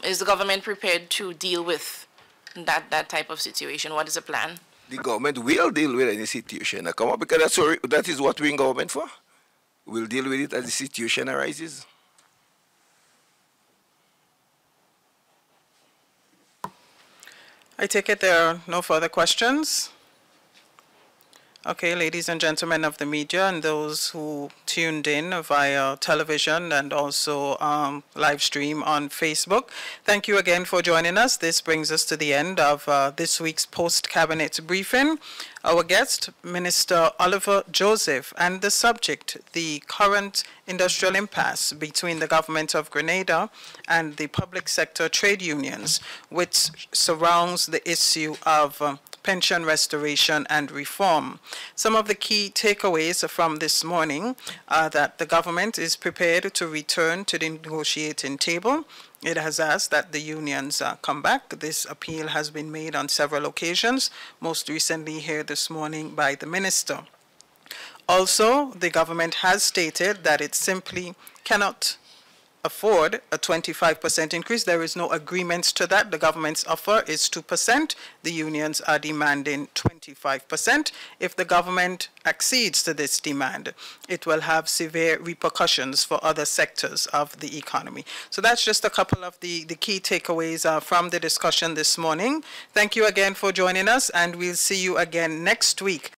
is the government prepared to deal with that type of situation? What is the plan? The government will deal with any situation that come up, because that is what we're in government for. We'll deal with it as the situation arises. I take it there are no further questions. Okay, ladies and gentlemen of the media and those who tuned in via television and also live stream on Facebook, thank you again for joining us. This brings us to the end of this week's post-cabinet briefing. Our guest, Minister Oliver Joseph, and the subject, the current industrial impasse between the government of Grenada and the public sector trade unions, which surrounds the issue of pension restoration and reform. Some of the key takeaways from this morning are that the government is prepared to return to the negotiating table. It has asked that the unions come back. This appeal has been made on several occasions, most recently here this morning by the minister. Also, the government has stated that it simply cannot afford a 25% increase. There is no agreement to that. The government's offer is 2%. The unions are demanding 25%. If the government accedes to this demand, it will have severe repercussions for other sectors of the economy. So that's just a couple of the key takeaways from the discussion this morning. Thank you again for joining us, and we'll see you again next week